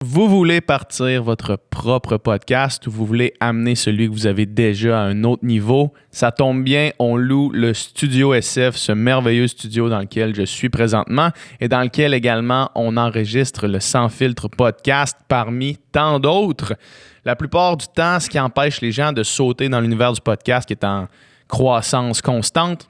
Vous voulez partir votre propre podcast ou vous voulez amener celui que vous avez déjà à un autre niveau? Ça tombe bien, on loue le Studio SF, ce merveilleux studio dans lequel je suis présentement et dans lequel également on enregistre le Sans Filtre podcast parmi tant d'autres. La plupart du temps, ce qui empêche les gens de sauter dans l'univers du podcast qui est en croissance constante,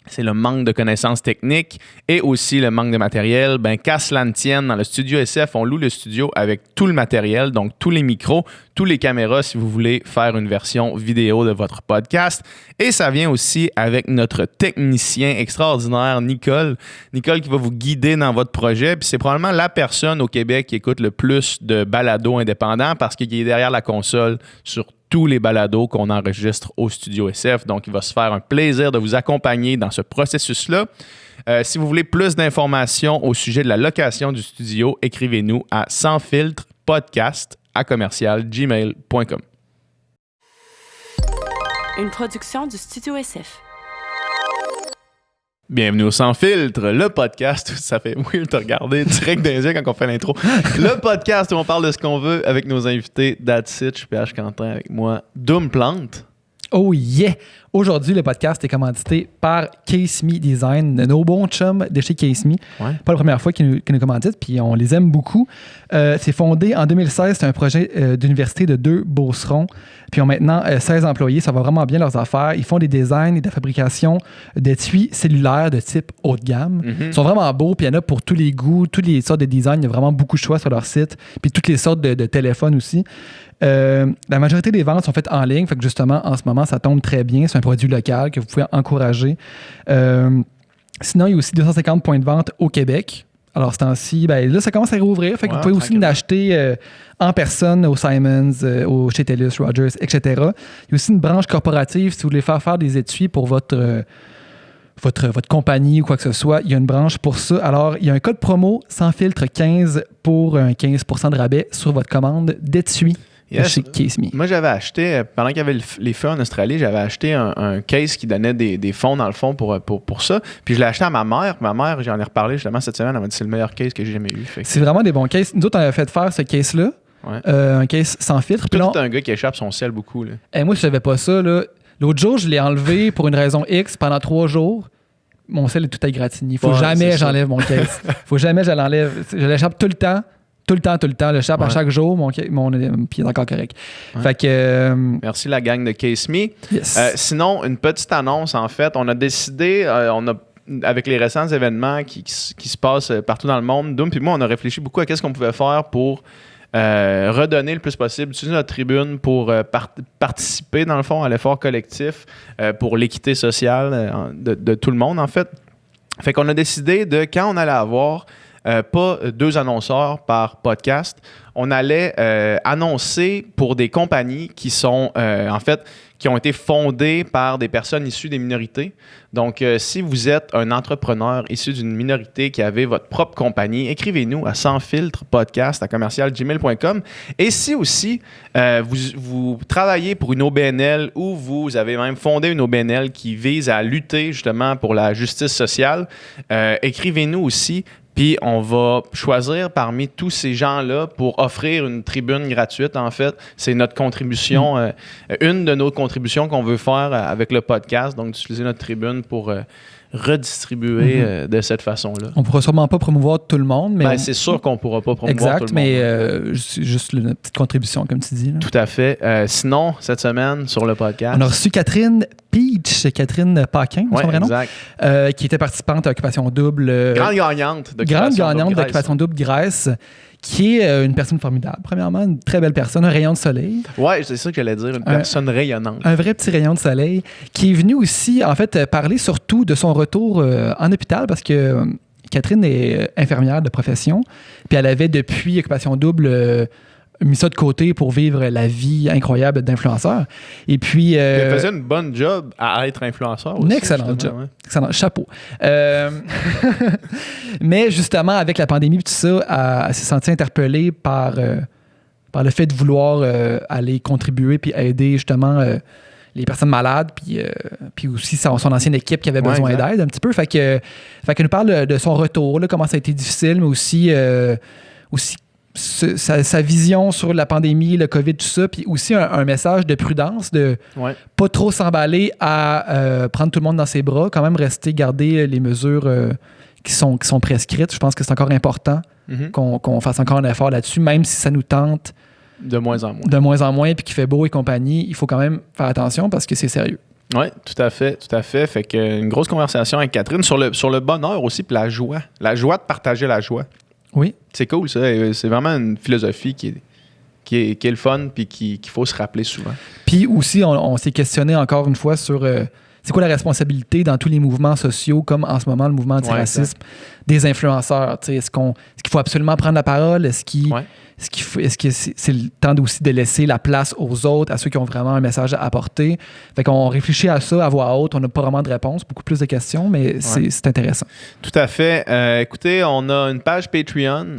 c'est le manque de connaissances techniques et aussi le manque de matériel. Qu'à cela ne tienne, dans le Studio SF, on loue le studio avec tout le matériel, donc tous les micros, tous les caméras si vous voulez faire une version vidéo de votre podcast. Et ça vient aussi avec notre technicien extraordinaire, Nicole. Nicole qui va vous guider dans votre projet. Puis c'est probablement la personne au Québec qui écoute le plus de balados indépendants parce qu'il est derrière la console sur tous les balados qu'on enregistre au Studio SF. Donc, il va se faire un plaisir de vous accompagner dans ce processus-là. Si vous voulez plus d'informations au sujet de la location du studio, écrivez-nous à sansfiltrepodcast@gmail.com. Une production du Studio SF. Bienvenue au Sans Filtre, le podcast où ça fait weird de regarder direct dans les yeux quand on fait l'intro. Le podcast où on parle de ce qu'on veut avec nos invités. That's it, je suis PH Quentin avec moi. Doom Plante. Oh yeah! Aujourd'hui, le podcast est commandité par Case Me Design, nos bons chums de chez Case Me. Ouais. Pas la première fois qu'ils nous commanditent, puis on les aime beaucoup. C'est fondé en 2016, c'est un projet d'université de 2 Beaucerons, puis ils ont maintenant 16 employés, ça va vraiment bien leurs affaires. Ils font des designs et de la fabrication d'étuis cellulaires de type haut de gamme. Mm-hmm. Ils sont vraiment beaux, puis il y en a pour tous les goûts, toutes les sortes de designs, il y a vraiment beaucoup de choix sur leur site, puis toutes les sortes de téléphones aussi. La majorité des ventes sont faites en ligne, fait que justement, en ce moment, ça tombe très bien. C'est un produit local que vous pouvez encourager. Sinon, il y a aussi 250 points de vente au Québec. Alors, ce temps-ci, là, ça commence à rouvrir. Fait que vous pouvez aussi l'acheter en personne au Simons, chez TELUS, Rogers, etc. Il y a aussi une branche corporative. Si vous voulez faire des étuis pour votre compagnie ou quoi que ce soit, il y a une branche pour ça. Alors, il y a un code promo sans filtre 15 pour un 15% de rabais sur votre commande d'étui. Yes. Chez Case Me. Moi, j'avais acheté, pendant qu'il y avait les feux en Australie, j'avais acheté un case qui donnait des fonds dans le fond pour ça. Puis je l'ai acheté à ma mère. Ma mère, j'en ai reparlé justement cette semaine, elle m'a dit que c'est le meilleur case que j'ai jamais eu. C'est vraiment des bons cases. Nous autres, on avait fait faire ce case-là, un case sans filtre. Puis là, un gars qui échappe son sel beaucoup. Là. Moi, je savais pas ça. Là. L'autre jour, je l'ai enlevé pour une raison X pendant 3 jours. Mon sel est tout égratigné. Faut jamais j'enlève mon case. Faut jamais je l'enlève. Je l'échappe tout le temps. Tout le temps. Je l'échappe à chaque jour. Mon pied est encore correct. Ouais. Fait que... Merci la gang de Case Me. Yes. Sinon, une petite annonce, en fait. On a décidé, avec les récents événements qui se passent partout dans le monde, Doom puis moi, on a réfléchi beaucoup à qu'est-ce qu'on pouvait faire pour redonner le plus possible, utiliser notre tribune pour participer, dans le fond, à l'effort collectif pour l'équité sociale de tout le monde, en fait. Fait qu'on a décidé de, quand on allait avoir pas 2 annonceurs par podcast, on allait annoncer pour des compagnies qui sont, qui ont été fondées par des personnes issues des minorités. Donc, si vous êtes un entrepreneur issu d'une minorité qui avait votre propre compagnie, écrivez-nous à sansfiltrepodcast@gmail.com. Et si aussi vous travaillez pour une OBNL ou vous avez même fondé une OBNL qui vise à lutter justement pour la justice sociale, écrivez-nous aussi. Puis on va choisir parmi tous ces gens-là pour offrir une tribune gratuite, en fait. C'est notre contribution, une de nos contributions qu'on veut faire avec le podcast, donc d'utiliser notre tribune pour redistribuer de cette façon-là. On ne pourra sûrement pas promouvoir tout le monde, mais... C'est sûr qu'on ne pourra pas promouvoir tout le monde. Mais juste une petite contribution, comme tu dis. Là. Tout à fait. Sinon, cette semaine, sur le podcast... On a reçu Catherine Catherine Paquin, son vrai nom, qui était participante à Occupation Double. Grande gagnante d'Occupation Double Grèce, qui est une personne formidable. Premièrement, une très belle personne, un rayon de soleil. Oui, c'est ça que j'allais dire, une personne rayonnante. Un vrai petit rayon de soleil, qui est venu aussi, en fait, parler surtout de son retour en hôpital, parce que Catherine est infirmière de profession, puis elle avait, depuis Occupation Double... mis ça de côté pour vivre la vie incroyable d'influenceur. Et puis... elle faisait une bonne job à être influenceur aussi. Un excellent job. Ouais. Excellent. Chapeau. Mais justement, avec la pandémie et tout ça, elle s'est sentie interpellée par le fait de vouloir aller contribuer puis aider justement les personnes malades, puis aussi son ancienne équipe qui avait besoin d'aide un petit peu. Fait qu'elle nous parle de son retour, là, comment ça a été difficile, mais aussi sa vision sur la pandémie, le COVID, tout ça, puis aussi un message de prudence, de pas trop s'emballer à prendre tout le monde dans ses bras, quand même garder les mesures qui sont prescrites. Je pense que c'est encore important qu'on fasse encore un effort là-dessus, même si ça nous tente de moins en moins. De moins en moins, puis qu'il fait beau et compagnie. Il faut quand même faire attention parce que c'est sérieux. Oui, tout à fait. Fait que une grosse conversation avec Catherine sur le bonheur aussi, puis la joie. La joie de partager la joie. Oui. C'est cool, ça. C'est vraiment une philosophie qui est le fun, puis qu'il faut se rappeler souvent. Puis aussi, on s'est questionné encore une fois sur c'est quoi la responsabilité dans tous les mouvements sociaux, comme en ce moment le mouvement anti-racisme, des influenceurs. Est-ce qu'il faut absolument prendre la parole? Est-ce que c'est le temps aussi de laisser la place aux autres, à ceux qui ont vraiment un message à apporter? Fait qu'on réfléchit à ça à voix haute. On n'a pas vraiment de réponse, beaucoup plus de questions, mais c'est intéressant. Tout à fait. Écoutez, on a une page Patreon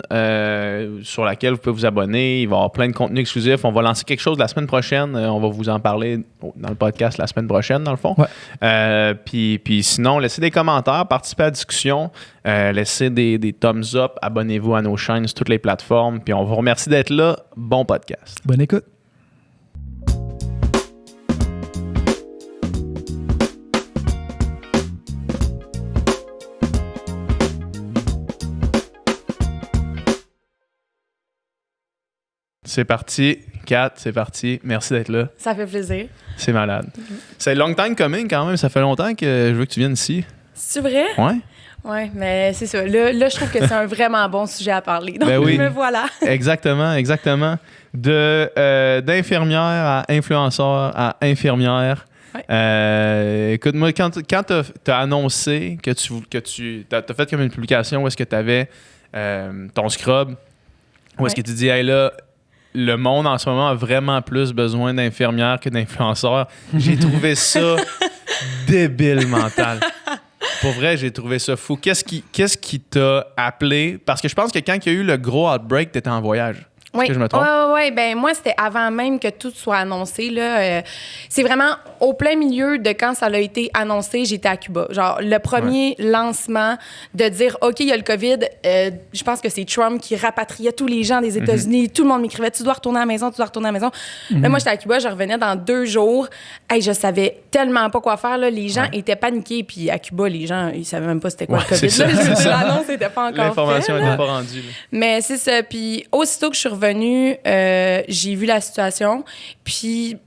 sur laquelle vous pouvez vous abonner. Il va y avoir plein de contenus exclusifs. On va lancer quelque chose la semaine prochaine. On va vous en parler dans le podcast la semaine prochaine, dans le fond. Ouais. Puis sinon, laissez des commentaires, participez à la discussion, laissez des thumbs up, abonnez-vous à nos chaînes sur toutes les plateformes. Puis on vous remercie d'être là. Bon podcast. Bonne écoute. C'est parti. Kat, c'est parti. Merci d'être là. Ça fait plaisir. C'est malade. C'est long time coming quand même. Ça fait longtemps que je veux que tu viennes ici. C'est vrai? Ouais. Oui, mais c'est ça. Là, je trouve que c'est un vraiment bon sujet à parler. Donc, me voilà. Exactement. D'infirmière à influenceur à infirmière. Ouais. Écoute-moi, quand tu as annoncé que tu as fait comme une publication où est-ce que tu avais ton scrub, où est-ce que tu dis, hey là, le monde en ce moment a vraiment plus besoin d'infirmières que d'influenceurs. J'ai trouvé ça débile mental. Pour vrai, j'ai trouvé ça fou. Qu'est-ce qui t'a appelé? Parce que je pense que quand il y a eu le gros outbreak, tu étais en voyage. Oui, que je me trompe? Oui. Ben moi, c'était avant même que tout soit annoncé. Là, c'est vraiment au plein milieu de quand ça a été annoncé, j'étais à Cuba. Genre, le premier lancement de dire, OK, il y a le COVID, je pense que c'est Trump qui rapatriait tous les gens des États-Unis. Tout le monde m'écrivait, tu dois retourner à la maison. Mais moi, j'étais à Cuba, je revenais dans 2 jours. Hey, je savais tellement pas quoi faire. Là. Les gens étaient paniqués. Puis à Cuba, les gens, ils savaient même pas c'était quoi le COVID. L'annonce n'était pas encore L'information faite. n'était pas rendue. Là. Mais c'est ça. Puis aussitôt que je suis revenue, j'ai vu la situation. Puis,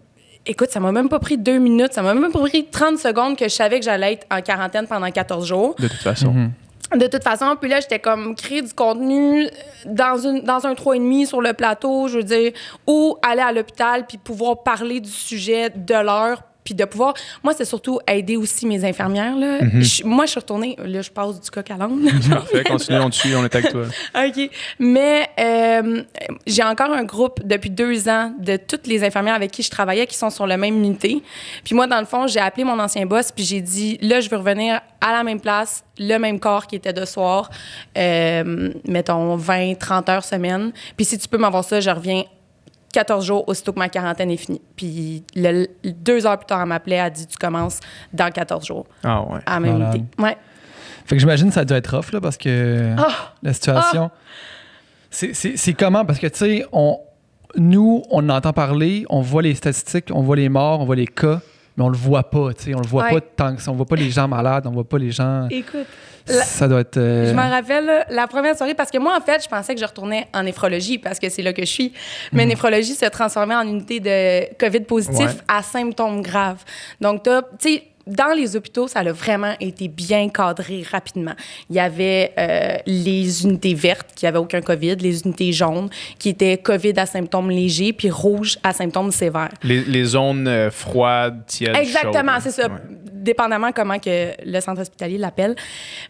écoute, ça m'a même pas pris 2 minutes. Ça m'a même pas pris 30 secondes que je savais que j'allais être en quarantaine pendant 14 jours. De toute façon. De toute façon, puis là, j'étais comme créer du contenu dans un 3,5 sur le plateau, je veux dire, ou aller à l'hôpital puis pouvoir parler du sujet de l'heure. Puis de pouvoir... Moi, c'est surtout aider aussi mes infirmières. Là. Moi, je suis retournée... Là, je passe du coq à l'âne. Parfait, continue, on te suit, on est avec toi. OK. Mais j'ai encore un groupe depuis 2 ans de toutes les infirmières avec qui je travaillais qui sont sur la même unité. Puis moi, dans le fond, j'ai appelé mon ancien boss puis j'ai dit, là, je veux revenir à la même place, le même corps qui était de soir, mettons 20, 30 heures semaine. Puis si tu peux m'avoir ça, je reviens 14 jours aussitôt que ma quarantaine est finie. Puis 2 heures plus tard, elle m'appelait, elle a dit, tu commences dans 14 jours. Ah ouais. À la même unité. Ouais. Fait que j'imagine que ça a dû être rough, là, parce que la situation... C'est comment? Parce que, tu sais, nous, on entend parler, on voit les statistiques, on voit les morts, on voit les cas, mais on le voit pas, tu sais. On le voit pas tant que ça. On voit pas les gens malades, on voit pas les gens... Écoute... Ça doit être... Je m'en rappelle là, la première soirée, parce que moi, en fait, je pensais que je retournais en néphrologie, parce que c'est là que je suis. Mais néphrologie se transformait en unité de COVID positif à symptômes graves. Donc, tu sais, dans les hôpitaux, ça a vraiment été bien cadré rapidement. Il y avait les unités vertes qui n'avaient aucun COVID, les unités jaunes qui étaient COVID à symptômes légers, puis rouges à symptômes sévères. Les zones froides, tièdes, exactement, chaudes. C'est ça. Ouais. Dépendamment comment que le centre hospitalier l'appelle.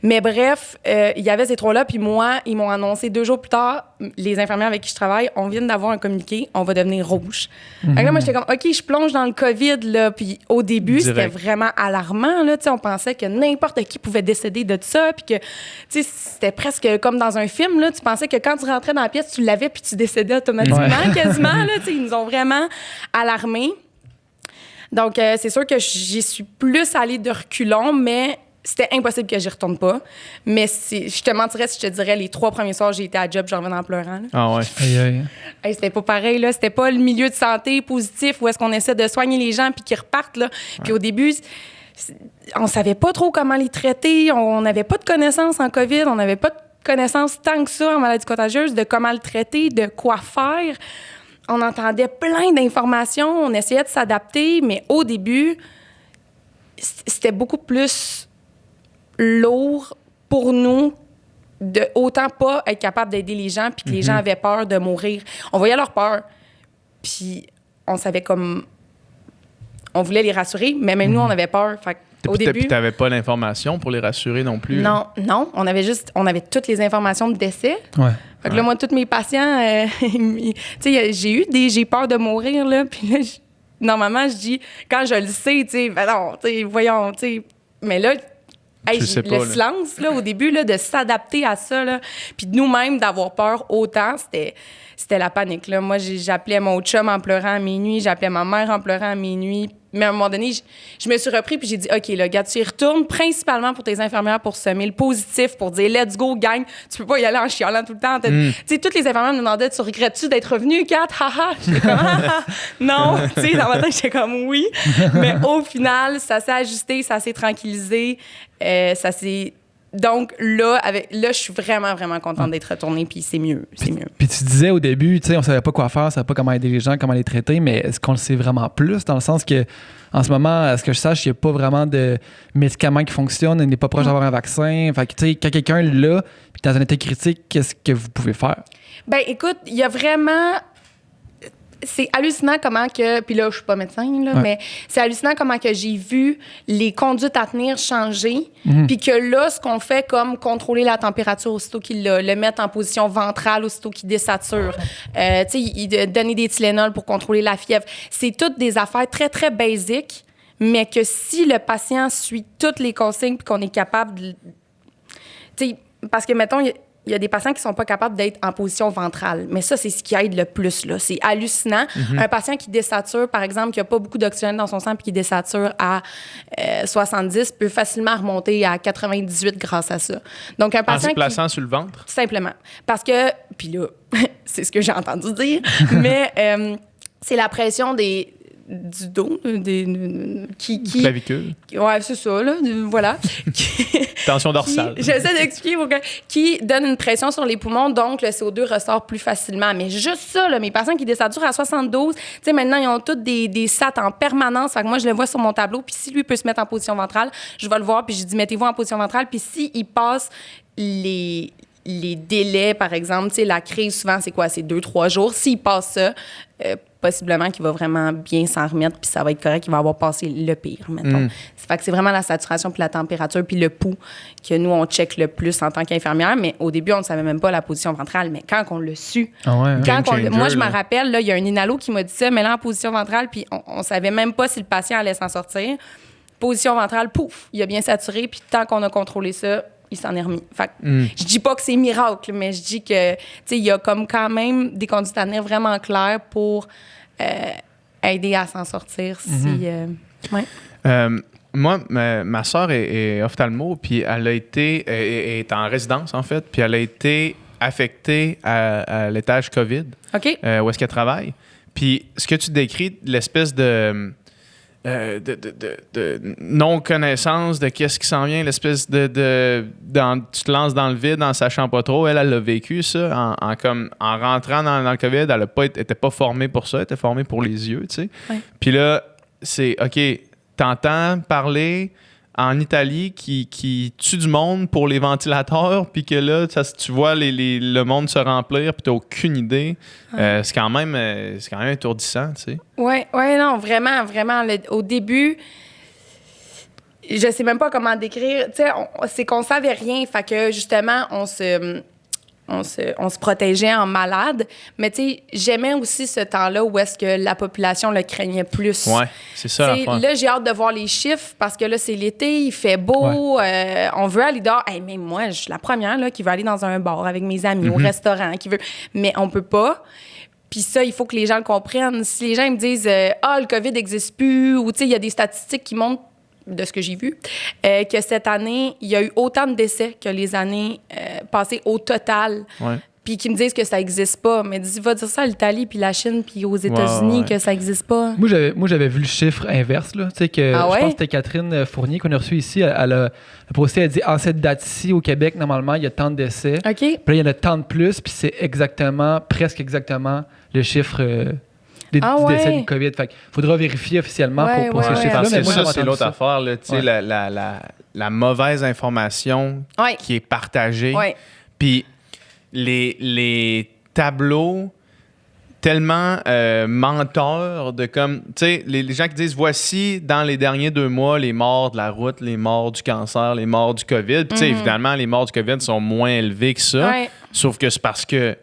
Mais bref, il y avait ces 3-là, puis moi, ils m'ont annoncé 2 jours plus tard, les infirmières avec qui je travaille, on vient d'avoir un communiqué, on va devenir rouge. Donc là, moi, j'étais comme, OK, je plonge dans le COVID, là, puis au début, c'était vraiment alarmant, là, tu sais, on pensait que n'importe qui pouvait décéder de ça, puis que, tu sais, c'était presque comme dans un film, là, tu pensais que quand tu rentrais dans la pièce, tu l'avais, puis tu décédais automatiquement, quasiment, là, tu sais, ils nous ont vraiment alarmés. Donc, c'est sûr que j'y suis plus allée de reculons, mais c'était impossible que j'y retourne pas. Mais je te mentirais si je te dirais, les 3 premiers soirs, j'ai été à job, j'en revenais en pleurant. Là. Ah ouais. Aïe, aïe. Hey, c'était pas pareil, là. C'était pas le milieu de santé positif où est-ce qu'on essaie de soigner les gens puis qu'ils repartent, là. Puis au début, on savait pas trop comment les traiter. On n'avait pas de connaissances en COVID. On n'avait pas de connaissances tant que ça en maladie contagieuse, de comment le traiter, de quoi faire. On entendait plein d'informations. On essayait de s'adapter, mais au début, c'était beaucoup plus lourd pour nous de autant pas être capable d'aider les gens puis que les gens avaient peur de mourir. On voyait leur peur, puis on savait comme... On voulait les rassurer, mais même nous, on avait peur. Fait au début... Puis t'avais pas l'information pour les rassurer non plus. Non, on avait toutes les informations de décès. Ouais. Fait que là, moi, tous mes patients, tu sais, j'ai peur de mourir, là, puis là, normalement, je dis, quand je le sais, tu sais, ben non, tu sais, voyons, tu sais, mais là... Hey, le silence, là, au début, là, de s'adapter à ça, là, puis de nous-mêmes, d'avoir peur autant, c'était la panique. Là. Moi, j'appelais mon chum en pleurant à minuit, j'appelais ma mère en pleurant à minuit. Mais à un moment donné, je me suis repris puis j'ai dit, OK, là, gars, tu y retournes principalement pour tes infirmières pour semer le positif, pour dire, let's go, gang. Tu peux pas y aller en chialant tout le temps. Tu sais, toutes les infirmières me demandaient, tu regrettes-tu d'être revenu, Kat? Haha. J'étais comme, non. Tu sais, dans ma tête, j'étais comme, oui. Mais au final, ça s'est ajusté, ça s'est tranquillisé, ça s'est... Donc là, je suis vraiment, vraiment contente d'être retournée, puis c'est mieux. Puis tu disais au début, tu sais, on savait pas quoi faire, on savait pas comment aider les gens, comment les traiter, mais est-ce qu'on le sait vraiment plus dans le sens que, en ce moment, à ce que je sache, il n'y a pas vraiment de médicaments qui fonctionnent, on n'est pas proche d'avoir un vaccin. Fait que, tu sais, quand quelqu'un l'a, puis dans un état critique, qu'est-ce que vous pouvez faire? Ben écoute, il y a vraiment... C'est hallucinant comment que... Puis là, je suis pas médecin, là, mais c'est hallucinant comment que j'ai vu les conduites à tenir changer. Puis que là, ce qu'on fait comme contrôler la température aussitôt qu'il le mettre en position ventrale, aussitôt qu'il désature. Tu sais, donner des Tylenol pour contrôler la fièvre. C'est toutes des affaires très, très basiques, mais que si le patient suit toutes les consignes puis qu'on est capable de... Tu sais, parce que, mettons... Il y a des patients qui sont pas capables d'être en position ventrale. Mais ça, c'est ce qui aide le plus, là. C'est hallucinant. Un patient qui désature, par exemple, qui a pas beaucoup d'oxygène dans son sang puis qui désature à 70 peut facilement remonter à 98 grâce à ça. Donc, un patient en se plaçant sur le ventre? Simplement. Parce que, puis là, c'est ce que j'ai entendu dire, mais c'est la pression du dos, qui... Clavicule. Ouais, c'est ça, là. Voilà. Tension dorsale. J'essaie d'expliquer qui donne une pression sur les poumons, donc le CO2 ressort plus facilement. Mais juste ça, là, mes patients qui désaturent à 72, tu sais, maintenant, ils ont tous des SAT en permanence. Fait que moi, je le vois sur mon tableau. Puis si lui peut se mettre en position ventrale, je vais le voir. Puis je dis, mettez-vous en position ventrale. Puis s'il passe les délais, par exemple, tu sais, la crise, souvent, c'est quoi? C'est 2-3 jours. S'il passe ça, possiblement qu'il va vraiment bien s'en remettre, puis ça va être correct, il va avoir passé le pire, mettons. Fait que c'est vraiment la saturation, puis la température, puis le pouls que nous, on check le plus en tant qu'infirmière. Mais au début, on ne savait même pas la position ventrale. Mais quand on l'a su, moi, je me rappelle, là, il y a un inhalo qui m'a dit ça, mais là, en position ventrale, puis on ne savait même pas si le patient allait s'en sortir. Position ventrale, pouf, il a bien saturé, puis tant qu'on a contrôlé ça, il s'en est remis. Fait je dis pas que c'est miracle, mais je dis que, tu sais, il y a comme quand même des conduites à tenir vraiment claires pour aider à s'en sortir Moi, ma soeur est ophtalmo, puis elle a été est en résidence, en fait, puis elle a été affectée à l'étage COVID, où est-ce qu'elle travaille. Puis ce que tu décris, l'espèce de non-connaissance de qu'est-ce qui s'en vient, l'espèce tu te lances dans le vide en sachant pas trop. Elle l'a vécu, ça, en rentrant dans le COVID. Elle était pas formée pour ça, elle était formée pour les yeux, tu sais. Ouais. Puis là, c'est, OK, t'entends parler en Italie qui tue du monde pour les ventilateurs, puis que là, tu vois le monde se remplir, puis t'as aucune idée. C'est quand même étourdissant, tu sais. Oui, non, vraiment, vraiment. Au début, je sais même pas comment décrire. Tu sais, c'est qu'on savait rien, fait que justement, on se protégeait en malade. Mais tu sais, j'aimais aussi ce temps-là où est-ce que la population le craignait plus. Ouais, c'est ça l'affaire. Là, j'ai hâte de voir les chiffres parce que là, c'est l'été, il fait beau, on veut aller dehors. Hey, même moi, je suis la première là, qui veut aller dans un bar avec mes amis, au restaurant, mais on peut pas. Puis ça, il faut que les gens le comprennent. Si les gens me disent « Ah, le COVID n'existe plus » ou tu sais, il y a des statistiques qui montrent de ce que j'ai vu, que cette année, il y a eu autant de décès que les années passées au total. Ouais. Puis qui me disent que ça n'existe pas. Mais va dire ça à l'Italie, puis la Chine, puis aux États-Unis, que ça n'existe pas. Moi, j'avais vu le chiffre inverse. Là. Tu sais que, Ah ouais? Je pense que c'était Catherine Fournier qu'on a reçue ici. Elle a posté, elle dit en cette date-ci, au Québec, normalement, il y a tant de décès. OK. Puis là, il y en a tant de plus, puis c'est presque exactement le chiffre du décès du COVID. Fait qu'il faudra vérifier officiellement pour ces chiffres-là. Parce Mais que moi, ça, j'avais c'est entendu l'autre ça. affaire. Là, tu sais, la mauvaise information qui est partagée. Ouais. Puis les tableaux tellement menteurs de comme, tu sais, les gens qui disent voici dans les derniers 2 mois les morts de la route, les morts du cancer, les morts du COVID. Puis tu sais, évidemment, les morts du COVID sont moins élevés que ça. Ouais. Sauf que c'est parce que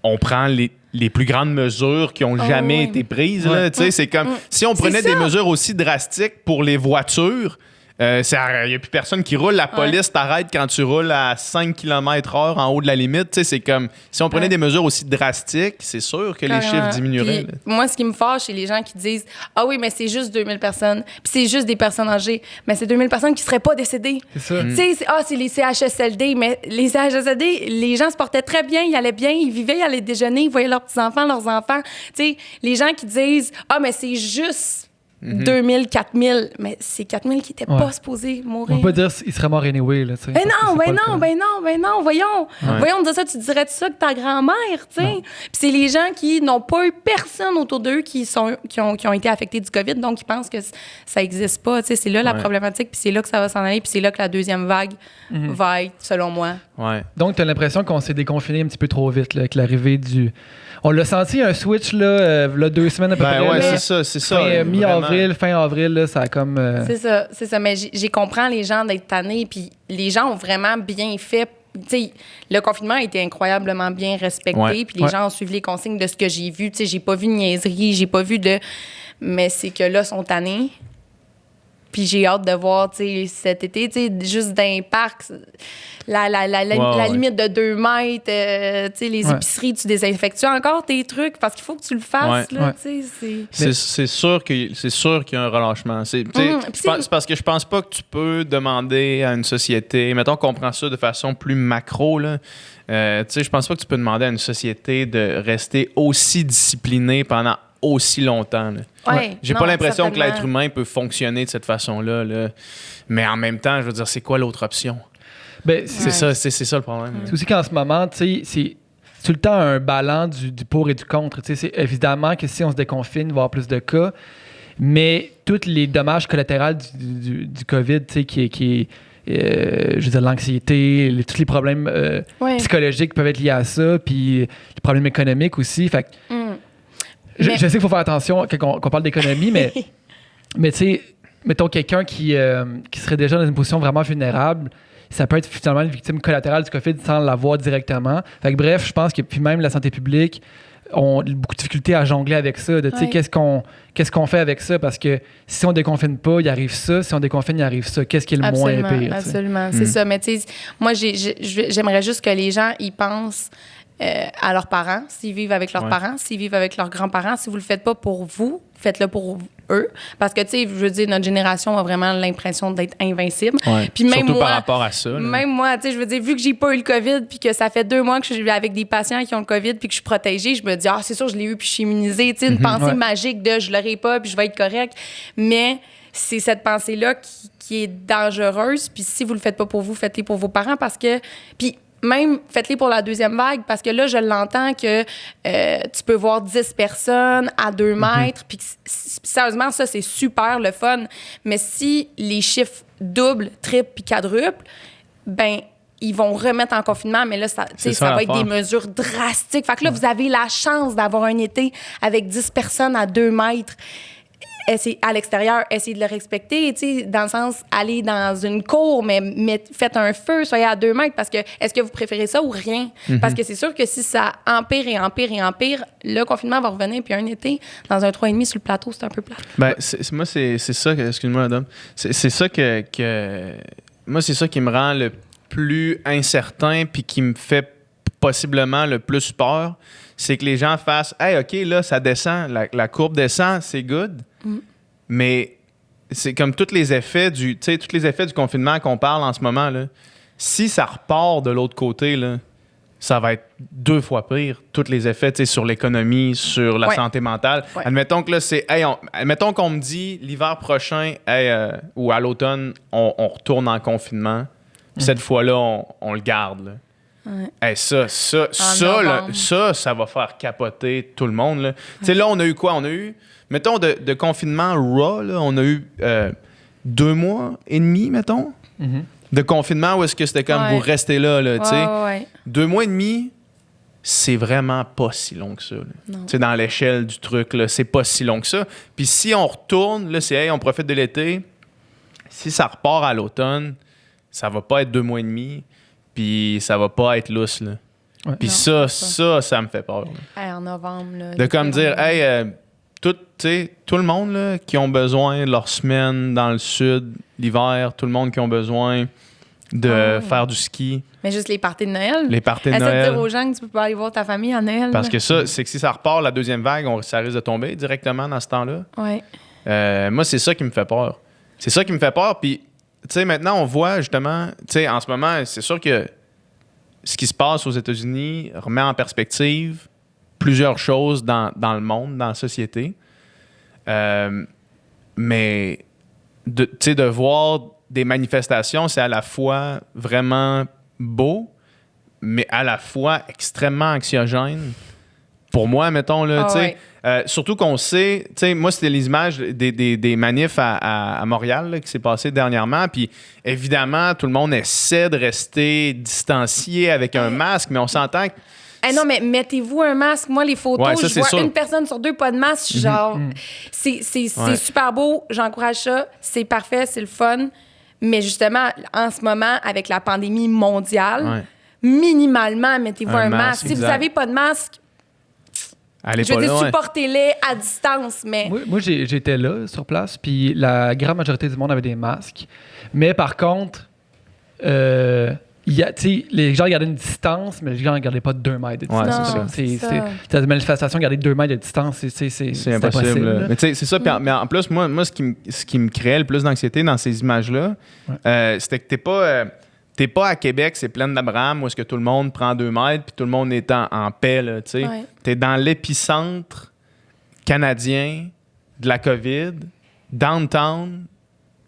on prend les plus grandes mesures qui ont jamais été prises. Là, tu sais, c'est comme si on prenait des mesures aussi drastiques pour les voitures. Il n'y a plus personne qui roule. La police t'arrête quand tu roules à 5 km/h en haut de la limite. Tu sais, c'est comme si on prenait des mesures aussi drastiques, c'est sûr que les chiffres diminueraient. Puis, moi, ce qui me fâche, c'est les gens qui disent ah oui, mais c'est juste 2000 personnes. Puis c'est juste des personnes âgées. Mais c'est 2000 personnes qui ne seraient pas décédées. C'est ça. Tu sais, c'est les CHSLD. Mais les CHSLD, les gens se portaient très bien, ils allaient bien, ils vivaient, ils allaient déjeuner, ils voyaient leurs petits-enfants, leurs enfants. Tu sais, les gens qui disent ah, mais c'est juste 2000, 4000, mais c'est 4000 qui n'étaient pas supposés mourir. On peut pas dire qu'il serait mort anyway. Là, Ben non, voyons dire ça, tu dirais ça que ta grand-mère, tu sais. Puis c'est les gens qui n'ont pas eu personne autour d'eux qui ont été affectés du COVID, donc ils pensent que ça n'existe pas, tu sais. C'est là la problématique, puis c'est là que ça va s'en aller, puis c'est là que la deuxième vague va être, selon moi. Ouais. Donc, tu as l'impression qu'on s'est déconfiné un petit peu trop vite là, avec l'arrivée du... On l'a senti, un switch, là 2 semaines à peu près. Ouais, là. c'est ça. Mi-avril, fin avril, là, ça a comme... C'est ça. Mais j'ai comprends les gens d'être tannés, puis les gens ont vraiment bien fait. T'sais, le confinement a été incroyablement bien respecté, puis les gens ont suivi les consignes de ce que j'ai vu. J'ai pas vu de niaiserie, j'ai pas vu de... Mais c'est que là, ils sont tannés. Puis j'ai hâte de voir, cet été, juste dans les parcs, la limite de 2 mètres, les épiceries, tu désinfectes encore tes trucs parce qu'il faut que tu le fasses, là, c'est sûr qu'il y a un relâchement. C'est parce que je pense pas que tu peux demander à une société, mettons qu'on prend ça de façon plus macro, là, je pense pas que tu peux demander à une société de rester aussi disciplinée pendant aussi longtemps. J'ai pas l'impression que l'être humain peut fonctionner de cette façon-là. Là. Mais en même temps, je veux dire, c'est quoi l'autre option? C'est ça le problème. C'est aussi qu'en ce moment, c'est tout le temps un ballon du pour et du contre. C'est évidemment que si on se déconfine, il va y avoir plus de cas, mais tous les dommages collatéraux du COVID, qui est je veux dire, l'anxiété, tous les problèmes psychologiques peuvent être liés à ça, puis les problèmes économiques aussi. Fait je sais qu'il faut faire attention quand on parle d'économie, mais tu sais, mettons quelqu'un qui serait déjà dans une position vraiment vulnérable, ça peut être finalement une victime collatérale du COVID sans l'avoir directement. Fait que bref, je pense que puis même la santé publique ont beaucoup de difficultés à jongler avec ça. Tu sais, qu'est-ce qu'on fait avec ça? Parce que si on déconfine pas, il arrive ça. Si on déconfine, il arrive ça. Qu'est-ce qui est le moins pire? Absolument, c'est ça. Mais tu sais, moi, j'aimerais juste que les gens y pensent à leurs parents, s'ils vivent avec leurs parents, s'ils vivent avec leurs grands-parents. Si vous le faites pas pour vous, faites-le pour eux. Parce que, tu sais, je veux dire, notre génération a vraiment l'impression d'être invincible. Puis même surtout moi, par rapport à ça. Là. Même moi, tu sais, je veux dire, vu que j'ai pas eu le COVID puis que ça fait 2 mois que je suis avec des patients qui ont le COVID puis que je suis protégée, je me dis, c'est sûr, je l'ai eu puis je suis immunisée. Tu sais, une pensée magique de je l'aurai pas puis je vais être correcte. Mais c'est cette pensée-là qui est dangereuse. Puis si vous le faites pas pour vous, faites-le pour vos parents parce que... Puis même, faites-les pour la deuxième vague, parce que là, je l'entends que tu peux voir 10 personnes à 2 mètres, puis sérieusement, ça, c'est super le fun. Mais si les chiffres doublent, triplent, puis quadruplent, ben ils vont remettre en confinement, mais là, ça va être des mesures drastiques. Fait que là, vous avez la chance d'avoir un été avec 10 personnes à 2 mètres. À l'extérieur, essayez de le respecter, dans le sens, aller dans une cour, mais faites un feu, soyez à 2 mètres, parce que est-ce que vous préférez ça ou rien? Parce que c'est sûr que si ça empire et empire et empire, le confinement va revenir, puis un été, dans un 3,5 sur le plateau, c'est un peu plat. Ben, moi, c'est ça, excuse-moi, Adam, c'est ça moi, c'est ça qui me rend le plus incertain, puis qui me fait possiblement le plus peur, c'est que les gens fassent « Hey, OK, là, ça descend, la courbe descend, c'est good. » Mais c'est comme tous les effets du confinement qu'on parle en ce moment, là. Si ça repart de l'autre côté, là, ça va être 2 fois pire, tous les effets sur l'économie, sur la santé mentale. Ouais. Admettons que là, admettons qu'on me dit l'hiver prochain ou à l'automne, on retourne en confinement. Cette fois-là, on le garde. Là. Ouais. Ça va faire capoter tout le monde. Là, là on a eu quoi? On a eu, mettons, de confinement raw, là, on a eu 2 mois et demi, mettons. Mm-hmm. De confinement où est-ce que c'était comme vous restez là, tu sais. 2 mois et demi, c'est vraiment pas si long que ça. Tu sais, dans l'échelle du truc, là, c'est pas si long que ça. Puis si on retourne, là, c'est on profite de l'été. Si ça repart à l'automne, ça va pas être 2 mois et demi, puis ça va pas être lousse, là. Ouais. Puis ça me fait peur. En novembre, là. De comme dire, tout le monde là, qui ont besoin de leur semaine dans le sud, l'hiver, tout le monde qui ont besoin de faire du ski. Mais juste les parties de Noël. Les parties de Noël. Essaie de dire aux gens que tu peux pas aller voir ta famille à Noël. Parce que ça, c'est que si ça repart, la deuxième vague, ça risque de tomber directement dans ce temps-là. Oui. Moi, c'est ça qui me fait peur. C'est ça qui me fait peur. Puis, tu sais, maintenant, on voit justement, tu sais, en ce moment, c'est sûr que ce qui se passe aux États-Unis remet en perspective plusieurs choses dans le monde, dans la société. Mais de voir des manifestations, c'est à la fois vraiment beau, mais à la fois extrêmement anxiogène. Pour moi, mettons, là, tu sais. Surtout qu'on sait, tu sais, moi, c'était les images des manifs à Montréal là, qui s'est passé dernièrement. Puis évidemment, tout le monde essaie de rester distancié avec un masque, mais on s'entend que. Non, mais mettez-vous un masque. Moi, les photos, je vois une personne sur 2 pas de masque. Genre, c'est super beau. J'encourage ça. C'est parfait. C'est le fun. Mais justement, en ce moment, avec la pandémie mondiale, minimalement, mettez-vous un masque. Si vous n'avez pas de masque, je veux dire, supportez-les à distance. Mais... Moi, j'étais là, sur place, puis la grande majorité du monde avait des masques. Mais par contre... les gens gardaient une distance, mais les gens ne gardaient pas 2 mètres de distance. C'est des manifestations, garder 2 mètres de distance, c'est impossible. Mais tu sais, c'est ça. Mais en plus, moi ce qui me créait le plus d'anxiété dans ces images-là, c'était que t'es pas à Québec, c'est Plaine d'Abraham, où est-ce que tout le monde prend 2 mètres, puis tout le monde est en paix. Là, t'es dans l'épicentre canadien de la COVID, downtown,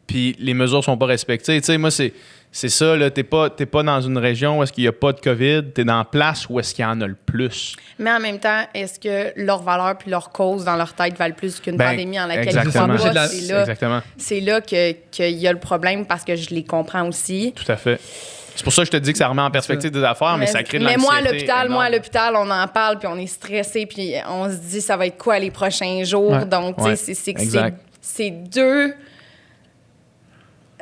puis les mesures sont pas respectées. Tu sais, moi, c'est ça, là, t'es pas dans une région où est-ce qu'il n'y a pas de COVID, t'es dans la place où est-ce qu'il y en a le plus. Mais en même temps, est-ce que leur valeur puis leur cause dans leur tête valent plus qu'une pandémie en laquelle ils croient pas? C'est là qu'il y a le problème parce que je les comprends aussi. Tout à fait. C'est pour ça que je te dis que ça remet en perspective des affaires, mais ça crée de l'anxiété. Mais moi, à l'hôpital, on en parle puis on est stressé puis on se dit ça va être quoi les prochains jours. Ouais. Donc, tu sais, c'est deux...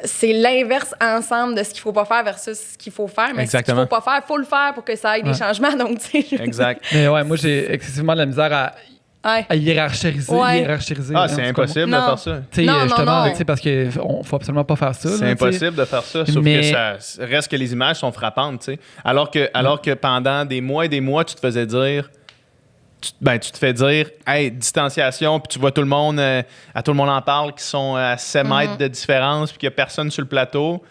C'est l'inverse ensemble de ce qu'il faut pas faire versus ce qu'il faut faire. Mais ce qu'il faut pas faire, il faut le faire pour que ça ait des changements. Donc, tu sais, exact. Mais moi, j'ai excessivement de la misère à hiérarchiser. C'est impossible de faire ça. Justement, parce qu'il ne faut absolument pas faire ça. C'est impossible de faire ça, sauf que ça reste que les images sont frappantes. T'sais. Alors que pendant des mois et des mois, tu te faisais dire... tu te fais dire, hey, distanciation, puis tu vois tout le monde, à tout le monde en parle, qui sont à 7 mètres de différence, puis qu'il n'y a personne sur le plateau.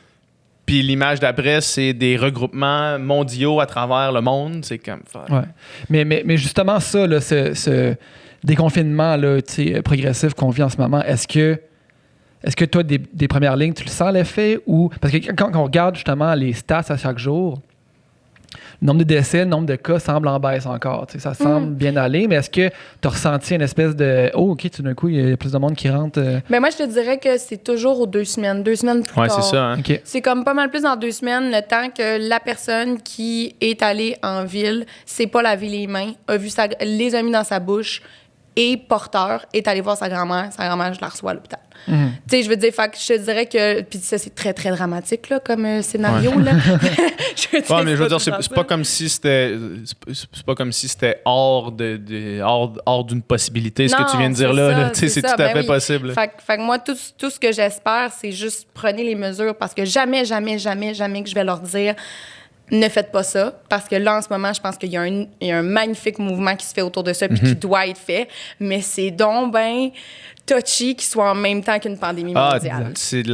Puis l'image d'après, c'est des regroupements mondiaux à travers le monde. C'est comme... Mais justement, ça, là, ce déconfinement là, progressif qu'on vit en ce moment, est-ce que toi, des premières lignes, tu le sens l'effet? Ou... Parce que quand on regarde justement les stats à chaque jour, le nombre de décès, le nombre de cas semble en baisse encore. Ça semble bien aller, mais est-ce que tu as ressenti une espèce de... Oh, OK, tout d'un coup, il y a plus de monde qui rentre? Mais moi, je te dirais que c'est toujours aux 2 semaines. 2 semaines plus tard. Oui, c'est ça. Hein? Okay. C'est comme pas mal plus dans 2 semaines, le temps que la personne qui est allée en ville, s'est pas lavé les mains, les a mis dans sa bouche, et porteur, est allé voir sa grand-mère. Sa grand-mère, je la reçois à l'hôpital. Tu sais, je veux dire, fait que je te dirais que... Puis ça, c'est très, très dramatique, là, comme scénario, là. Mais je veux dire, c'est pas comme si c'était... C'est pas comme si c'était hors d'une possibilité, ce que tu viens de dire là. Tu sais, c'est tout à fait possible. Fait que moi, tout ce que j'espère, c'est juste prenez les mesures, parce que jamais que je vais leur dire... ne faites pas ça, parce que là, en ce moment, je pense qu'il y a un magnifique mouvement qui se fait autour de ça puis qui doit être fait, mais c'est donc ben touchy qu'il soit en même temps qu'une pandémie mondiale. C'est de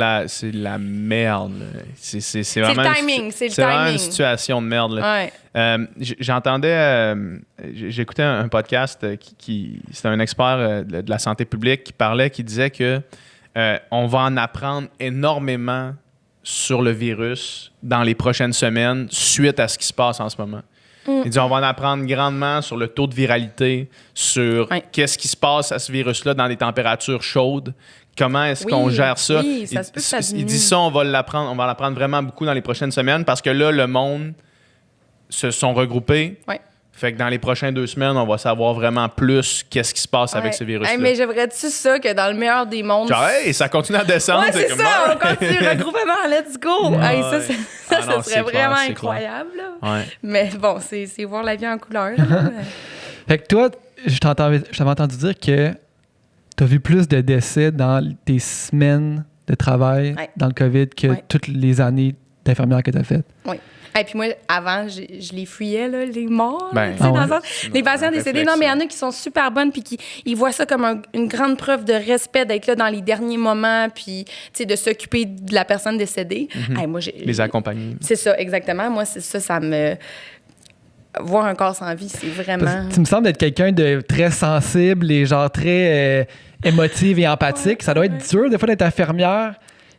la merde. Là. C'est vraiment le timing, c'est le vraiment une timing. situation de merde. Là. Ouais. J'écoutais un podcast c'était un expert de la santé publique qui disait que on va en apprendre énormément sur le virus dans les prochaines semaines suite à ce qui se passe en ce moment. Il dit on va en apprendre grandement sur le taux de viralité, sur qu'est-ce qui se passe à ce virus-là dans des températures chaudes, comment est-ce qu'on gère ça. Oui, ça se peut que ça il dit ça, on va l'apprendre vraiment beaucoup dans les prochaines semaines parce que là, le monde se sont regroupés. Ouais. Fait que dans les prochaines 2 semaines, on va savoir vraiment plus qu'est-ce qui se passe avec ce virus-là. Hey, mais j'aimerais-tu ça que dans le meilleur des mondes... Genre, hey, ça continue à descendre. Ouais, c'est ça, on continue, regroupement, let's go! Ouais. Hey, ça serait vraiment clair, incroyable. Là. Ouais. Mais bon, c'est voir la vie en couleur. Là. Fait que toi, je t'avais entendu dire que tu as vu plus de décès dans tes semaines de travail dans le COVID que toutes les années d'infirmière que tu as faites. Oui. Et puis moi, avant, je les fuyais, là, les morts. Ben, dans le sens, les patients décédés. réflexe, Non, mais il y en a qui sont super bonnes puis ils voient ça comme une grande preuve de respect d'être là dans les derniers moments puis de s'occuper de la personne décédée. Hey, moi, les accompagner. C'est ça, exactement. Moi, c'est ça me... Voir un corps sans vie, c'est vraiment... Tu me sembles être quelqu'un de très sensible et genre très émotive et empathique. Ça doit être dur, des fois, d'être infirmière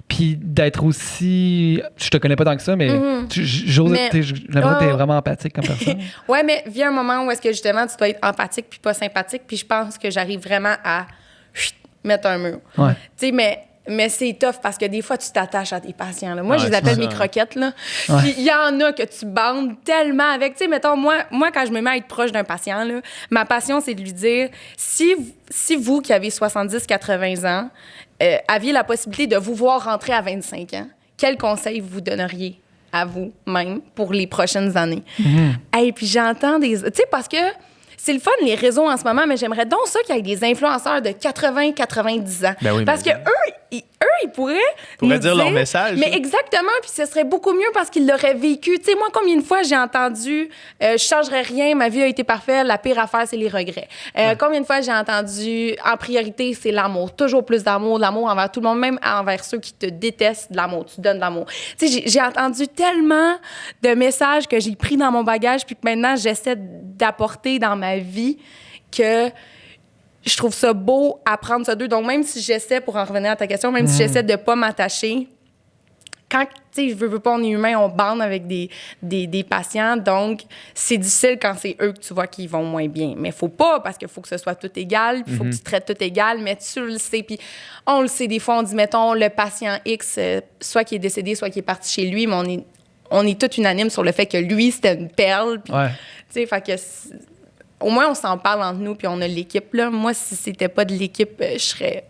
puis d'être aussi... Je te connais pas tant que ça, mais j'ai l'impression que t'es vraiment empathique comme personne. Ouais, mais vient un moment où est-ce que, justement, tu dois être empathique puis pas sympathique, puis je pense que j'arrive vraiment à mettre un mur. Ouais. Tu sais, mais c'est tough parce que des fois, tu t'attaches à tes patients. Là. Moi, je les appelle mes croquettes. Là. Puis il y en a que tu bandes tellement avec. Tu sais, mettons, moi, quand je me mets à être proche d'un patient, là, ma passion, c'est de lui dire, si vous qui avez 70-80 ans, aviez la possibilité de vous voir rentrer à 25 ans, quel conseil vous donneriez à vous-même pour les prochaines années? Et puis j'entends des... Tu sais, parce que c'est le fun, les réseaux en ce moment, mais j'aimerais donc ça qu'il y ait des influenceurs de 80-90 ans. Ben oui, parce que eux, ils pourraient nous dire leur message. Mais exactement, puis ce serait beaucoup mieux parce qu'ils l'auraient vécu. Tu sais, moi, combien de fois j'ai entendu « je changerais rien, ma vie a été parfaite, la pire affaire, c'est les regrets ». Combien de fois j'ai entendu « en priorité, c'est l'amour, toujours plus d'amour, de l'amour envers tout le monde, même envers ceux qui te détestent, de l'amour, tu donnes de l'amour ». Tu sais, j'ai entendu tellement de messages que j'ai pris dans mon bagage puis que maintenant, j'essaie d'apporter dans ma vie que... Je trouve ça beau apprendre ça d'eux. Donc, même si j'essaie, pour en revenir à ta question, même si j'essaie de pas m'attacher, quand, tu sais, je veux pas, on est humain, on bande avec des patients. Donc, c'est difficile quand c'est eux que tu vois qui vont moins bien. Mais faut pas, parce qu'il faut que ce soit tout égal, puis il faut que tu traites tout égal, mais tu le sais. Puis on le sait, des fois, on dit, mettons, le patient X, soit qui est décédé, soit qui est parti chez lui, mais on est tous unanimes sur le fait que lui, c'était une perle. Puis, tu sais, fait que... Au moins, on s'en parle entre nous, puis on a l'équipe. Là. Moi, si c'était pas de l'équipe, je serais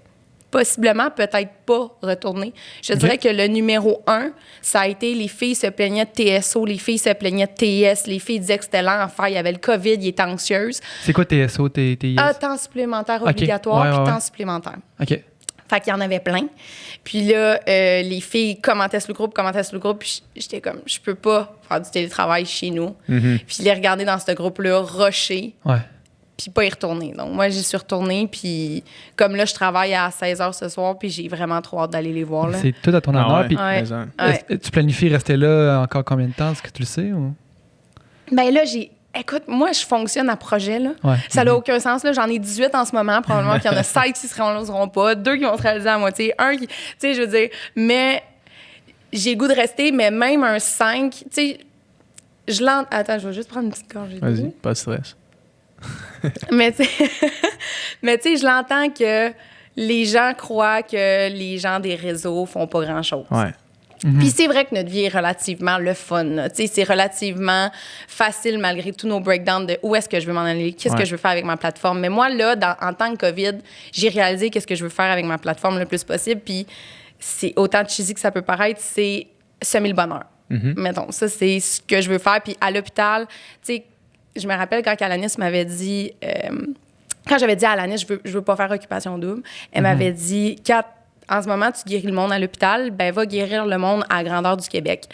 possiblement peut-être pas retournée. Je dirais que le numéro 1, ça a été les filles se plaignaient de TSO, les filles se plaignaient de TS, les filles disaient que c'était lent à faire, il y avait le COVID, ils étaient anxieuses. C'est quoi TSO, TS? Temps supplémentaire obligatoire, puis temps supplémentaire. OK. Fait qu'il y en avait plein. Puis là, les filles commentaient sur le groupe, puis j'étais comme, je peux pas faire du télétravail chez nous. Puis les regarder dans ce groupe-là, rusher, puis pas y retourner. Donc moi, j'y suis retournée, puis comme là, je travaille à 16h ce soir, puis j'ai vraiment trop hâte d'aller les voir. Là. C'est tout à ton honneur. Puis tu planifies rester là encore combien de temps? Est-ce que tu le sais? Ou? Ben là, écoute, moi, je fonctionne à projet, là. Ça n'a aucun sens, là. J'en ai 18 en ce moment. Probablement qu'il y en a 7 qui se réaliseront pas, 2 qui vont se réaliser à moitié, 1 qui... Tu sais, je veux dire... Mais j'ai le goût de rester, mais même un 5... Tu sais, Attends, je vais juste prendre une petite gorgée d'eau. Vas-y, pas de stress. Mais tu sais, je l'entends que les gens croient que les gens des réseaux font pas grand-chose. Puis c'est vrai que notre vie est relativement le fun. C'est relativement facile malgré tous nos breakdowns de où est-ce que je veux m'en aller, qu'est-ce que je veux faire avec ma plateforme. Mais moi, là, en tant que COVID, j'ai réalisé qu'est-ce que je veux faire avec ma plateforme le plus possible. Puis c'est autant cheesy que ça peut paraître, c'est semer le bonheur. Mettons, ça, c'est ce que je veux faire. Puis à l'hôpital, tu sais, je me rappelle quand Alanis m'avait dit... quand j'avais dit à Alanis, je veux pas faire occupation double, elle m'avait dit, en ce moment, tu guéris le monde à l'hôpital, ben va guérir le monde à la grandeur du Québec.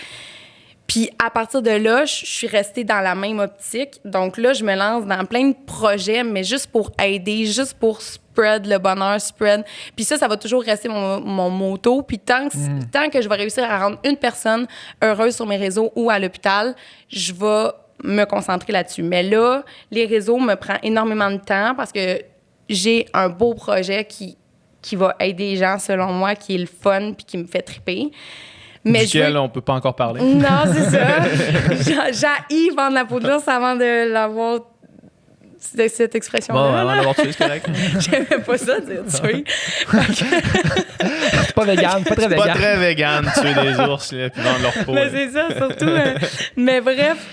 Puis à partir de là, je suis restée dans la même optique. Donc là, je me lance dans plein de projets, mais juste pour aider, juste pour spread le bonheur, spread. Puis ça va toujours rester mon motto. Puis tant que je vais réussir à rendre une personne heureuse sur mes réseaux ou à l'hôpital, je vais me concentrer là-dessus. Mais là, les réseaux me prennent énormément de temps parce que j'ai un beau projet qui va aider les gens, selon moi, qui est le fun puis qui me fait triper. Mais duquel on peut pas encore parler. Non, c'est ça. J'haïs vendre la peau de l'ours avant de l'avoir... cette expression-là. Bon, avant d'avoir tué, c'est correct. J'aimais pas ça, dire tuer. C'est pas vegan, pas très vegan. Pas très vegan, tuer des ours là, puis vendre leur peau. Mais c'est ça, surtout. Mais bref...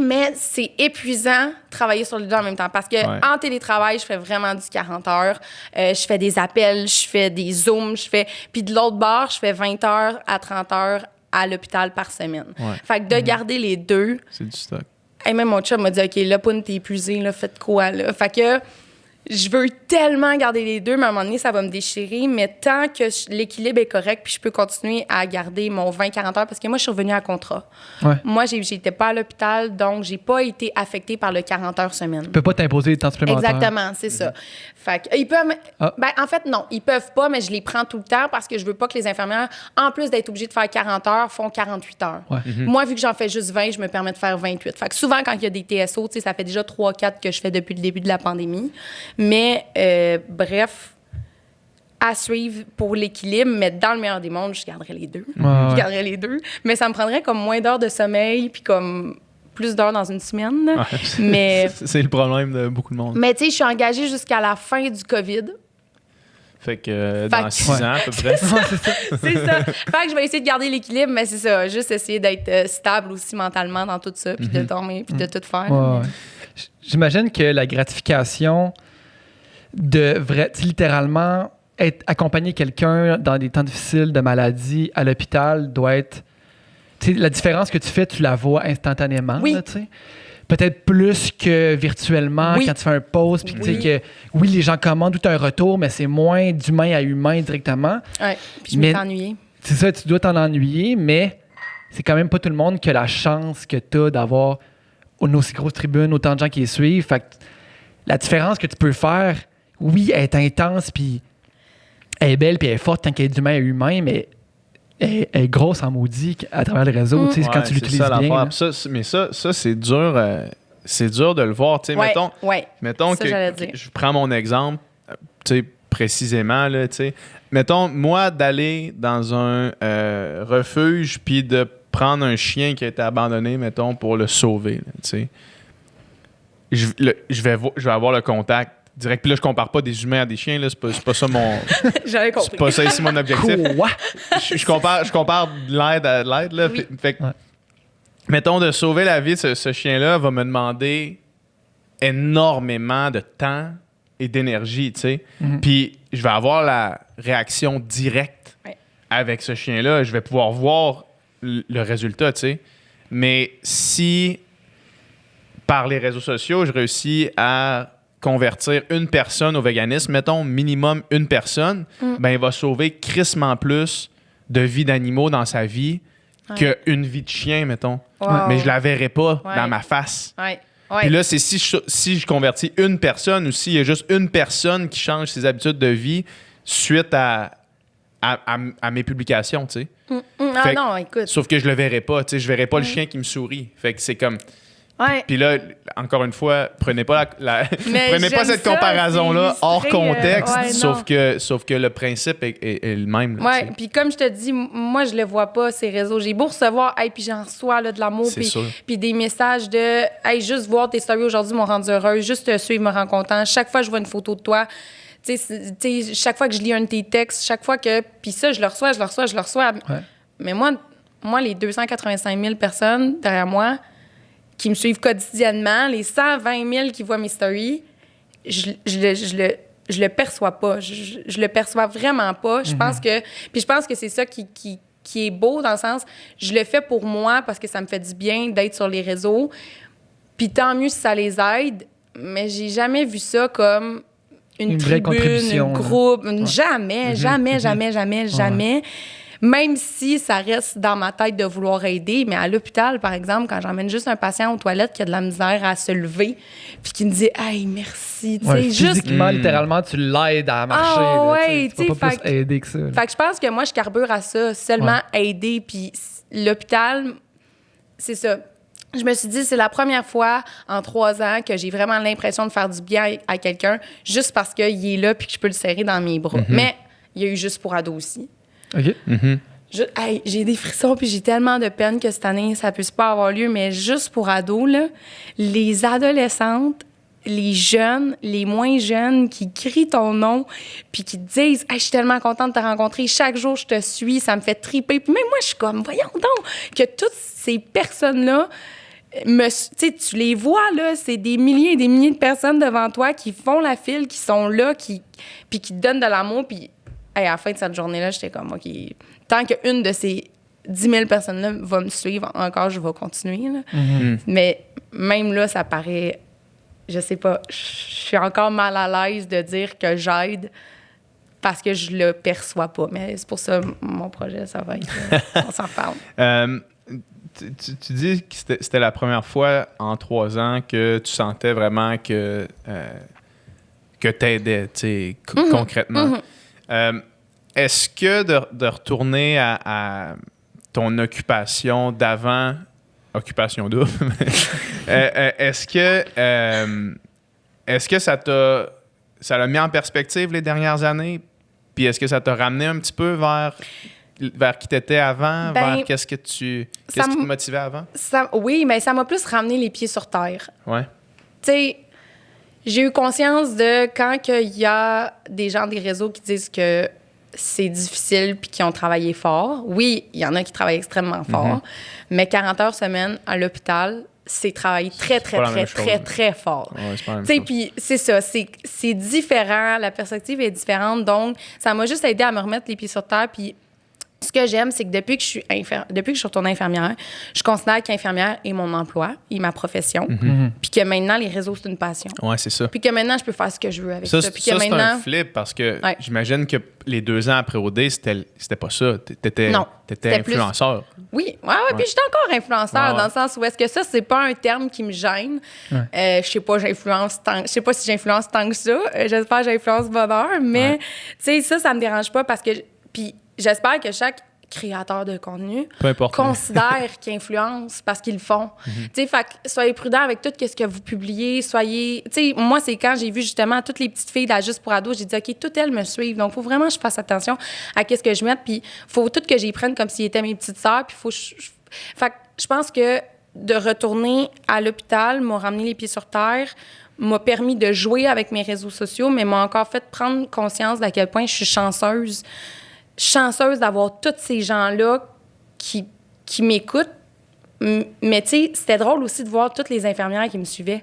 mais c'est épuisant travailler sur les deux en même temps parce que en télétravail, je fais vraiment du 40 heures. Je fais des appels, je fais des Zooms, puis de l'autre bord, je fais 20 heures à 30 heures à l'hôpital par semaine. Ouais. Fait que de garder les deux... C'est du stock. Et même mon chum m'a dit, OK, là, Poune, t'es épuisé, là, faites quoi, là? Fait que je veux tellement garder les deux, mais à un moment donné, ça va me déchirer. Mais tant que l'équilibre est correct, puis je peux continuer à garder mon 20-40 heures, parce que moi, je suis revenue à contrat. Ouais. Moi, j'étais pas à l'hôpital, donc j'ai pas été affectée par le 40 heures semaine. Tu peux pas t'imposer des temps supplémentaires. Exactement, c'est ça. Fait que, ils peuvent... Ben, en fait, non, ils peuvent pas, mais je les prends tout le temps parce que je veux pas que les infirmières, en plus d'être obligées de faire 40 heures, font 48 heures. Ouais. Moi, vu que j'en fais juste 20, je me permets de faire 28. Fait que souvent, quand il y a des TSO, tu sais, ça fait déjà 3-4 que je fais depuis le début de la pandémie. Mais, bref, à suivre pour l'équilibre, mais dans le meilleur des mondes, je garderais les deux. Je garderais les deux. Mais ça me prendrait comme moins d'heures de sommeil, puis comme plus d'heures dans une semaine. Ouais, mais c'est le problème de beaucoup de monde. Mais tu sais, je suis engagée jusqu'à la fin du COVID. Fait que dans 6 ans, à peu près. C'est ça. Fait que je vais essayer de garder l'équilibre, mais c'est ça. Juste essayer d'être stable aussi mentalement dans tout ça, puis de dormir, puis de tout faire. Ouais. J'imagine que la gratification de littéralement accompagner quelqu'un dans des temps difficiles de maladie à l'hôpital doit être... la différence que tu fais, tu la vois instantanément. Oui. Là, peut-être plus que virtuellement, quand tu fais un post, puis que les gens commandent ou tu as un retour, mais c'est moins d'humain à humain directement. Oui, puis je m'étais ennuyée. C'est ça, tu dois t'en ennuyer, mais c'est quand même pas tout le monde qui a la chance que tu as d'avoir une aussi grosse tribune, autant de gens qui les suivent. Fait que la différence que tu peux faire, oui, elle est intense, puis elle est belle, puis elle est forte tant qu'elle est d'humain à humain, mais elle est grosse en maudit à travers le réseau, quand tu l'utilises bien. Mais ça, c'est dur. C'est dur de le voir. Mettons ça, que je prends mon exemple précisément. Là, mettons, moi, d'aller dans un refuge puis de prendre un chien qui a été abandonné, mettons, pour le sauver. Là, je vais avoir le contact direct. Puis là, je compare pas des humains à des chiens. Là. C'est pas ça mon... J'avais compris. C'est pas ça ici mon objectif. Je compare de l'aide à de l'aide. Là. Fait que, mettons, de sauver la vie de ce chien-là va me demander énormément de temps et d'énergie, tu sais. Puis je vais avoir la réaction directe avec ce chien-là. Je vais pouvoir voir le résultat, tu sais. Mais si, par les réseaux sociaux, je réussis à convertir une personne au véganisme, mettons minimum une personne, ben il va sauver crissement plus de vies d'animaux dans sa vie qu'une vie de chien, mettons. Mais je la verrai pas dans ma face. Puis là, c'est si je convertis une personne ou s'il y a juste une personne qui change ses habitudes de vie suite à mes publications, tu sais. Non, écoute. Sauf que je le verrai pas, tu sais. Je verrai pas le chien qui me sourit. Fait que c'est comme... Puis là, encore une fois, prenez pas prenez pas cette comparaison-là hors contexte, sauf que le principe est le même. Oui, puis comme je te dis, moi, je le vois pas, ces réseaux. J'ai beau recevoir, puis j'en reçois là, de l'amour, puis des messages de « Hey, juste voir tes stories aujourd'hui m'ont rendu heureuse, juste te suivre me rend content. Chaque fois que je vois une photo de toi, chaque fois que je lis un de tes textes, chaque fois que... Puis ça, je le reçois. Ouais. Mais moi, les 285 000 personnes derrière moi qui me suivent quotidiennement, les 120 000 qui voient mes stories, je le perçois pas. Je le perçois vraiment pas. Je pense que c'est ça qui est beau, dans le sens, je le fais pour moi parce que ça me fait du bien d'être sur les réseaux. Puis tant mieux si ça les aide, mais j'ai jamais vu ça comme une tribune, un groupe. Jamais. même si ça reste dans ma tête de vouloir aider, mais à l'hôpital, par exemple, quand j'emmène juste un patient aux toilettes qui a de la misère à se lever, puis qui me dit « Hey, merci », tu sais, juste... Physiquement, littéralement, tu l'aides à marcher. Ah, là, ouais, tu peux pas plus aider que ça. Là. Fait que je pense que moi, je carbure à ça, seulement aider, puis l'hôpital, c'est ça. Je me suis dit, c'est la première fois en 3 ans que j'ai vraiment l'impression de faire du bien à quelqu'un juste parce qu'il est là puis que je peux le serrer dans mes bras. Mais il y a eu Juste pour ados aussi. OK. Hey, j'ai des frissons puis j'ai tellement de peine que cette année, ça puisse pas avoir lieu. Mais Juste pour ados, là, les adolescentes, les jeunes, les moins jeunes qui crient ton nom puis qui te disent « Hey, je suis tellement contente de te rencontrer. Chaque jour, je te suis. Ça me fait triper. » Puis même moi, je suis comme « Voyons donc que toutes ces personnes-là... » tu les vois, là, c'est des milliers et des milliers de personnes devant toi qui font la file, qui sont là, puis qui te donnent de l'amour. Puis à la fin de cette journée-là, j'étais comme, OK, tant qu'une de ces 10 000 personnes-là va me suivre encore, je vais continuer. Là. Mais même là, ça paraît, je sais pas, je suis encore mal à l'aise de dire que j'aide parce que je le perçois pas. Mais c'est pour ça, mon projet, ça va être... on s'en reparle. Tu dis que c'était la première fois en 3 ans que tu sentais vraiment que t'aidais, tu sais, concrètement. Est-ce que de retourner à ton occupation d'avant, occupation double, est-ce que ça l'a mis en perspective les dernières années? Puis est-ce que ça t'a ramené un petit peu vers qui t'étais avant, vers qu'est-ce qui te motivait avant? Oui, mais ça m'a plus ramené les pieds sur terre. Ouais. Tu sais, j'ai eu conscience de quand il y a des gens des réseaux qui disent que c'est difficile puis qui ont travaillé fort. Oui, il y en a qui travaillent extrêmement fort, mais 40 heures semaine à l'hôpital, c'est travailler très, très, très, très, très fort. Ouais, c'est pas la même chose. chose. Puis c'est ça, c'est différent, la perspective est différente, donc ça m'a juste aidé à me remettre les pieds sur terre. Puis ce que j'aime, c'est que depuis que je suis retournée infirmière, je considère qu'infirmière est mon emploi et ma profession. Puis que maintenant, les réseaux, c'est une passion. Ouais, c'est ça. Puis que maintenant, je peux faire ce que je veux avec ça. Puis que c'est maintenant, un flip parce que j'imagine que les 2 ans après OD, c'était pas ça. T'étais influenceur. Oui, puis j'étais encore influenceur dans le sens où est-ce que ça, c'est pas un terme qui me gêne. Je sais pas, je sais pas si j'influence tant que ça. J'espère que j'influence bonheur, mais tu sais, ça me dérange pas parce que... Puis j'espère que chaque créateur de contenu considère qu'ils influencent parce qu'ils le font. Tu sais, fait que soyez prudents avec tout ce que vous publiez, tu sais, moi, c'est quand j'ai vu justement toutes les petites filles de la Juste pour ados, j'ai dit, OK, toutes elles me suivent, donc il faut vraiment que je fasse attention à ce que je mette, puis il faut tout que j'y prenne comme s'ils étaient mes petites sœurs, puis fait que je pense que de retourner à l'hôpital m'a ramené les pieds sur terre, m'a permis de jouer avec mes réseaux sociaux, mais m'a encore fait prendre conscience d'à quel point je suis chanceuse d'avoir tous ces gens-là qui m'écoutent. Mais tu sais, c'était drôle aussi de voir toutes les infirmières qui me suivaient.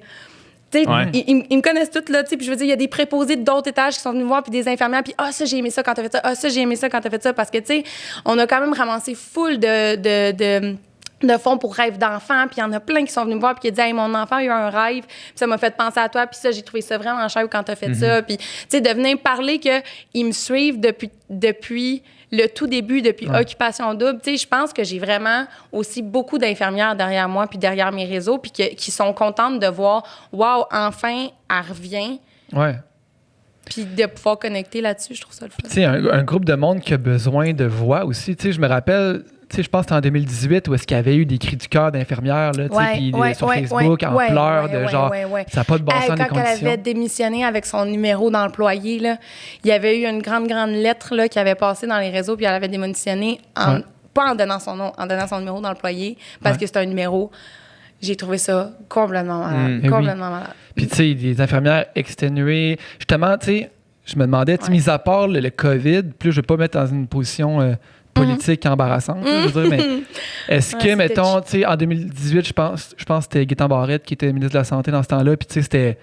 Tu sais, ils me connaissent toutes, là, tu sais, puis je veux dire, il y a des préposés d'autres étages qui sont venus me voir, puis des infirmières, puis « Ah, ça, j'ai aimé ça quand t'as fait ça. Ah, ça, j'ai aimé ça quand t'as fait ça. » Parce que, tu sais, on a quand même ramassé full de fonds pour rêve d'enfant, puis il y en a plein qui sont venus me voir puis qui disent « Hey, mon enfant a eu un rêve, puis ça m'a fait penser à toi, puis ça, j'ai trouvé ça vraiment chouette quand t'as fait ça. » Puis, tu sais, de venir parler qu'ils me suivent depuis le tout début, depuis Occupation Double. Tu sais, je pense que j'ai vraiment aussi beaucoup d'infirmières derrière moi puis derrière mes réseaux, puis qui sont contentes de voir « Wow, enfin, elle revient. » Ouais. Puis de pouvoir connecter là-dessus, je trouve ça le fun. Tu sais, un groupe de monde qui a besoin de voix aussi. Tu sais, je me rappelle... Tu sais, je pense que c'était en 2018 où est-ce qu'il y avait eu des cris du cœur d'infirmières, là, tu sais, puis sur Facebook, en pleurs, de genre, ça n'a pas de bon sens, les conditions. Quand elle avait démissionné avec son numéro d'employé, là, il y avait eu une grande lettre là, qui avait passé dans les réseaux, puis elle avait démissionné, pas en donnant son nom, en donnant son numéro d'employé, parce que c'est un numéro. J'ai trouvé ça complètement malade. Malade. Puis, tu sais, des infirmières exténuées. Justement, tu sais, je me demandais, mis à part le COVID, plus je ne vais pas mettre dans une position... politique embarrassante, je veux dire, mais est-ce que, mettons, tu sais, en 2018, je pense que c'était Gaétan Barrette qui était ministre de la Santé dans ce temps-là, puis tu sais,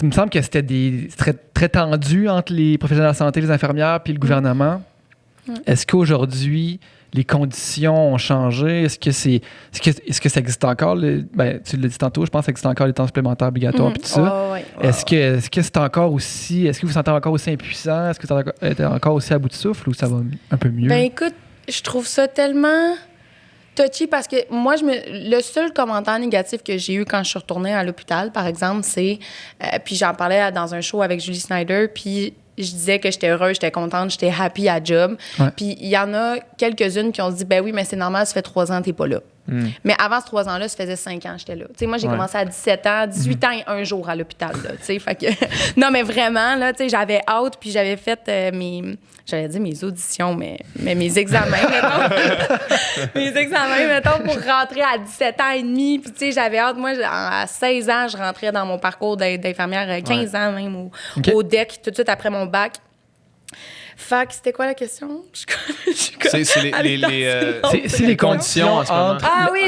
il me semble que c'était très, très tendu entre les professionnels de la santé, les infirmières, puis le gouvernement. Est-ce qu'aujourd'hui, les conditions ont changé? Est-ce que ça existe encore? Tu l'as dit tantôt, je pense que ça existe encore les temps supplémentaires obligatoires et tout ça. Ouais. Est-ce que c'est encore aussi... Est-ce que vous vous sentez encore aussi impuissant? Est-ce que vous êtes encore aussi à bout de souffle ou ça va un peu mieux? Ben écoute, je trouve ça tellement touchy parce que moi, le seul commentaire négatif que j'ai eu quand je suis retournée à l'hôpital, par exemple, c'est... puis j'en parlais dans un show avec Julie Snyder, puis je disais que j'étais heureuse, j'étais contente, j'étais happy à job. Ouais. Puis il y en a quelques-unes qui ont dit, ben oui, mais c'est normal, ça fait 3 ans que t'es pas là. Mais avant ces 3 ans-là, ça faisait 5 ans que j'étais là. Tu sais, moi, j'ai commencé à 17 ans, 18 ans et un jour à l'hôpital, là, tu sais, fait que... Non, mais vraiment, là, tu sais, j'avais hâte, puis j'avais fait j'allais dire mes auditions, mais mes examens, mettons. Mes examens, mettons, pour rentrer à 17 ans et demi. Puis, tu sais, j'avais hâte. Moi, à 16 ans, je rentrais dans mon parcours d'infirmière, 15 ans même, au DEC, tout de suite après mon bac. Fait que c'était quoi la question? C'est les conditions en ce moment.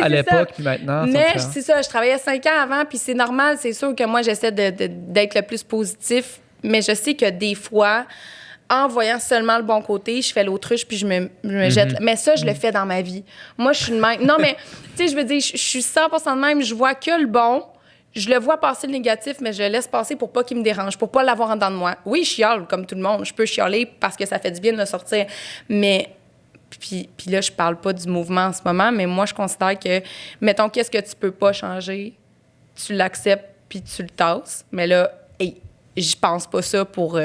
À l'époque puis maintenant. Mais c'est ça, je travaillais 5 ans avant, puis c'est normal, c'est sûr que moi, j'essaie d'être le plus positif, mais je sais que des fois, en voyant seulement le bon côté, je fais l'autruche puis je me jette. Mais ça, je le fais dans ma vie. Moi, je suis de même. Non, mais, tu sais, je veux dire, je suis 100% de même. Je vois que le bon. Je le vois passer le négatif, mais je le laisse passer pour pas qu'il me dérange, pour pas l'avoir en dedans de moi. Oui, je chiale, comme tout le monde. Je peux chialer parce que ça fait du bien de le sortir. Mais, puis là, je parle pas du mouvement en ce moment, mais moi, je considère que, mettons, qu'est-ce que tu peux pas changer, tu l'acceptes puis tu le tasses. Mais là, je pense pas ça pour...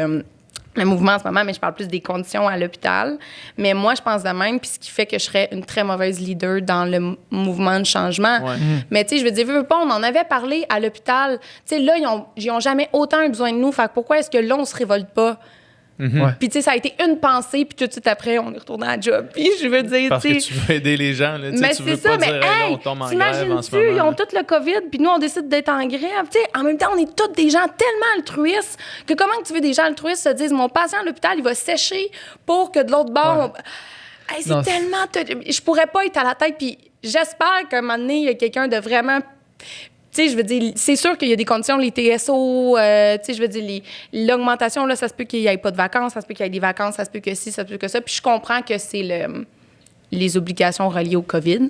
le mouvement en ce moment, mais je parle plus des conditions à l'hôpital. Mais moi, je pense de même, puis ce qui fait que je serais une très mauvaise leader dans le mouvement de changement. Ouais. Mais tu sais, je veux dire, veux pas, on en avait parlé à l'hôpital. Tu sais, là, ils ont jamais autant eu besoin de nous. Fait que pourquoi est-ce que là, on se révolte pas? Puis, tu sais, ça a été une pensée, puis tout de suite après, on est retourné à la job. Puis, je veux dire, parce que tu veux aider les gens, là. Mais tu veux c'est ça, pas dire, on tombe en grève en ce moment. Ils ont tout le COVID, puis nous, on décide d'être en grève. Tu sais, en même temps, on est tous des gens tellement altruistes que comment que tu veux des gens altruistes se disent, mon patient à l'hôpital, il va sécher pour que de l'autre bord... Hey, c'est tellement... Je pourrais pas être à la tête, puis j'espère qu'à un moment donné, il y a quelqu'un de vraiment... Tu sais, je veux dire, c'est sûr qu'il y a des conditions, les TSO, tu sais, je veux dire, l'augmentation, là, ça se peut qu'il n'y ait pas de vacances, ça se peut qu'il y ait des vacances, ça se peut que ci, ça se peut que ça. Puis je comprends que c'est les obligations reliées au COVID.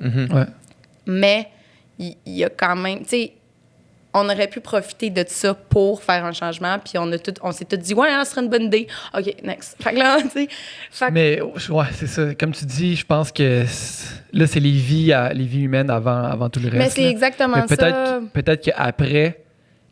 Mais il y a quand même, tu sais, on aurait pu profiter de ça pour faire un changement, puis on s'est tous dit, ouais, ce serait une bonne idée. OK, next. Fait que là, tu sais... Mais, ouais, c'est ça. Comme tu dis, je pense que là, c'est les vies humaines avant tout le reste. Mais c'est exactement ça. Peut-être qu'après,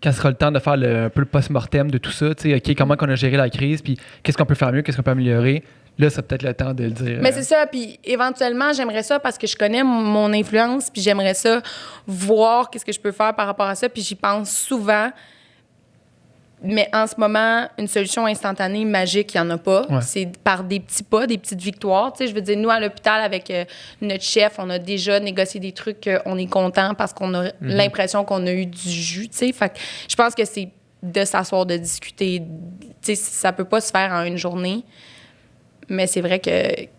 quand ce sera le temps de faire un peu le post-mortem de tout ça, tu sais, OK, comment on a géré la crise, puis qu'est-ce qu'on peut faire mieux, qu'est-ce qu'on peut améliorer, là, c'est peut-être le temps de le dire. Mais c'est ça, puis éventuellement, j'aimerais ça parce que je connais mon influence, puis j'aimerais ça voir qu'est-ce que je peux faire par rapport à ça, puis j'y pense souvent. Mais en ce moment, une solution instantanée, magique, il n'y en a pas. Ouais. C'est par des petits pas, des petites victoires. Tu sais, je veux dire, nous, à l'hôpital, avec notre chef, on a déjà négocié des trucs qu'on est content parce qu'on a l'impression qu'on a eu du jus, tu sais. Fait que je pense que c'est de s'asseoir, de discuter. Tu sais, ça peut pas se faire en une journée. Mais c'est vrai qu'il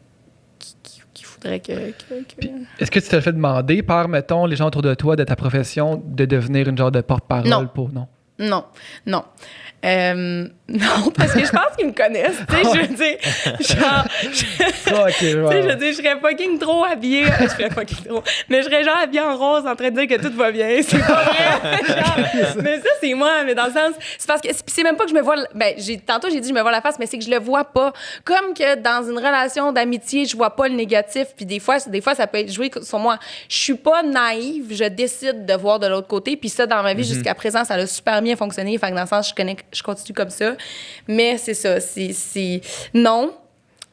faudrait que... Puis, est-ce que tu te le fais demander par, mettons, les gens autour de toi, de ta profession, de devenir une genre de porte-parole pour... Non. Non. Non, parce que je pense qu'ils me connaissent. Tu sais, je veux dire, genre... je veux dire, je serais fucking trop habillée. Je serais fucking trop... Mais je serais genre habillée en rose en train de dire que tout va bien. C'est pas vrai. Genre, mais ça, c'est moi. Mais dans le sens... C'est parce que... C'est même pas que je me vois... Ben, tantôt, j'ai dit je me vois la face, mais c'est que je le vois pas. Comme que dans une relation d'amitié, je vois pas le négatif. Puis des fois, ça peut être joué sur moi. Je suis pas naïve. Je décide de voir de l'autre côté. Puis ça, dans ma vie, jusqu'à présent, ça a super bien fonctionné. Fait que dans le sens, je continue comme ça. Mais c'est ça. C'est... Non.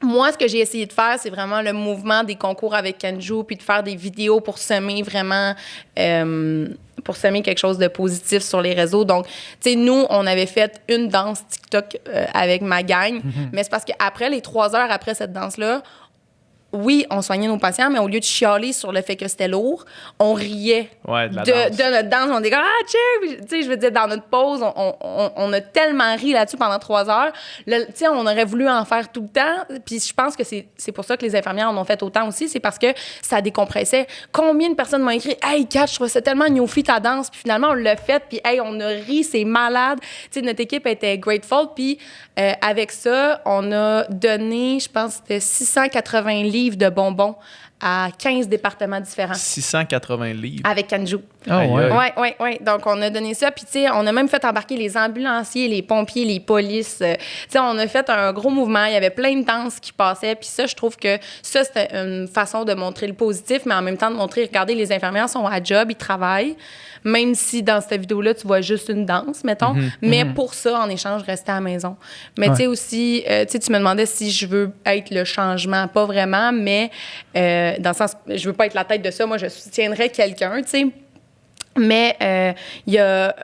Moi, ce que j'ai essayé de faire, c'est vraiment le mouvement des concours avec Kenju, puis de faire des vidéos pour semer vraiment... pour semer quelque chose de positif sur les réseaux. Donc, tu sais, nous, on avait fait une danse TikTok avec ma gang, mais c'est parce qu'après, les 3 heures après cette danse-là, oui, on soignait nos patients, mais au lieu de chialer sur le fait que c'était lourd, on riait Ouais, de la de danse. notre danse. On était comme, ah, check! Tu sais, je veux dire, dans notre pause, on a tellement ri là-dessus pendant 3 heures. Tu sais, on aurait voulu en faire tout le temps. Puis je pense que c'est pour ça que les infirmières en ont fait autant aussi. C'est parce que ça décompressait. Combien de personnes m'ont écrit, hey, Kat, je trouvais ça tellement newfie ta danse. Puis finalement, on l'a fait. Puis, hey, on a ri, c'est malade. Tu sais, notre équipe était grateful. Puis avec ça, on a donné, je pense, c'était 680 livres de bonbons à 15 départements différents. 680 livres. Avec Kanju. Ah Aïe, ouais. aïe. Oui. Donc, on a donné ça. Puis, tu sais, on a même fait embarquer les ambulanciers, les pompiers, les polices. Tu sais, on a fait un gros mouvement. Il y avait plein de danses qui passaient. Puis ça, je trouve que ça, c'était une façon de montrer le positif, mais en même temps de montrer, regardez, les infirmières sont à job, ils travaillent. Même si dans cette vidéo-là, tu vois juste une danse, mettons. Mais pour ça, en échange, rester à la maison. Mais tu sais aussi, tu sais, tu me demandais si je veux être le changement. Pas vraiment, mais dans le sens, je veux pas être la tête de ça. Moi, je soutiendrais quelqu'un, tu sais. Mais il y a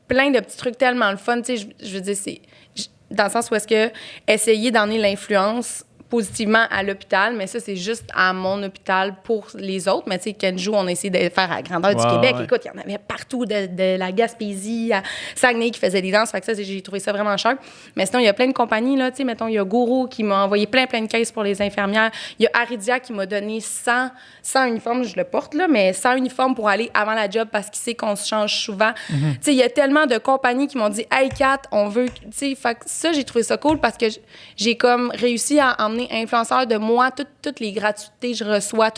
plein de petits trucs tellement le fun. Tu sais, je veux dire, c'est dans le sens où est-ce que essayer d'emmener l'influence positivement à l'hôpital, mais ça, c'est juste à mon hôpital pour les autres. Mais tu sais, Kenju, on a essayé de faire à la grandeur du Québec. Ouais. Écoute, il y en avait partout, de la Gaspésie à Saguenay qui faisait des danses. Fait que ça, j'ai trouvé ça vraiment cher. Mais sinon, il y a plein de compagnies, là. Tu sais, mettons, il y a Gourou qui m'a envoyé plein de caisses pour les infirmières. Il y a Aridia qui m'a donné 100 uniformes, je le porte, là, mais 100 uniformes pour aller avant la job parce qu'il sait qu'on se change souvent. Tu sais, il y a tellement de compagnies qui m'ont dit, hey, Kat, on veut. Tu sais, fait que ça, j'ai trouvé ça cool parce que j'ai comme réussi à emmener influenceurs de moi, toutes les gratuités que je reçois,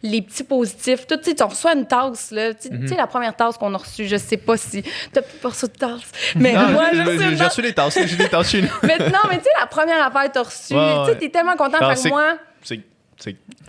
les petits positifs, tout, tu sais, on reçoit une tasse, là, tu sais, la première tasse qu'on a reçue, je sais pas si t'as pas reçu de tasse, mais Non, moi, j'ai reçu une j'ai tasse. reçu des tasses. J'ai des tasses chez nous. Mais non, mais tu sais, la première affaire que t'as reçue, Ouais, tu sais, t'es tellement content, Alors, fait que moi... C'est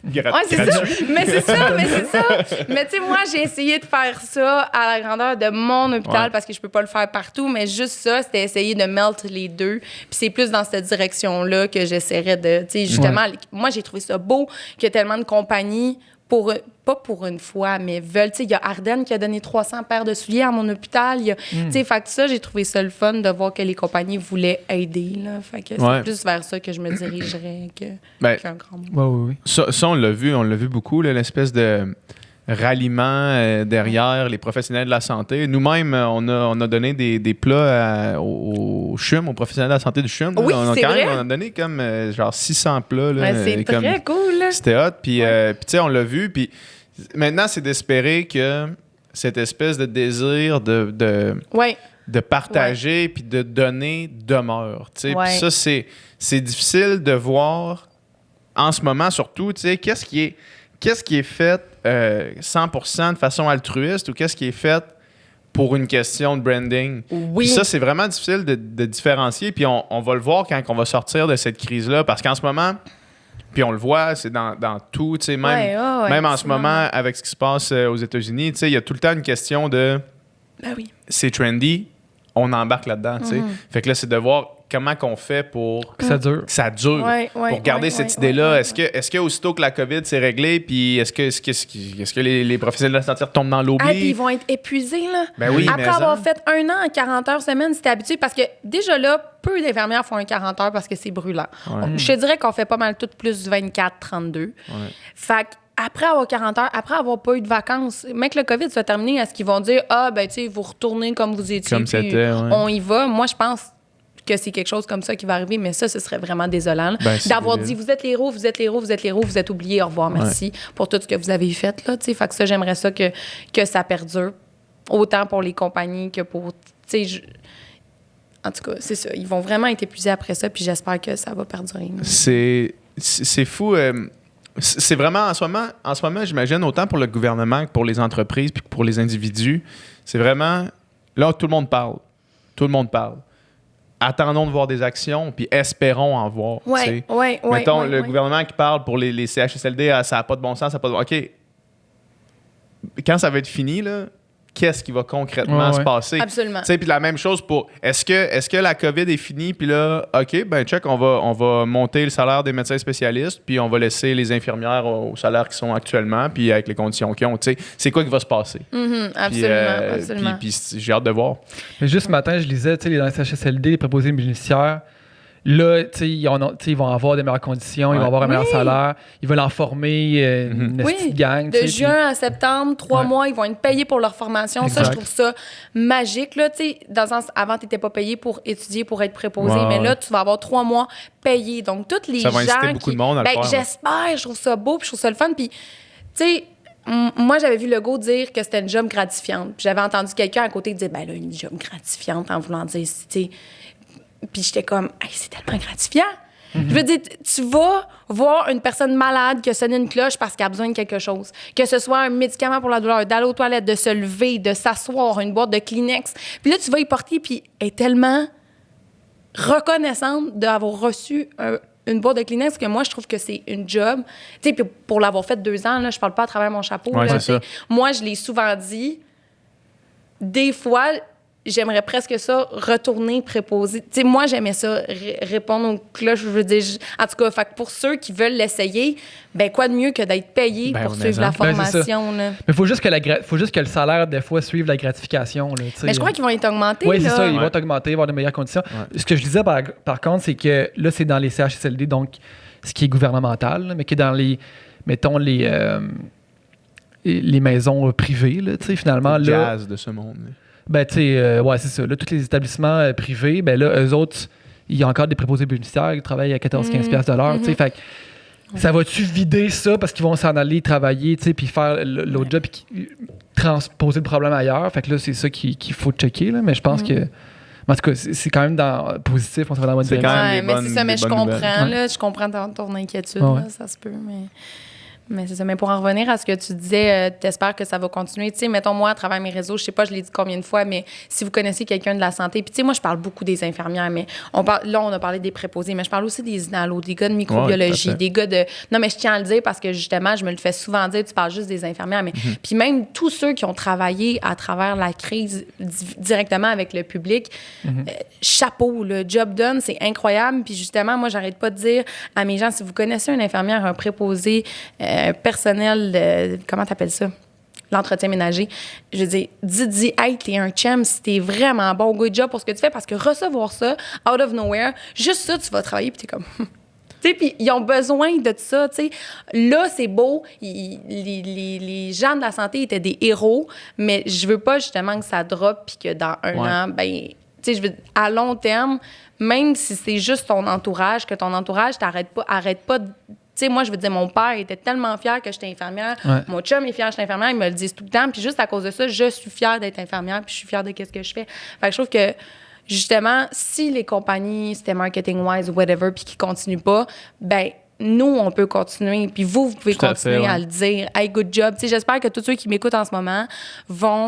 Ouais, c'est ça. gratuit. Mais c'est ça. Mais tu sais, moi, j'ai essayé de faire ça à la grandeur de mon hôpital Ouais. parce que je peux pas le faire partout, mais juste ça, c'était essayer de melt les deux. Puis c'est plus dans cette direction-là que j'essaierais de, tu sais, justement, moi, j'ai trouvé ça beau qu'il y a tellement de compagnies pas pour une fois, mais veulent. Tu sais, il y a Ardennes qui a donné 300 paires de souliers à mon hôpital. Tu sais, fait que ça, j'ai trouvé ça le fun de voir que les compagnies voulaient aider, là. Fait que c'est plus vers ça que je me dirigerais qu'un grand mot. Oui. Ça, on l'a vu beaucoup, là, l'espèce de ralliement derrière les professionnels de la santé. Nous-mêmes, on a donné des plats au CHUM, aux professionnels de la santé du CHUM. Oui, c'est vrai. On a donné comme genre 600 plats. Là, Ouais, c'est comme, très cool, là. c'était hot. Puis, puis tu sais, on l'a vu. Puis maintenant, c'est d'espérer que cette espèce de désir de partager puis de donner demeure. Tu sais. Ouais. Puis ça, c'est difficile de voir en ce moment, surtout, tu sais, qu'est-ce qui est fait 100% de façon altruiste ou qu'est-ce qui est fait pour une question de branding. Oui. Puis ça, c'est vraiment difficile de différencier. Puis on va le voir quand on va sortir de cette crise-là. Parce qu'en ce moment, puis on le voit, c'est dans tout. Tu sais, même en ce moment, avec ce qui se passe aux États-Unis, tu sais, il y a tout le temps une question de... Ben oui. C'est trendy, on embarque là-dedans. Tu sais. Fait que là, c'est de voir comment qu'on fait pour Que ça dure. que ça dure. Ouais, Pour garder cette idée-là. Est-ce que aussitôt que la COVID s'est réglée, puis est-ce que les professionnels de la santé tombent dans l'oubli? Ah, puis ils vont être épuisés, là. Ben oui, Après mais avoir ça. fait 1 an en 40 heures semaine, c'était habitué parce que déjà là, peu d'infirmières font un 40 heures parce que c'est brûlant. Je te dirais qu'on fait pas mal tout plus 24, 32. Fait que après avoir 40 heures, après avoir pas eu de vacances, même que le COVID soit terminé, est-ce qu'ils vont dire « Ah, ben tu sais, vous retournez comme vous étiez, Comme puis c'était, ouais. on y va ». Moi, je pense que c'est quelque chose comme ça qui va arriver, mais ça, ce serait vraiment désolant. Là. Ben, c'est d'avoir débile. dit, vous êtes les héros, vous êtes les héros, vous êtes les héros, vous êtes oubliés, au revoir, merci pour tout ce que vous avez fait. Là, fait que ça, j'aimerais ça que ça perdure, autant pour les compagnies que pour... En tout cas, c'est ça. Ils vont vraiment être épuisés après ça, puis j'espère que ça va perdurer. C'est fou. C'est vraiment, en ce moment, j'imagine, autant pour le gouvernement que pour les entreprises puis que pour les individus, c'est vraiment... Là, tout le monde parle. Tout le monde parle. Attendons de voir des actions, puis espérons en voir. Oui. Mettons, le gouvernement qui parle pour les CHSLD, ça n'a pas de bon sens, ça n'a pas de... OK. Quand ça va être fini, là, qu'est-ce qui va concrètement se passer? Absolument. Tu sais, puis la même chose pour... Est-ce que la COVID est finie, puis là, OK, ben check, on va monter le salaire des médecins spécialistes, puis on va laisser les infirmières au salaire qui sont actuellement, puis avec les conditions qu'ils ont. Tu sais, c'est quoi qui va se passer? Absolument. Puis j'ai hâte de voir. Mais juste ce matin, je lisais, tu sais, dans les CHSLD, les préposés bénéficiaires, là, ils vont avoir des meilleures conditions, ils vont avoir un meilleur salaire, ils veulent en former une petite gang. De juin à septembre, 3 mois, ils vont être payés pour leur formation. Exact. Ça, je trouve ça magique. Là, dans le sens, avant, tu n'étais pas payé pour étudier, pour être préposé, mais là, tu vas avoir 3 mois payés. Donc, toutes les gens. Ça va inciter beaucoup de monde à le faire. J'espère, je trouve ça beau, puis je trouve ça le fun. Puis, tu sais, moi, j'avais vu Legault dire que c'était une job gratifiante. Puis j'avais entendu quelqu'un à côté dire, ben là, une job gratifiante, en voulant dire, tu sais. Puis j'étais comme, hey, c'est tellement gratifiant. Je veux dire, tu vas voir une personne malade qui a sonné une cloche parce qu'elle a besoin de quelque chose. Que ce soit un médicament pour la douleur, d'aller aux toilettes, de se lever, de s'asseoir, une boîte de Kleenex. Puis là, tu vas y porter, puis elle est tellement reconnaissante d'avoir reçu une boîte de Kleenex que moi, je trouve que c'est une job. Tu sais, puis pour l'avoir fait 2 ans, là, je parle pas à travers mon chapeau. Ouais, là, c'est ça. Moi, je l'ai souvent dit. Des fois, j'aimerais presque ça retourner préposer. Tu sais, moi, j'aimais ça répondre aux cloches. Je veux dire, en tout cas, fait que pour ceux qui veulent l'essayer, ben quoi de mieux que d'être payé pour suivre la formation. Là. Mais il faut juste que le salaire, des fois, suive la gratification. Là, mais je crois qu'ils vont être augmentés. Oui, c'est ça. Ils Ouais. vont augmenter, avoir de meilleures conditions. Ouais. Ce que je disais, par contre, c'est que là, c'est dans les CHSLD, donc ce qui est gouvernemental, là, mais qui est dans les, mettons, les maisons privées, là, finalement. Le là, jazz de ce monde. Ben, tu sais, ouais, c'est ça. Là, tous les établissements privés, ben là, eux autres, il y a encore des préposés bénéficiaires qui travaillent à 14-15$ de l'heure, tu sais. Fait que ça va-tu vider ça parce qu'ils vont s'en aller travailler, tu sais, puis faire l'autre job, puis transposer le problème ailleurs? Fait que là, c'est ça qu'il faut checker, là. Mais je pense que... En tout cas, c'est quand même positif, on se va dans la bonne direction. quand même Ouais, mais c'est ça, mais je comprends, nouvelles. là, je comprends ton inquiétude, là, ça se peut, mais c'est ça. Mais pour en revenir à ce que tu disais, t'espères que ça va continuer. Tu sais, mettons, moi, à travers mes réseaux, je sais pas, je l'ai dit combien de fois, mais si vous connaissez quelqu'un de la santé, puis tu sais, moi, je parle beaucoup des infirmières, mais on a parlé des préposés, mais je parle aussi des inalos, des gars de microbiologie, des gars de... Non, mais je tiens à le dire parce que, justement, je me le fais souvent dire, tu parles juste des infirmières, mais... Puis même tous ceux qui ont travaillé à travers la crise directement avec le public, chapeau, le job done, c'est incroyable. Puis justement, moi, j'arrête pas de dire à mes gens, si vous connaissez une infirmière, un préposé, personnel, comment t'appelles ça? L'entretien ménager. Je veux dire, dis, hey, t'es un chum, si t'es vraiment bon, good job pour ce que tu fais, parce que recevoir ça, out of nowhere, juste ça, tu vas travailler, puis t'es comme... Tu sais, puis ils ont besoin de ça, tu sais. Là, c'est beau, les gens de la santé étaient des héros, mais je veux pas justement que ça drop, puis que dans un an, ben, tu sais, je veux à long terme, même si c'est juste ton entourage, que ton entourage arrête pas de... Tu sais, moi, je veux dire, mon père était tellement fier que j'étais infirmière. Ouais. Mon chum est fier que j'étais infirmière. Ils me le disent tout le temps. Puis juste à cause de ça, je suis fière d'être infirmière. Puis je suis fière de ce que je fais. Fait que je trouve que, justement, si les compagnies, c'était marketing-wise ou whatever, puis qu'ils continuent pas, ben nous, on peut continuer. Puis vous pouvez continuer à le dire. Hey, good job. Tu sais, j'espère que tous ceux qui m'écoutent en ce moment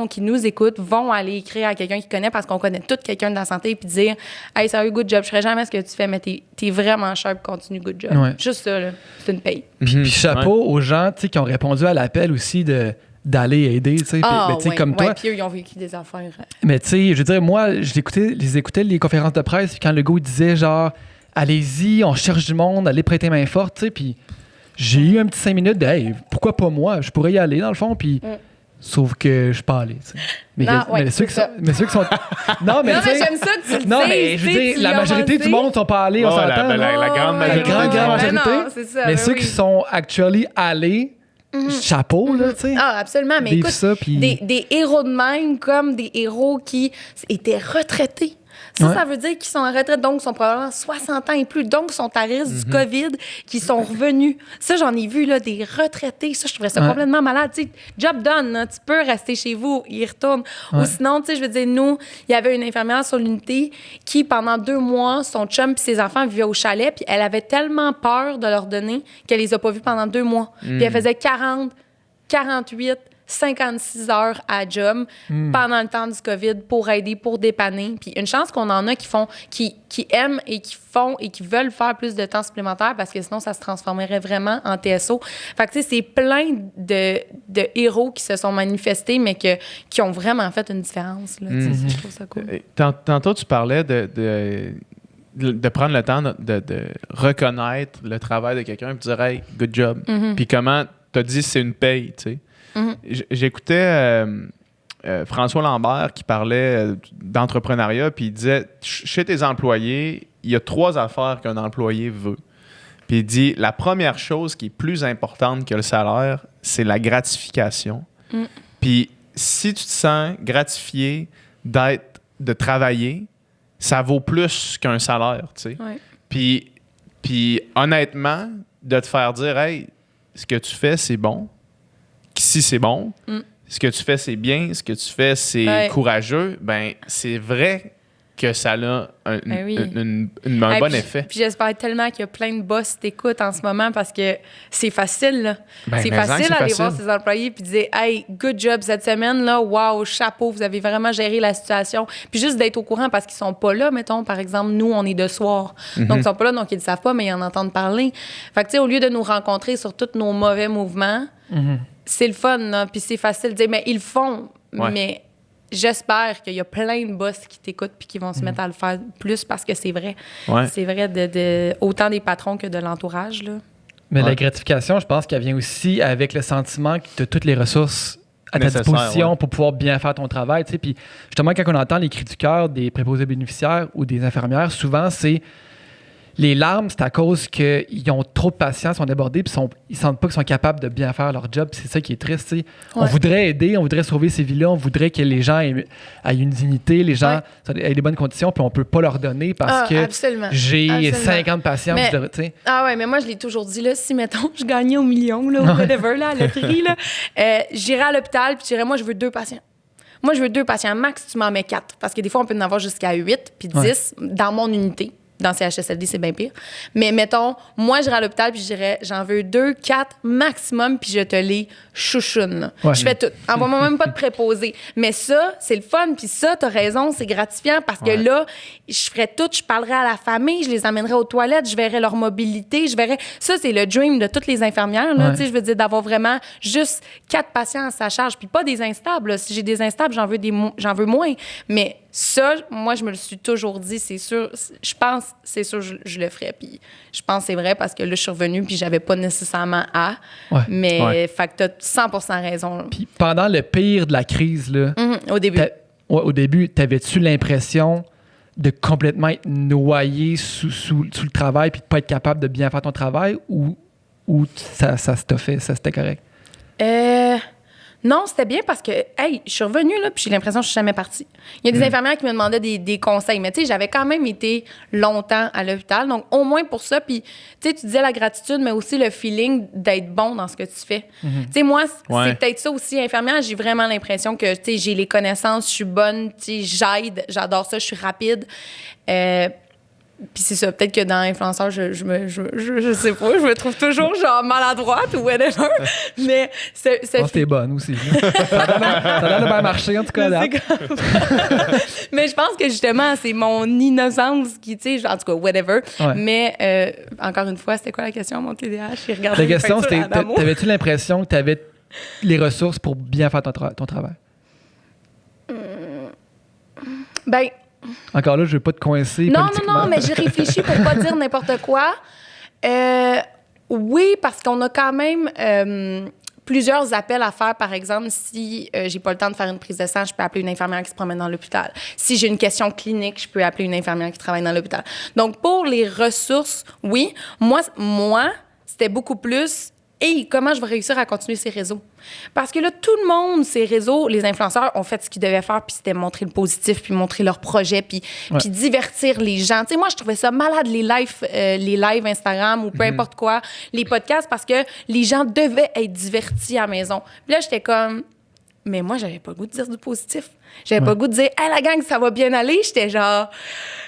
qui nous écoutent, vont aller écrire à quelqu'un qui connaît parce qu'on connaît tout quelqu'un de la santé puis dire, hey, sérieux, good job. Je ferai jamais ce que tu fais, mais t'es vraiment sharp, continue, good job. Ouais. Juste ça, là. C'est une paye. Puis chapeau aux gens, tu sais, qui ont répondu à l'appel aussi d'aller aider, tu sais. Comme toi. Puis eux, ils ont vécu des affaires. Mais tu sais, je veux dire, moi, je les écoutais, les conférences de presse, puis quand Legault disait, genre, allez-y, on cherche du monde, allez prêter main forte, tu sais, puis j'ai eu un petit 5 minutes de, hey, pourquoi pas moi? Je pourrais y aller, dans le fond, puis... Sauf que je suis pas allé, tu sais. Mais ceux qui sont... Non, mais j'aime ça que tu le non, mais je veux dire, la majorité du monde ne sont pas allés, on s'entend. La grande majorité. La grande majorité. Non, c'est ça, mais ceux qui sont actually allés, chapeau, là, tu sais. Ah, absolument. Mais écoute, ça, puis... des héros de même, comme des héros qui étaient retraités. Ça veut dire qu'ils sont en retraite, donc ils sont probablement 60 ans et plus, donc ils sont à risque du COVID, qui sont revenus. Ça, j'en ai vu, là, des retraités. Ça, je trouvais ça complètement malade. Tu sais, job done, là, tu peux rester chez vous, ils retournent. Ou sinon, tu sais, je veux dire, nous, il y avait une infirmière sur l'unité qui, pendant 2 mois, son chum et ses enfants vivaient au chalet, puis elle avait tellement peur de leur donner qu'elle les a pas vus pendant 2 mois. Puis elle faisait 40, 48... 56 heures à job pendant le temps du COVID pour aider, pour dépanner. Puis une chance qu'on en a qui aiment et qui font et qui veulent faire plus de temps supplémentaire parce que sinon, ça se transformerait vraiment en TSO. Fait que, tu sais, c'est plein de héros qui se sont manifestés, mais qui ont vraiment fait une différence. Là, je trouve ça cool. Tantôt, tu parlais de prendre le temps de reconnaître le travail de quelqu'un et de dire « Hey, good job ». Puis comment tu as dit c'est une paye, tu sais. J'écoutais François Lambert qui parlait d'entrepreneuriat, puis il disait, chez tes employés, il y a 3 affaires qu'un employé veut. Puis il dit, la première chose qui est plus importante que le salaire, c'est la gratification. Puis si tu te sens gratifié de travailler, ça vaut plus qu'un salaire, tu sais. Ouais. Puis honnêtement, de te faire dire, hey, ce que tu fais, c'est bon. Si c'est bon, ce que tu fais, c'est bien. Ce que tu fais, c'est courageux. Ben, c'est vrai que ça a un bon effet. Puis j'espère tellement qu'il y a plein de boss qui t'écoutent en ce moment parce que c'est facile, là. Ben, c'est facile d'aller voir ses employés puis dire « Hey, good job cette semaine, là. Wow, chapeau, vous avez vraiment géré la situation. » Puis juste d'être au courant parce qu'ils sont pas là, mettons, par exemple, nous, on est de soir. Donc, ils sont pas là, donc ils le savent pas, mais ils en entendent parler. Fait que, tu sais, au lieu de nous rencontrer sur tous nos mauvais mouvements, c'est le fun, là. Puis c'est facile de dire « Mais ils le font. Mais j'espère qu'il y a plein de boss qui t'écoutent puis qui vont se mettre à le faire plus parce que c'est vrai. Ouais. C'est vrai de autant des patrons que de l'entourage, là. Mais la gratification, je pense qu'elle vient aussi avec le sentiment que tu as toutes les ressources à ta disposition pour pouvoir bien faire ton travail. Tu sais. Puis justement, quand on entend les cris du cœur des préposés bénéficiaires ou des infirmières, souvent, c'est les larmes, c'est à cause qu'ils ont trop de patients, sont débordés, puis ils sentent pas qu'ils sont capables de bien faire leur job. C'est ça qui est triste. Tu sais. On voudrait aider, on voudrait sauver ces vies-là, on voudrait que les gens aient une dignité, les gens aient des bonnes conditions, puis on peut pas leur donner parce que j'ai 50 patients. Mais, mais moi, je l'ai toujours dit, là, si, mettons, je gagnais au million, là, au whatever, là, à la loterie, là, j'irais à l'hôpital, puis je dirais, moi, je veux 2 patients. Moi, je veux 2 patients. Max, tu m'en mets 4. Parce que des fois, on peut en avoir jusqu'à 8 puis 10 dans mon unité. Dans CHSLD, c'est bien pire. Mais mettons, moi, j'irais à l'hôpital puis je dirais, j'en veux 2, 4 maximum, puis je te les chouchoune. Je fais tout. Envoie-moi même pas de préposé. Mais ça, c'est le fun. Puis ça, t'as raison, c'est gratifiant parce que là, je ferais tout. Je parlerais à la famille, je les amènerais aux toilettes, je verrais leur mobilité, je verrais... Ça, c'est le dream de toutes les infirmières, là. Tu sais, je veux dire, d'avoir vraiment juste 4 patients à sa charge. Puis pas des instables, là. Si j'ai des instables, j'en veux moins. Mais ça, moi, je me le suis toujours dit, c'est sûr. Je pense, c'est sûr, je le ferais. Puis je pense que c'est vrai parce que là, je suis revenue puis j'avais pas nécessairement à. Mais fait que t'as 100% raison. Puis pendant le pire de la crise, là, au début. Au début, t'avais-tu l'impression de complètement être noyé sous le travail puis de pas être capable de bien faire ton travail ou ça c'était correct? Non, c'était bien parce que, hey, je suis revenue, là, puis j'ai l'impression que je suis jamais partie. Il y a des infirmières qui me demandaient des conseils, mais tu sais, j'avais quand même été longtemps à l'hôpital, donc au moins pour ça, puis tu sais, tu disais la gratitude, mais aussi le feeling d'être bon dans ce que tu fais. Tu sais, moi, c'est peut-être ça aussi, infirmière, j'ai vraiment l'impression que, tu sais, j'ai les connaissances, je suis bonne, tu sais, j'aide, j'adore ça, je suis rapide. Puis c'est ça, peut-être que dans influenceur, je sais pas, je me trouve toujours genre maladroite ou whatever. Mais c'est t'es bonne aussi. Ça a l'air de bien marcher, en tout cas. Mais je pense que justement, c'est mon innocence qui, tu sais, en tout cas, whatever. Mais encore une fois, c'était quoi la question, mon TDAH? La question, c'était, t'avais-tu l'impression que t'avais les ressources pour bien faire ton travail? Ben... Encore là, je veux pas te coincer. Non, mais j'ai réfléchi pour pas dire n'importe quoi. Oui, parce qu'on a quand même plusieurs appels à faire. Par exemple, si j'ai pas le temps de faire une prise de sang, je peux appeler une infirmière qui se promène dans l'hôpital. Si j'ai une question clinique, je peux appeler une infirmière qui travaille dans l'hôpital. Donc, pour les ressources, oui. Moi c'était beaucoup plus... Et comment je vais réussir à continuer ces réseaux? Parce que là, tout le monde, ces réseaux, les influenceurs ont fait ce qu'ils devaient faire, puis c'était montrer le positif, puis montrer leur projet, puis divertir les gens. Tu sais, moi, je trouvais ça malade, les lives Instagram ou peu importe quoi, les podcasts, parce que les gens devaient être divertis à la maison. Puis là, j'étais comme... Mais moi, j'avais pas le goût de dire du positif. J'avais pas le goût de dire « Hey, la gang, ça va bien aller. » J'étais genre...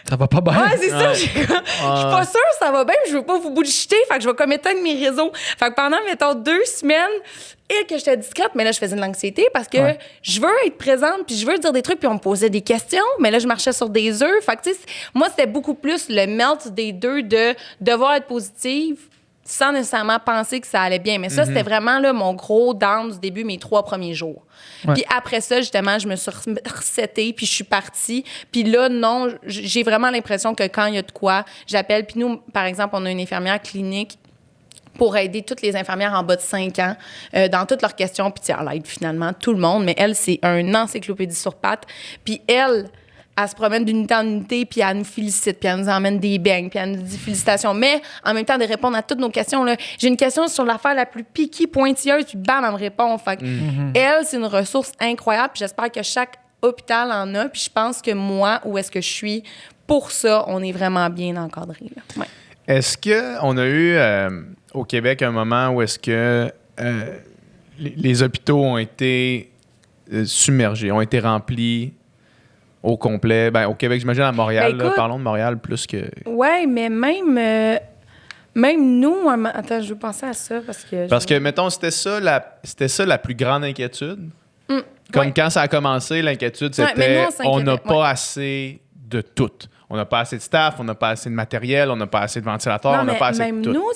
Ça va pas bien. Ouais, c'est ça. Je suis pas sûre, ça va bien. Je veux pas vous bullshiter. Fait que je vais comme éteindre mes réseaux. Fait que pendant, mettons, 2 semaines, et que j'étais discrète, mais là, je faisais de l'anxiété parce que je veux être présente, puis je veux dire des trucs, puis on me posait des questions, mais là, je marchais sur des œufs. Fait que, tu sais, moi, c'était beaucoup plus le melt des deux de devoir être positive sans nécessairement penser que ça allait bien. Mais ça, c'était vraiment là, mon gros down du début, mes 3 premiers jours. Puis après ça, justement, je me suis resetée, puis je suis partie. Puis là, non, j'ai vraiment l'impression que quand il y a de quoi, j'appelle. Puis nous, par exemple, on a une infirmière clinique pour aider toutes les infirmières en bas de 5 ans dans toutes leurs questions. Puis elle aide finalement tout le monde, mais elle, c'est un encyclopédie sur pattes. Puis elle se promène d'unité en unité, puis elle nous félicite, puis elle nous emmène des beignes, puis elle nous dit félicitations. Mais en même temps, de répondre à toutes nos questions. Là. J'ai une question sur l'affaire la plus piquée, pointilleuse, puis bam, elle me répond. Fait que elle, c'est une ressource incroyable, puis j'espère que chaque hôpital en a. Puis je pense que moi, où est-ce que je suis, pour ça, on est vraiment bien encadré. Ouais. Est-ce qu'on a eu au Québec un moment où est-ce que les hôpitaux ont été submergés, ont été remplis au complet? Ben, au Québec, j'imagine à Montréal. Ben, écoute, parlons de Montréal plus que... Oui, mais même nous... Attends, je veux penser à ça parce que... mettons, c'était ça la plus grande inquiétude. Comme ouais. quand ça a commencé, l'inquiétude, c'était on n'a pas assez de tout. On n'a pas assez de staff, on n'a pas assez de matériel, on n'a pas assez de ventilateurs, on n'a pas assez de tout. Même nous,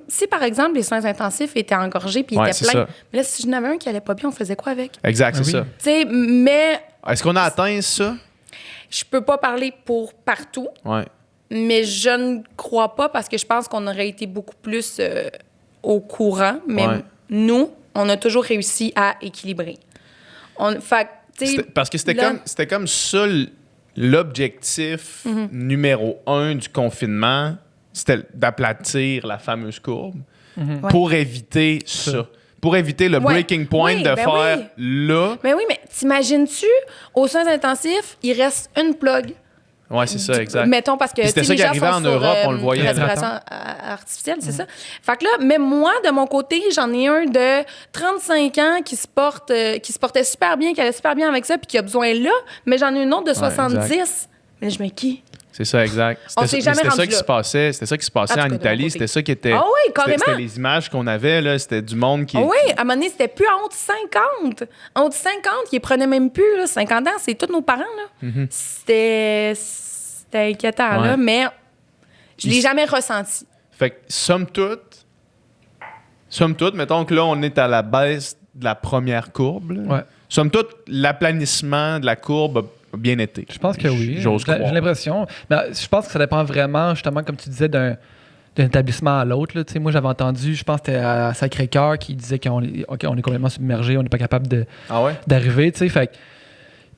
si par exemple les soins intensifs étaient engorgés puis étaient pleins, mais là, si je n'avais un qui allait pas bien, on faisait quoi avec? Exact, c'est ça. Tu sais, mais... Est-ce qu'on a atteint ça? Je peux pas parler pour partout, mais je ne crois pas parce que je pense qu'on aurait été beaucoup plus au courant. Mais nous, on a toujours réussi à équilibrer. Parce que c'était comme ça l'objectif numéro 1 du confinement, c'était d'aplatir la fameuse courbe pour éviter ça. Pour éviter le breaking point de faire là. Mais oui, mais t'imagines-tu, aux soins intensifs, il reste une plug. Oui, c'est ça, exact. Mettons, parce que c'était ça qui arrivait en Europe, on le voyait. Respiration artificielle, c'est ça. Fait que là, même moi, de mon côté, j'en ai un de 35 ans qui se portait super bien, qui allait super bien avec ça, puis qui a besoin là, mais j'en ai une autre de 70. Mais je me qui? C'est ça, exact. C'était ça qui se passait. C'était ça qui se passait en Italie. C'était ça qui était. Ah oui, carrément. C'était les images qu'on avait, là. C'était du monde qui. Ah oui, à un moment donné, c'était plus en haut de 50. En haut de 50, ils prenaient même plus, là. 50 ans, c'est tous nos parents, là. C'était inquiétant, là, mais je l'ai jamais ressenti. Fait que, somme toute, mettons que là, on est à la baisse de la première courbe. Somme toute, l'aplanissement de la courbe a bien été. Je pense que oui. J'ose croire. J'ai l'impression. Mais je pense que ça dépend vraiment, justement, comme tu disais, d'un établissement à l'autre. Moi, j'avais entendu, je pense que c'était à Sacré-Cœur qui disait qu'on est complètement submergé, on n'est pas capable d'arriver. Fait que,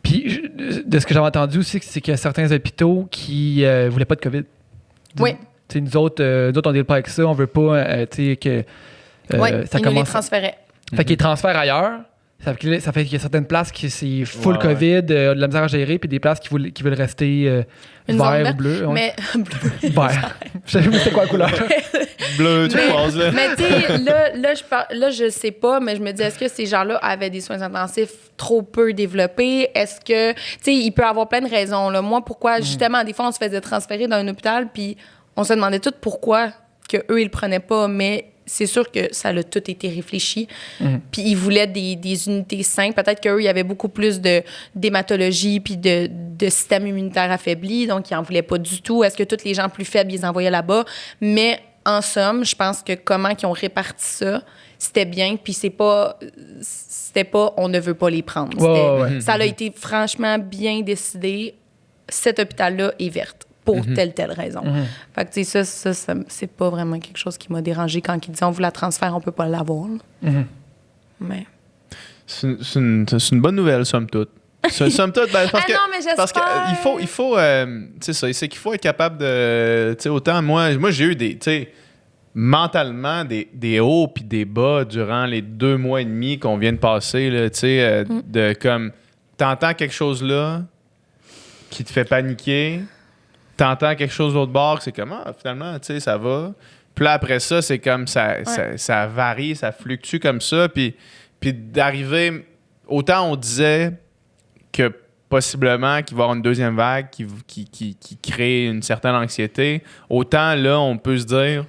puis, de ce que j'avais entendu aussi, c'est qu'il y a certains hôpitaux qui ne voulaient pas de COVID. Oui. Nous autres, on ne deal pas avec ça. On ne veut pas que ça commence... nous les transféraient. Fait qu'ils transfèrent ailleurs. Ça fait qu'il y a certaines places qui c'est full COVID, de la misère à gérer, puis des places qui veulent rester vert ou bleu. Mais bleu. Vert. Je sais pas c'était quoi la couleur. Bleu, tu penses, là. Mais tu sais, là, je sais pas, mais je me dis, est-ce que ces gens-là avaient des soins intensifs trop peu développés? Est-ce que, tu sais, il peut y avoir plein de raisons. Là. Moi, pourquoi, justement, des fois, on se faisait transférer dans un hôpital, puis on se demandait tout pourquoi qu'eux, ils le prenaient pas, mais c'est sûr que ça a tout été réfléchi. Puis ils voulaient des unités saines. Peut-être qu'eux, il y avait beaucoup plus d'hématologie puis de système immunitaire affaibli, donc ils n'en voulaient pas du tout. Est-ce que tous les gens plus faibles, ils les envoyaient là-bas? Mais en somme, je pense que comment ils ont réparti ça, c'était bien. Puis c'était pas on ne veut pas les prendre. Ça a été franchement bien décidé. Cet hôpital-là est verte. Pour telle raison. Fait que, tu sais, ça, c'est pas vraiment quelque chose qui m'a dérangé quand ils disaient on vous la transfère, on peut pas l'avoir. Mais. C'est une bonne nouvelle, somme toute. Somme toute, ben, parce qu'il faut c'est ça, c'est qu'il faut être capable de. Tu sais, autant moi j'ai eu des. Tu sais, mentalement, des hauts puis des bas durant les 2 mois et demi qu'on vient de passer, là, tu sais, de comme. T'entends quelque chose là qui te fait paniquer. T'entends quelque chose l'autre bord, c'est comme, finalement, tu sais, ça va. Puis là, après ça, c'est comme, ça varie, ça fluctue comme ça. Puis d'arriver, autant on disait que possiblement qu'il va y avoir une deuxième vague qui crée une certaine anxiété, autant là, on peut se dire,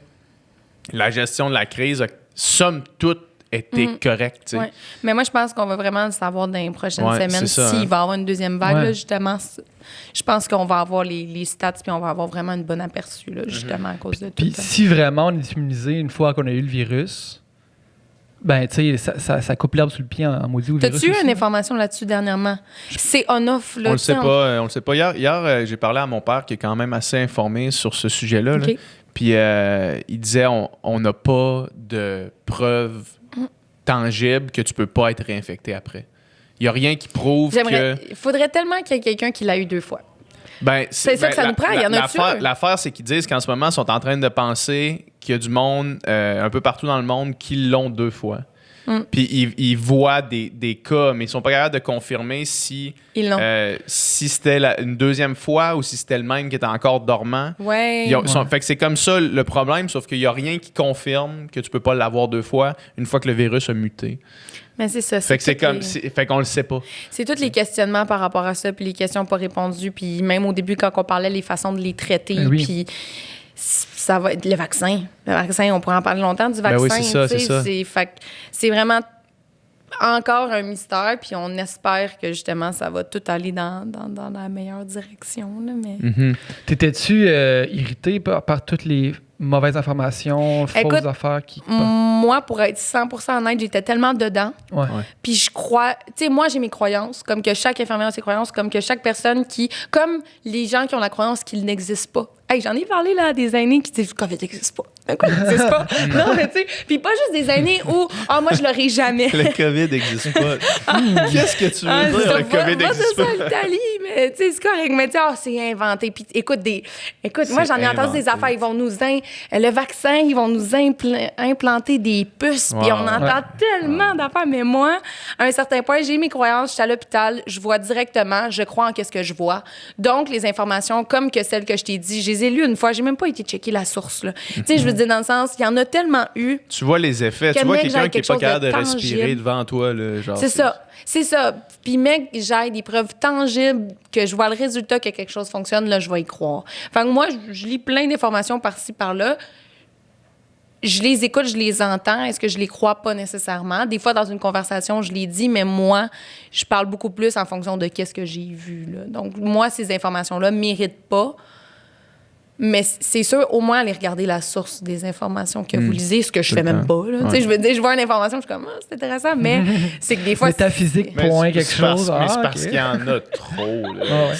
la gestion de la crise a, somme toute, été correcte. Ouais. Mais moi, je pense qu'on va vraiment le savoir dans les prochaines semaines s'il va y avoir une deuxième vague. Là, justement, je pense qu'on va avoir les stats puis on va avoir vraiment une bonne aperçu, là, justement, à cause de tout. Puis si vraiment on est immunisé une fois qu'on a eu le virus, ben, tu sais, ça coupe l'herbe sous le pied en maudit au virus. T'as-tu eu une information là-dessus dernièrement? C'est on-off, là. On le sait pas. Hier, j'ai parlé à mon père qui est quand même assez informé sur ce sujet-là. Okay. Puis il disait, on n'a pas de preuves tangibles que tu peux pas être réinfecté après. Il n'y a rien qui prouve que... Il faudrait tellement qu'il y ait quelqu'un qui l'a eu 2 fois. Ben, C'est ça que ça nous prend, il y en a-tu un? L'affaire, c'est qu'ils disent qu'en ce moment, ils sont en train de penser qu'il y a du monde un peu partout dans le monde qui l'ont 2 fois. Puis ils voient des cas, mais ils sont pas capables de confirmer si c'était une deuxième fois ou si c'était le même qui était encore dormant. Ouais. Fait que c'est comme ça le problème, sauf qu'il n'y a rien qui confirme que tu peux pas l'avoir 2 fois une fois que le virus a muté. Mais c'est ça. Fait que c'est comme... Fait qu'on le sait pas. C'est tous les questionnements par rapport à ça, puis les questions pas répondues, puis même au début, quand on parlait, les façons de les traiter, puis ça va être le vaccin. Le vaccin, on pourrait en parler longtemps du vaccin. Ben oui, c'est ça, c'est ça. C'est vraiment encore un mystère, puis on espère que justement, ça va tout aller dans la meilleure direction. Là, mais... T'étais-tu irrité par toutes les mauvaises informations, fausses affaires qui... Moi, pour être 100% honnête, j'étais tellement dedans. Ouais. Puis je crois... Tu sais, moi, j'ai mes croyances, comme que chaque infirmière a ses croyances, comme que chaque personne qui... Comme les gens qui ont la croyance qu'il n'existe pas. Hey, j'en ai parlé là à des aînés qui disent « COVID n'existe pas. » Quoi, il n'existe pas? Non, mais tu sais... Puis pas juste des aînés où « Ah, moi, je l'aurai jamais. » Le COVID n'existe pas. Qu'est-ce que tu veux dire, le COVID n'existe pas? Va en Italie, mais tu sais, c'est correct. Mais tu sais, c'est inventé. Puis écoute, moi, j'en ai entendu des affaires. Ils vont nous... Le vaccin, ils vont nous implanter des puces. Puis on entend tellement d'affaires. Mais moi, à un certain point, j'ai mes croyances. Je suis à l'hôpital. Je vois directement. Je crois en ce que je vois. Donc, les informations, comme que celles que je t'ai dit, je les ai lues une fois. J'ai même pas été checker la source. Tu sais, je veux dire, dans le sens, il y en a tellement eu. Tu vois les effets. Tu vois quelqu'un qui n'est pas capable de respirer devant toi. Là, genre, c'est ça. C'est ça. Puis, mec, j'ai des preuves tangibles que je vois le résultat que quelque chose fonctionne, là, je vais y croire. Fait que moi, je lis plein d'informations par-ci, par-là. Je les écoute, je les entends. Est-ce que je les crois pas nécessairement? Des fois, dans une conversation, je les dis, mais moi, je parle beaucoup plus en fonction de qu'est-ce que j'ai vu. Là. Donc, moi, ces informations-là ne méritent pas. Mais c'est sûr, au moins, aller regarder la source des informations que vous lisez, ce que je fais même pas. Là. Ouais. Je veux dire, je vois une information, je suis comme, c'est intéressant, mais c'est que des fois... Métaphysique, point, quelque chose. Mais c'est parce qu'il y en a trop.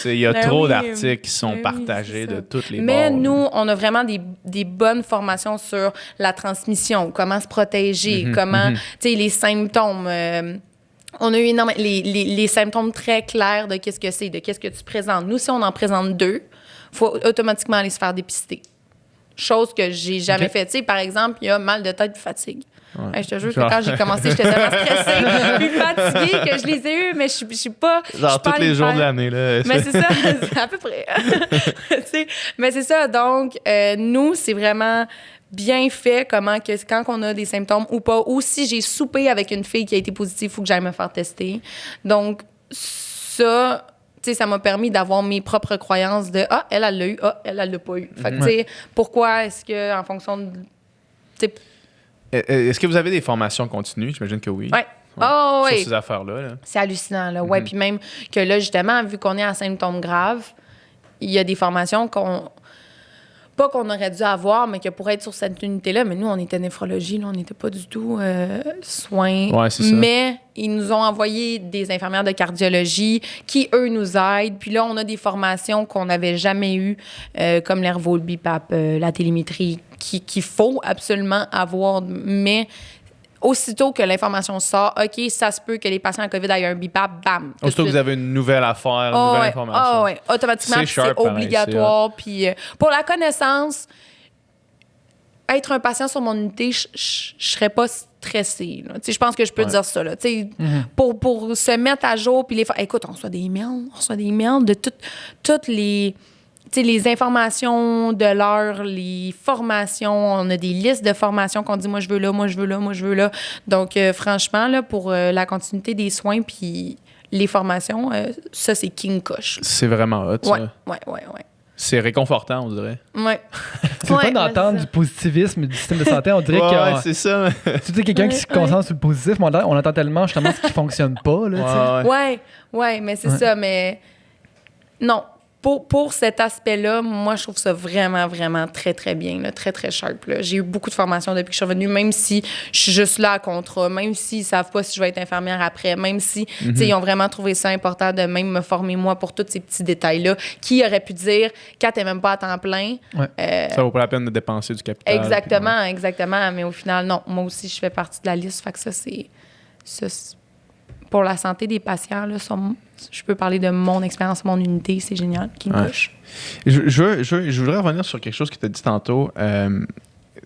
Il y a trop d'articles qui sont partagés de toutes les bords. Mais nous, on a vraiment des bonnes formations sur la transmission, comment se protéger, comment, tu sais, les symptômes... on a eu énormément... Les symptômes très clairs de qu'est-ce que c'est, de qu'est-ce que tu présentes. Nous, si on en présente 2, il faut automatiquement aller se faire dépister. Chose que j'ai jamais fait. Tu sais, par exemple, il y a mal de tête et fatigue. Ouais. Je te jure que quand j'ai commencé, j'étais tellement stressée, plus fatiguée que je les ai eus, mais je suis pas... Genre tous les jours de l'année, là. Mais c'est ça, à peu près. Mais c'est ça, donc, nous, c'est vraiment bien fait comment que quand on a des symptômes ou pas, ou si j'ai soupé avec une fille qui a été positive, il faut que j'aille me faire tester. Donc, ça... Tu sais, ça m'a permis d'avoir mes propres croyances de « Ah, elle l'a eu. Ah, elle l'a pas eu. » Fait que, tu sais, pourquoi est-ce que, en fonction de... Est-ce que vous avez des formations continues? J'imagine que oui. Oui. Oh, sur oui. ces affaires-là. Là. C'est hallucinant, là. Ouais, puis même que là, justement, vu qu'on est à symptômes graves, il y a des formations pas qu'on aurait dû avoir, mais que pour être sur cette unité-là, mais nous, on était néphrologie, là, on n'était pas du tout soins. Ouais, c'est ça. Mais ils nous ont envoyé des infirmières de cardiologie qui, eux, nous aident. Puis là, on a des formations qu'on n'avait jamais eues, comme l'Hervo, le BIPAP, la télémétrie, qu'il faut absolument avoir. Mais aussitôt que l'information sort, OK, ça se peut que les patients à COVID aient un BIPAP, bam. Aussitôt que vous avez une nouvelle affaire, une nouvelle information. Oui, automatiquement, c'est obligatoire. Puis pour la connaissance, être un patient sur mon unité, je serais pas stressée. Je pense que je peux dire ça. Là. Pour se mettre à jour, puis écoute, on reçoit des emails de toutes les informations de l'heure, les formations, on a des listes de formations qu'on dit « moi, je veux là, moi, je veux là, moi, je veux là ». Donc, franchement, là, pour la continuité des soins puis les formations, ça, c'est King Kush. C'est vraiment hot, ça. Ouais. C'est réconfortant, on dirait. Ouais. C'est le fun d'entendre du positivisme du système de santé. On dirait que c'est ça. Tu sais, quelqu'un qui se concentre sur le positif, mais on entend tellement justement ce qui fonctionne pas. Là, ouais, mais c'est ça. Mais non. pour cet aspect-là, moi, je trouve ça vraiment, vraiment très, très bien, là, très, très sharp. Là. J'ai eu beaucoup de formations depuis que je suis revenue, même si je suis juste là à contrat, même s'ils ne savent pas si je vais être infirmière après, même si ils ont vraiment trouvé ça important de même me former, moi, pour tous ces petits détails-là. Qui aurait pu dire, quand tu n'es même pas à temps plein... ça vaut pas la peine de dépenser du capital. Exactement, exactement. Mais au final, non. Moi aussi, je fais partie de la liste. Fait que ça, c'est pour la santé des patients, là, je peux parler de mon expérience, mon unité, c'est génial, qui me touche. Je voudrais revenir sur quelque chose que tu as dit tantôt,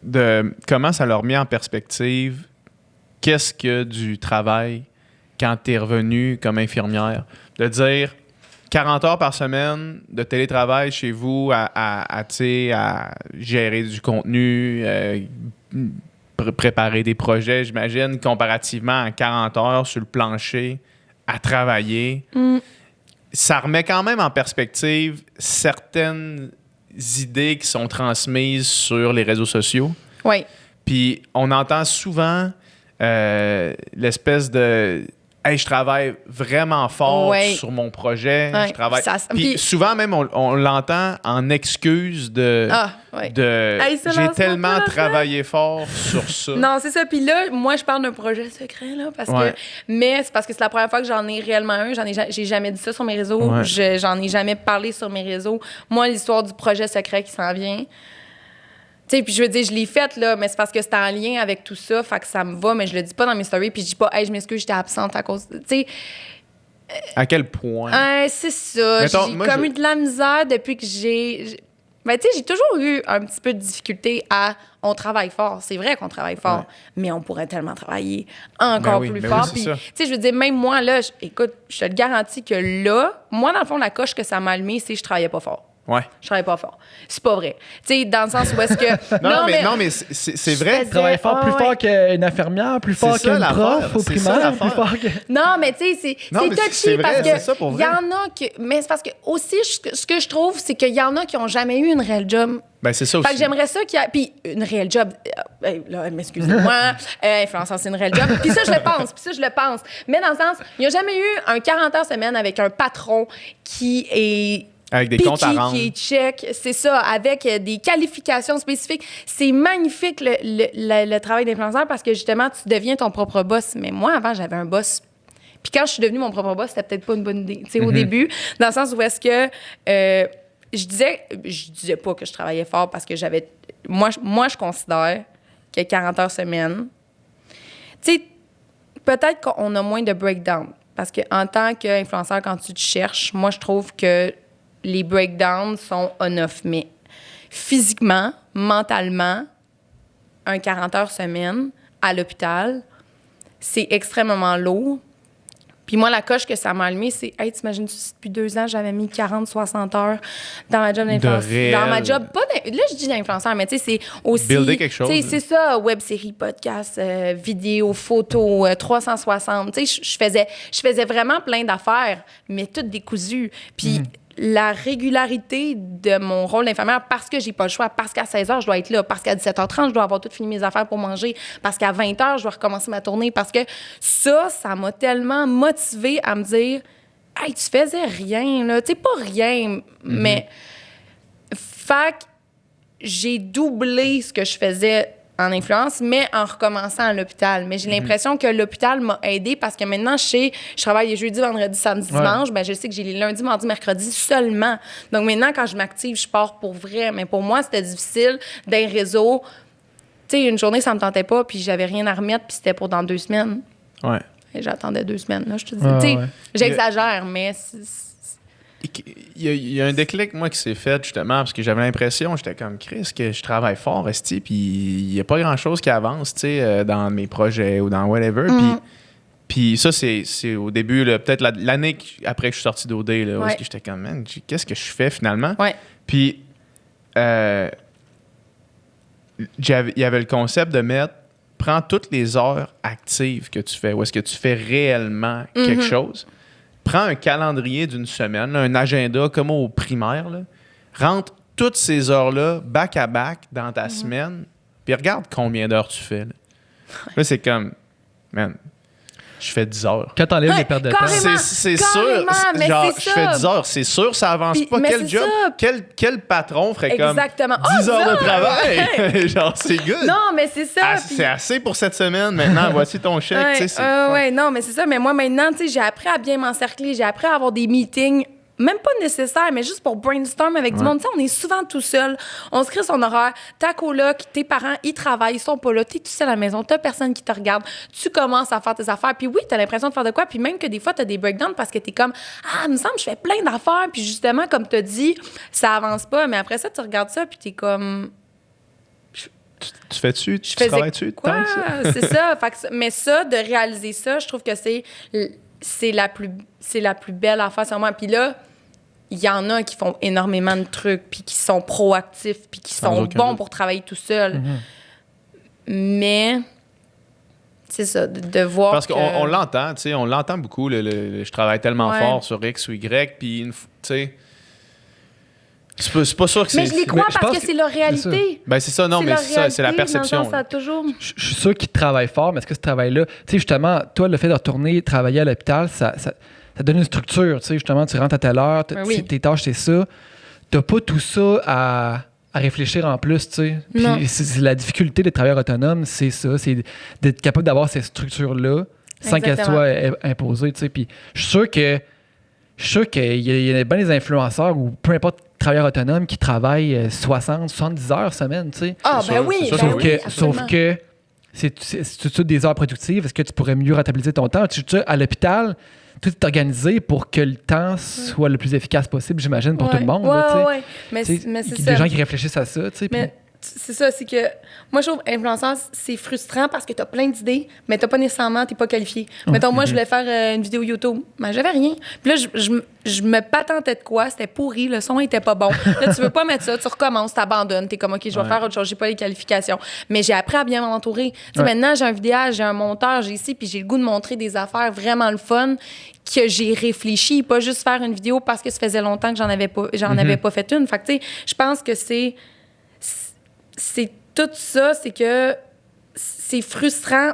de comment ça leur met en perspective qu'est-ce que du travail quand tu es revenu comme infirmière. De dire 40 heures par semaine de télétravail chez vous à gérer du contenu, préparer des projets, j'imagine, comparativement à 40 heures sur le plancher à travailler. Ça remet quand même en perspective certaines idées qui sont transmises sur les réseaux sociaux. Oui. Puis on entend souvent l'espèce de « Hey, je travaille vraiment fort sur mon projet. Je travaille. » Puis souvent même, on l'entend en excuse de hey, j'ai tellement travaillé fort sur ça. Non, c'est ça. Puis là, moi, je parle d'un projet secret, là, mais c'est parce que c'est la première fois que j'en ai réellement un. J'ai jamais dit ça sur mes réseaux. J'en ai jamais parlé sur mes réseaux. Moi, l'histoire du projet secret qui s'en vient... Puis je veux dire, je l'ai faite, là, mais c'est parce que c'était en lien avec tout ça, fait que ça me va, mais je le dis pas dans mes stories, puis je dis pas, hey, je m'excuse, j'étais absente à cause. À quel point? C'est ça. Mettons, j'ai eu de la misère depuis que j'ai. Ben, tu sais, j'ai toujours eu un petit peu de difficulté à. On travaille fort. C'est vrai qu'on travaille fort, mais on pourrait tellement travailler encore plus fort. Puis, tu sais, je veux dire, même moi, là, écoute, je te le garantis que là, moi, dans le fond, la coche que ça m'a allumé, c'est que je travaillais pas fort. Je travaille pas fort. C'est pas vrai. Tu sais, dans le sens où est-ce que... non, mais c'est vrai. Tu travailles fort, plus fort qu'une infirmière, plus fort qu'une prof au primaire, plus fort que... Non, mais tu sais, c'est touchy parce que il y en a que... Mais c'est parce que aussi, ce que je trouve, c'est qu'il y en a qui ont jamais eu une réelle job. Ben, c'est ça aussi. Fait que j'aimerais ça qu'il y ait... Puis une réelle job... là, excusez-moi, influenceur, c'est une réelle job. Puis ça, je le pense. Mais dans le sens, il n'y a jamais eu un 40 heures semaine avec un patron qui est... Avec des comptes à rendre. Qui est check, c'est ça, avec des qualifications spécifiques. C'est magnifique le travail d'influenceur parce que justement, tu deviens ton propre boss. Mais moi, avant, j'avais un boss. Puis quand je suis devenue mon propre boss, c'était peut-être pas une bonne idée. Tu sais, au début, dans le sens où est-ce que je disais pas que je travaillais fort parce que j'avais... Moi, je considère que 40 heures semaine, tu sais, peut-être qu'on a moins de breakdown. Parce qu'en tant qu'influenceur, quand tu te cherches, moi, je trouve que les breakdowns sont on-off. Mais physiquement, mentalement, un 40 heures semaine à l'hôpital, c'est extrêmement lourd. Puis moi, la coche que ça m'a allumé, c'est « Hey, t'imagines-tu, depuis 2 ans, j'avais mis 40-60 heures dans ma job d'influenceur. » Dans ma job, là, je dis d'influenceur, mais tu sais, c'est aussi... Builder quelque chose. Tu sais, c'est ça, web-série, podcast, vidéo, photo, 360. Tu sais, je faisais vraiment plein d'affaires, mais toutes décousues. Puis... la régularité de mon rôle d'infirmière parce que j'ai pas le choix, parce qu'à 16h, je dois être là, parce qu'à 17h30, je dois avoir tout fini mes affaires pour manger, parce qu'à 20h, je dois recommencer ma tournée, parce que ça m'a tellement motivée à me dire « Hey, tu faisais rien, là. » Tu sais, pas rien, mais... Fait que j'ai doublé ce que je faisais en influence, mais en recommençant à l'hôpital. Mais j'ai l'impression que l'hôpital m'a aidée parce que maintenant, je travaille les jeudis, vendredis, samedi, dimanche. Ben, je sais que j'ai les lundis, mardis, mercredis seulement. Donc maintenant, quand je m'active, je pars pour vrai. Mais pour moi, c'était difficile d'un réseau. Tu sais, une journée, ça me tentait pas, puis j'avais rien à remettre, puis c'était pour dans 2 semaines. Ouais. Et j'attendais 2 semaines, là, je te dis. Tu sais, j'exagère, mais... Il y a un déclic, moi, qui s'est fait, justement, parce que j'avais l'impression, j'étais comme Chris, que je travaille fort, esti, puis il n'y a pas grand-chose qui avance, tu sais, dans mes projets ou dans whatever. Puis ça, c'est au début, là, peut-être l'année après que je suis sorti d'OD, là, où est-ce que j'étais comme, man, qu'est-ce que je fais finalement? Puis, il y avait le concept de mettre, prends toutes les heures actives que tu fais, où est-ce que tu fais réellement quelque chose. Prends un calendrier d'une semaine, là, un agenda comme au primaire, là, rentre toutes ces heures-là back-à-back dans ta semaine, puis regarde combien d'heures tu fais. Là, c'est comme, man, je fais 10 heures. Quand t'enlèves les pertes de temps. carrément. C'est sûr. Carrément, mais Genre, c'est je ça. fais 10 heures. C'est sûr, ça avance Puis- pas. mais Quel c'est job? ça. Quel patron ferait Exactement. comme 10 heures de travail? Ouais. Genre, c'est good. Non, mais c'est ça. Ah, puis- c'est assez pour cette semaine. Maintenant, voici ton chèque. Ouais, tu sais, c'est ouais, non, mais c'est ça. Mais moi, maintenant, tu sais, j'ai appris à bien m'encercler. J'ai appris à avoir des meetings, même pas nécessaires, mais juste pour brainstorm avec du monde. Tu sais, on est souvent tout seul. On se crée son horaire. Ta coloc, tes parents, ils travaillent, ils sont pas là. T'es tout seul à la maison. T'as personne qui te regarde. Tu commences à faire tes affaires. Puis oui, t'as l'impression de faire de quoi. Puis même que des fois, t'as des breakdowns parce que t'es comme, ah, il me semble, je fais plein d'affaires. Puis justement, comme t'as dit, ça avance pas. Mais après ça, tu regardes ça, puis t'es comme... Tu fais-tu? Tu faisais travailles-tu? quoi? tant que ça? C'est ça. Fait que mais ça, de réaliser ça, je trouve que c'est la plus belle affaire sur moi. Puis là, il y en a qui font énormément de trucs, puis qui sont proactifs, puis qui Sans sont aucun bons doute. pour travailler tout seul. Mais c'est ça, de voir Parce que... qu'on l'entend, tu sais, on l'entend beaucoup. Je travaille tellement Ouais. fort sur X ou Y, puis, tu sais, c'est pas sûr que c'est... Mais je les crois mais je parce pense que que c'est leur réalité. Ben, c'est ça, non, mais leur c'est ça, c'est la réalité, dans le perception. sens, ça a toujours... Je suis sûr qu'ils travaillent fort, mais est-ce que ce travail-là, tu sais, justement, toi, le fait de retourner travailler à l'hôpital, ça donne une structure, tu sais, justement, tu rentres à telle heure, Ben oui. tes tâches, c'est ça. T'as pas tout ça à réfléchir en plus, tu sais. Non. Puis c'est la difficulté des travailleurs autonomes, c'est ça, c'est d'être capable d'avoir ces structures-là sans qu'elles Exactement. soient imposées, tu sais. Puis je suis sûr qu'il y a bien des influenceurs ou peu importe travailleurs autonomes qui travaillent 60, 70 heures semaine, tu sais. Ah, C'est ben sûr, oui, c'est sûr. ben Sauf oui, que, absolument. sauf que c'est tout des heures productives. Est-ce que tu pourrais mieux rentabiliser ton temps? À l'hôpital, tout est organisé pour que le temps soit le plus efficace possible, j'imagine, pour tout le monde. Ouais, là, tu sais. ouais. Mais Tu sais, c'est des ça. gens qui réfléchissent à ça. Tu sais, Mais c'est ça, c'est que moi, je trouve influenceur, c'est frustrant parce que t'as plein d'idées, mais t'as pas nécessairement, t'es pas qualifié. Mettons, moi, je voulais faire une vidéo YouTube, mais j'avais rien. Puis là, je me patentais de quoi, c'était pourri, le son était pas bon. Là, tu veux pas mettre ça, tu recommences, t'abandonnes, t'es comme, OK, je vais faire autre chose, j'ai pas les qualifications. Mais j'ai appris à bien m'entourer. Tu sais, maintenant, j'ai un vidéaste, j'ai un monteur, j'ai ici, puis j'ai le goût de montrer des affaires vraiment le fun que j'ai réfléchi, pas juste faire une vidéo parce que ça faisait longtemps que j'en avais pas fait une. Fait que, tu sais, je pense que c'est tout ça, c'est que c'est frustrant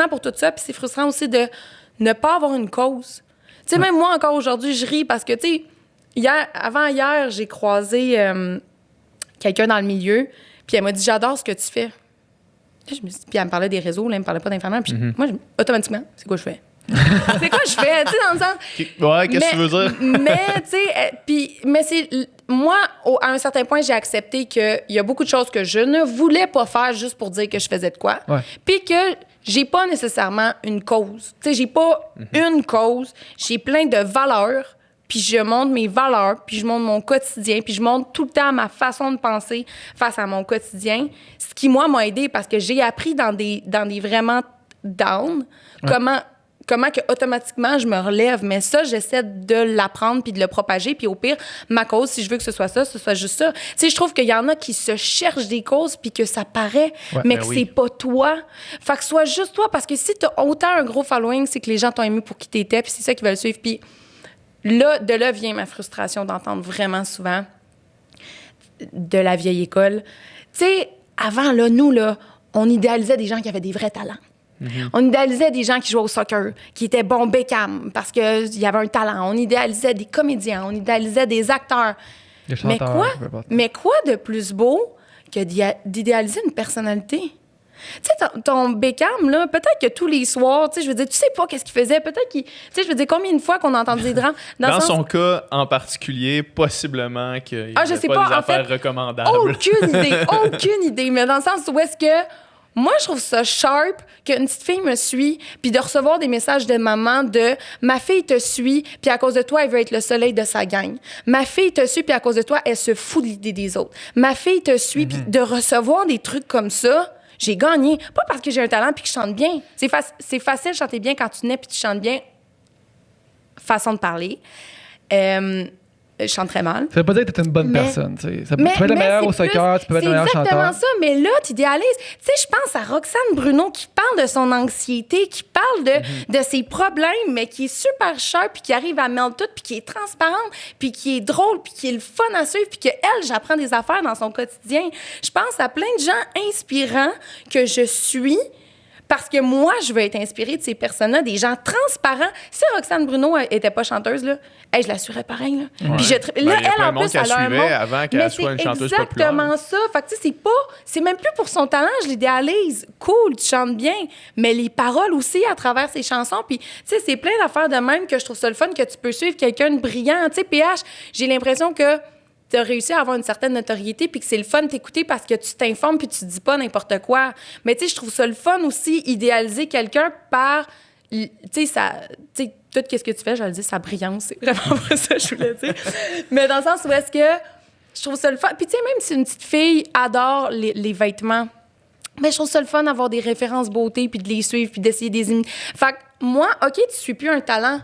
pour tout ça, puis c'est frustrant aussi de ne pas avoir une cause. Tu sais, même moi, encore aujourd'hui, je ris parce que, tu sais, avant hier, j'ai croisé quelqu'un dans le milieu, puis elle m'a dit « J'adore ce que tu fais ». Puis elle me parlait des réseaux, là, elle me parlait pas d'infirmière, puis moi, automatiquement, c'est quoi je fais? C'est quoi je fais, tu sais, dans le sens... Ouais, qu'est-ce que tu veux dire? Mais, tu sais, mais c'est... Moi, à un certain point, j'ai accepté qu'il y a beaucoup de choses que je ne voulais pas faire juste pour dire que je faisais de quoi. Ouais. Puis que j'ai pas nécessairement une cause. Tu sais, j'ai pas une cause. J'ai plein de valeurs. Puis je montre mes valeurs, puis je montre mon quotidien, puis je montre tout le temps ma façon de penser face à mon quotidien. Ce qui, moi, m'a aidé parce que j'ai appris dans des vraiment down comment que automatiquement je me relève. Mais ça, j'essaie de l'apprendre puis de le propager. Puis au pire, ma cause, si je veux que ce soit juste ça. Tu sais, je trouve qu'il y en a qui se cherchent des causes puis que ça paraît, mais ben que oui. c'est pas toi. Fait que soit juste toi, parce que si t'as autant un gros following, c'est que les gens t'ont aimé pour qui t'étais, puis c'est ça qu'ils veulent suivre. Puis de là vient ma frustration d'entendre vraiment souvent de la vieille école. Tu sais, avant, là, nous, là, on idéalisait des gens qui avaient des vrais talents. On idéalisait des gens qui jouaient au soccer, qui étaient bons Beckham parce qu'il y avait un talent. On idéalisait des comédiens, on idéalisait des acteurs. Des Mais chanteurs, quoi? peu importe. Mais quoi de plus beau que d'idéaliser une personnalité? Tu sais, ton Beckham, là, peut-être que tous les soirs, tu sais, je veux dire, tu sais pas qu'est-ce qu'il faisait. Peut-être qu'il... Tu sais, je veux dire, combien de fois qu'on a entendu des drames... Dans le sens- son cas en particulier, possiblement qu'il n'y Ah, je avait sais pas pas, des en affaires fait, recommandables. Aucune idée. Mais dans le sens où est-ce que... Moi, je trouve ça sharp qu'une petite fille me suit, puis de recevoir des messages de maman de « Ma fille te suit, puis à cause de toi, elle veut être le soleil de sa gang. Ma fille te suit, puis à cause de toi, elle se fout de l'idée des autres. Ma fille te suit, puis de recevoir des trucs comme ça, j'ai gagné. Pas parce que j'ai un talent puis que je chante bien. C'est facile de chanter bien quand tu nais puis tu chantes bien. Façon de parler. Je chante très mal. Ça veut pas dire que t'es une bonne Mais- personne. Tu sais. Tu peux être le meilleur au c'est soccer, tu peux être le meilleur C'est exactement chanteur. ça, mais là, tu idéalises. Tu sais, je pense à Roxane Bruno qui parle de son anxiété, qui parle de ses problèmes, mais qui est super sharp, puis qui arrive à mêler tout, puis qui est transparente, puis qui est drôle, puis qui est le fun à suivre, puis qu'elle, j'apprends des affaires dans son quotidien. Je pense à plein de gens inspirants que je suis Parce que moi, je veux être inspirée de ces personnes-là, des gens transparents. Si Roxane Bruno était pas chanteuse, là, hey, je l'assurais pareil. Là. Ouais. Puis Ben, là, il y a plein elle, de en monde plus, qui elle a un suivait monde. avant qu'elle Mais soit une chanteuse c'est populaire. exactement ça. Fait que, tu sais, c'est même plus pour son talent, je l'idéalise. Cool, tu chantes bien. Mais les paroles aussi à travers ses chansons. Puis, tu sais, c'est plein d'affaires de même que je trouve ça le fun que tu peux suivre quelqu'un de brillant. Tu sais, PH, j'ai l'impression que tu as réussi à avoir une certaine notoriété puis que c'est le fun de t'écouter parce que tu t'informes puis tu dis pas n'importe quoi. Mais tu sais, je trouve ça le fun aussi, idéaliser quelqu'un par, tu sais, tout ce que tu fais, je le dis, sa brillance, c'est vraiment pas ça que je voulais dire. Mais dans le sens où est-ce que je trouve ça le fun. Puis tu sais, même si une petite fille adore les vêtements, mais je trouve ça le fun d'avoir des références beauté puis de les suivre puis d'essayer des imiter. Fait que moi, OK, tu suis plus un talent.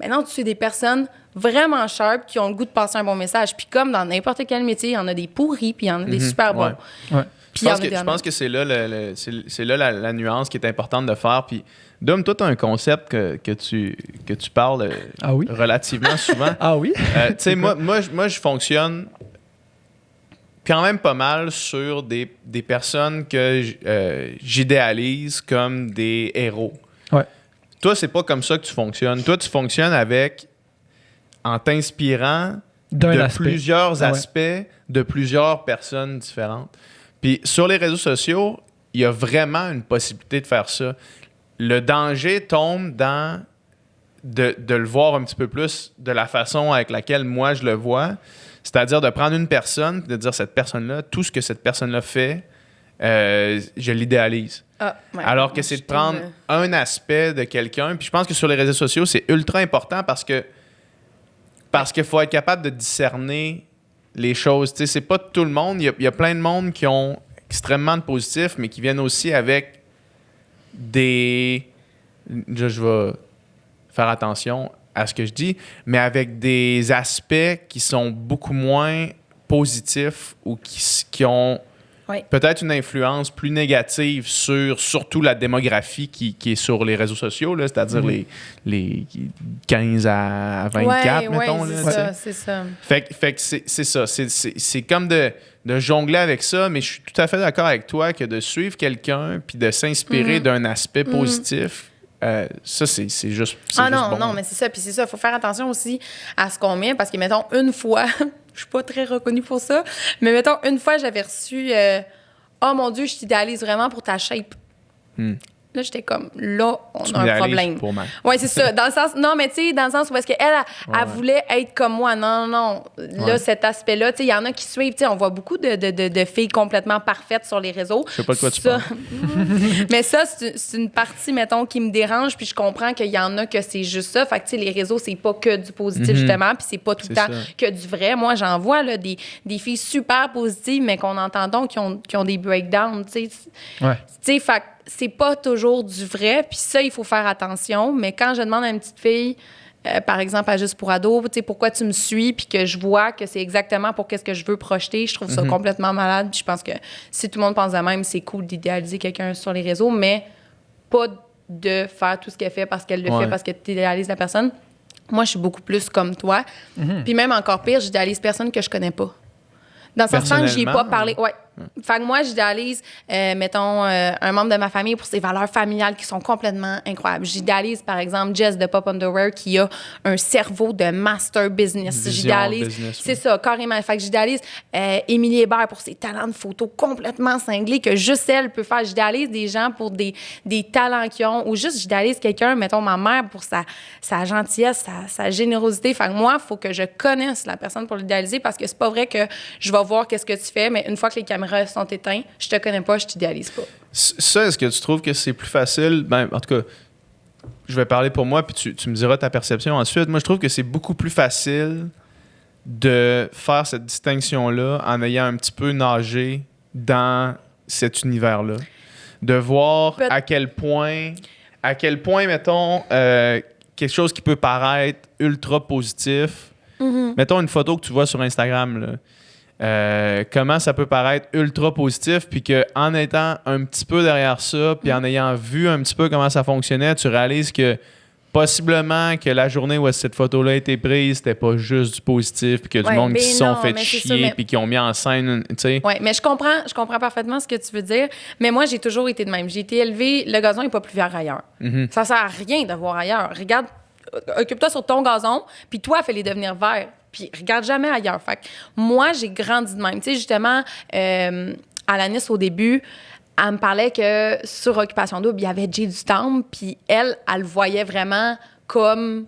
Maintenant, tu suis des personnes vraiment sharp qui ont le goût de passer un bon message. Puis comme dans n'importe quel métier, il y en a des pourris puis il y en a des super bons. Ouais. Puis Je pense que c'est là, c'est là la nuance qui est importante de faire. Puis, Dom, toi, tu as un concept que tu parles relativement souvent. Ah oui? Tu sais, moi, je fonctionne quand même pas mal sur des personnes que j'idéalise comme des héros. Ouais. Toi, c'est pas comme ça que tu fonctionnes. Toi, tu fonctionnes en t'inspirant plusieurs aspects de plusieurs personnes différentes. Puis sur les réseaux sociaux, il y a vraiment une possibilité de faire ça. Le danger tombe dans de le voir un petit peu plus de la façon avec laquelle moi je le vois. C'est-à-dire de prendre une personne et de dire cette personne-là, tout ce que cette personne-là fait, je l'idéalise. Alors que c'est de prendre un aspect de quelqu'un. Puis je pense que sur les réseaux sociaux, c'est ultra important parce qu'il faut être capable de discerner les choses. Tu sais, c'est pas tout le monde. Il y a plein de monde qui ont extrêmement de positifs, mais qui viennent aussi avec des... Je vais faire attention à ce que je dis, mais avec des aspects qui sont beaucoup moins positifs ou qui ont peut-être une influence plus négative sur surtout la démographie qui est sur les réseaux sociaux, là, c'est-à-dire les 15 à 24, mettons. C'est ça. Fait que c'est ça. C'est comme de jongler avec ça, mais je suis tout à fait d'accord avec toi que de suivre quelqu'un puis de s'inspirer d'un aspect positif, ça, c'est juste bon. Non, mais c'est ça. Puis c'est ça, il faut faire attention aussi à ce qu'on met parce que, mettons, une fois, je suis pas très reconnue pour ça, mais mettons, une fois, j'avais reçu oh mon Dieu, je t'idéalise vraiment pour ta shape. Là, j'étais comme, là, on a un problème. Oui, c'est ça. Dans le sens, non, mais tu sais, dans le sens où est-ce qu'elle voulait être comme moi. Non. Là, cet aspect-là, tu sais, il y en a qui suivent. Tu sais, on voit beaucoup de filles complètement parfaites sur les réseaux. Je sais pas de quoi tu parles. Mais ça, c'est une partie, mettons, qui me dérange. Puis je comprends qu'il y en a que c'est juste ça. Fait que, tu sais, les réseaux, c'est pas que du positif, justement. Puis c'est pas tout le temps que du vrai. Moi, j'en vois, là, des filles super positives, mais qu'on entend donc qui ont des breakdowns, tu sais. Ouais. Tu sais, fait que c'est pas toujours du vrai, puis ça, il faut faire attention. Mais quand je demande à une petite fille, par exemple, à Juste pour ado, tu sais, pourquoi tu me suis, puis que je vois que c'est exactement pour qu'est-ce que je veux projeter, je trouve ça complètement malade. Puis je pense que si tout le monde pense de même, c'est cool d'idéaliser quelqu'un sur les réseaux, mais pas de faire tout ce qu'elle fait parce qu'elle le fait, parce que tu idéalises la personne. Moi, je suis beaucoup plus comme toi. Puis même encore pire, j'idéalise personne que je connais pas. Dans ce sens que j'y ai pas parlé. Ouais. Fait que moi, j'idéalise, mettons, un membre de ma famille pour ses valeurs familiales qui sont complètement incroyables. J'idéalise, par exemple, Jess de Pop Underwear qui a un cerveau de master business. J'idéalise. C'est ça, carrément. Fait que j'idéalise Émilie Hébert pour ses talents de photo complètement cinglés que juste elle peut faire. J'idéalise des gens pour des talents qu'ils ont ou juste j'idéalise quelqu'un, mettons, ma mère pour sa gentillesse, sa générosité. Fait que moi, il faut que je connaisse la personne pour l'idéaliser parce que c'est pas vrai que je vais voir qu'est-ce que tu fais, mais une fois que les caméras sont éteintes, je te connais pas, je t'idéalise pas. Ça, est-ce que tu trouves que c'est plus facile? Ben, en tout cas, je vais parler pour moi, puis tu me diras ta perception ensuite. Moi, je trouve que c'est beaucoup plus facile de faire cette distinction-là en ayant un petit peu nagé dans cet univers-là. De voir à quel point, mettons, quelque chose qui peut paraître ultra positif, mettons une photo que tu vois sur Instagram, là, comment ça peut paraître ultra positif, puis qu'en étant un petit peu derrière ça, puis en ayant vu un petit peu comment ça fonctionnait, tu réalises que possiblement que la journée où cette photo-là a été prise, c'était pas juste du positif, puis qu'il y a du monde qui se sont fait chier, puis qui ont mis en scène, tu sais. Oui, mais je comprends parfaitement ce que tu veux dire. Mais moi, j'ai toujours été de même. J'ai été élevée, le gazon n'est pas plus vert ailleurs. Ça sert à rien de voir ailleurs. Regarde, occupe-toi sur ton gazon, puis toi, fais-les devenir verts. Puis regarde jamais ailleurs. Fait que moi, j'ai grandi de même. Tu sais, justement, Alanis, au début, elle me parlait que sur Occupation Double, il y avait Jay du Temple, puis elle le voyait vraiment comme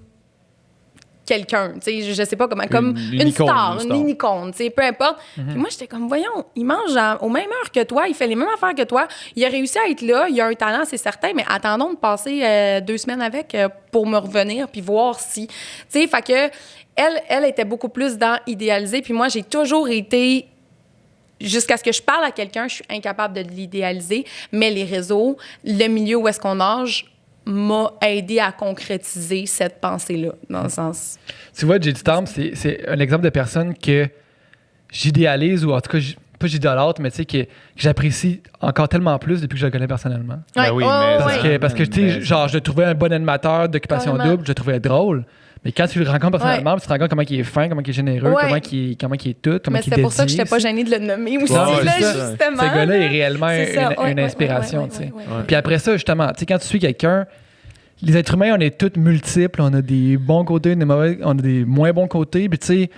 quelqu'un, tu sais, je sais pas comment, comme une star, une icône, tu sais, peu importe. Puis moi, j'étais comme, voyons, il mange aux mêmes heures que toi, il fait les mêmes affaires que toi, il a réussi à être là, il a un talent, c'est certain, mais attendons de passer 2 semaines avec pour me revenir, puis voir si, tu sais, fait que elle était beaucoup plus dans idéaliser, puis moi, j'ai toujours été... Jusqu'à ce que je parle à quelqu'un, je suis incapable de l'idéaliser, mais les réseaux, le milieu où est-ce qu'on nage m'a aidé à concrétiser cette pensée-là, dans le sens... Tu vois, Jay du Temple, c'est un exemple de personne que j'idéalise, ou en tout cas, pas j'idolâtre, mais tu sais, que j'apprécie encore tellement plus depuis que je le connais personnellement. Ben oui, mais... Parce que tu sais, genre, je le trouvais un bon animateur d'Occupation Double, je le trouvais drôle. Mais quand tu le rencontres personnellement, tu te rends compte comment il est fin, comment il est généreux, comment il est tout, comment il est dédié. Mais c'est pour ça que je n'étais pas gênée de le nommer aussi, là, justement. Ce gars-là est réellement une inspiration, tu sais. Puis après ça, justement, tu sais, quand tu suis quelqu'un, les êtres humains, on est tous multiples, on a des bons côtés, des mauvais, on a des moins bons côtés. Puis tu sais,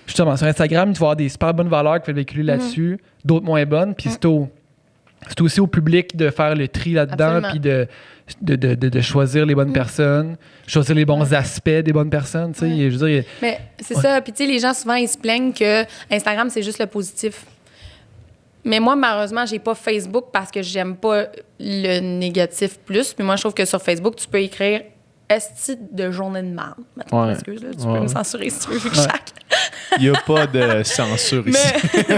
justement, sur Instagram, tu vas avoir des super bonnes valeurs qui peuvent véhiculer là-dessus, d'autres moins bonnes. Puis c'est aussi au public de faire le tri là-dedans, puis de choisir les bonnes personnes, choisir les bons aspects des bonnes personnes, tu sais, je veux dire... Mais c'est ça, puis tu sais, les gens, souvent, ils se plaignent que Instagram, c'est juste le positif. Mais moi, malheureusement, j'ai pas Facebook parce que j'aime pas le négatif plus, puis moi, je trouve que sur Facebook, tu peux écrire « Esti de journée de merde ». Excuse, là, tu peux me censurer si tu veux, vu que il y a pas de censure ici.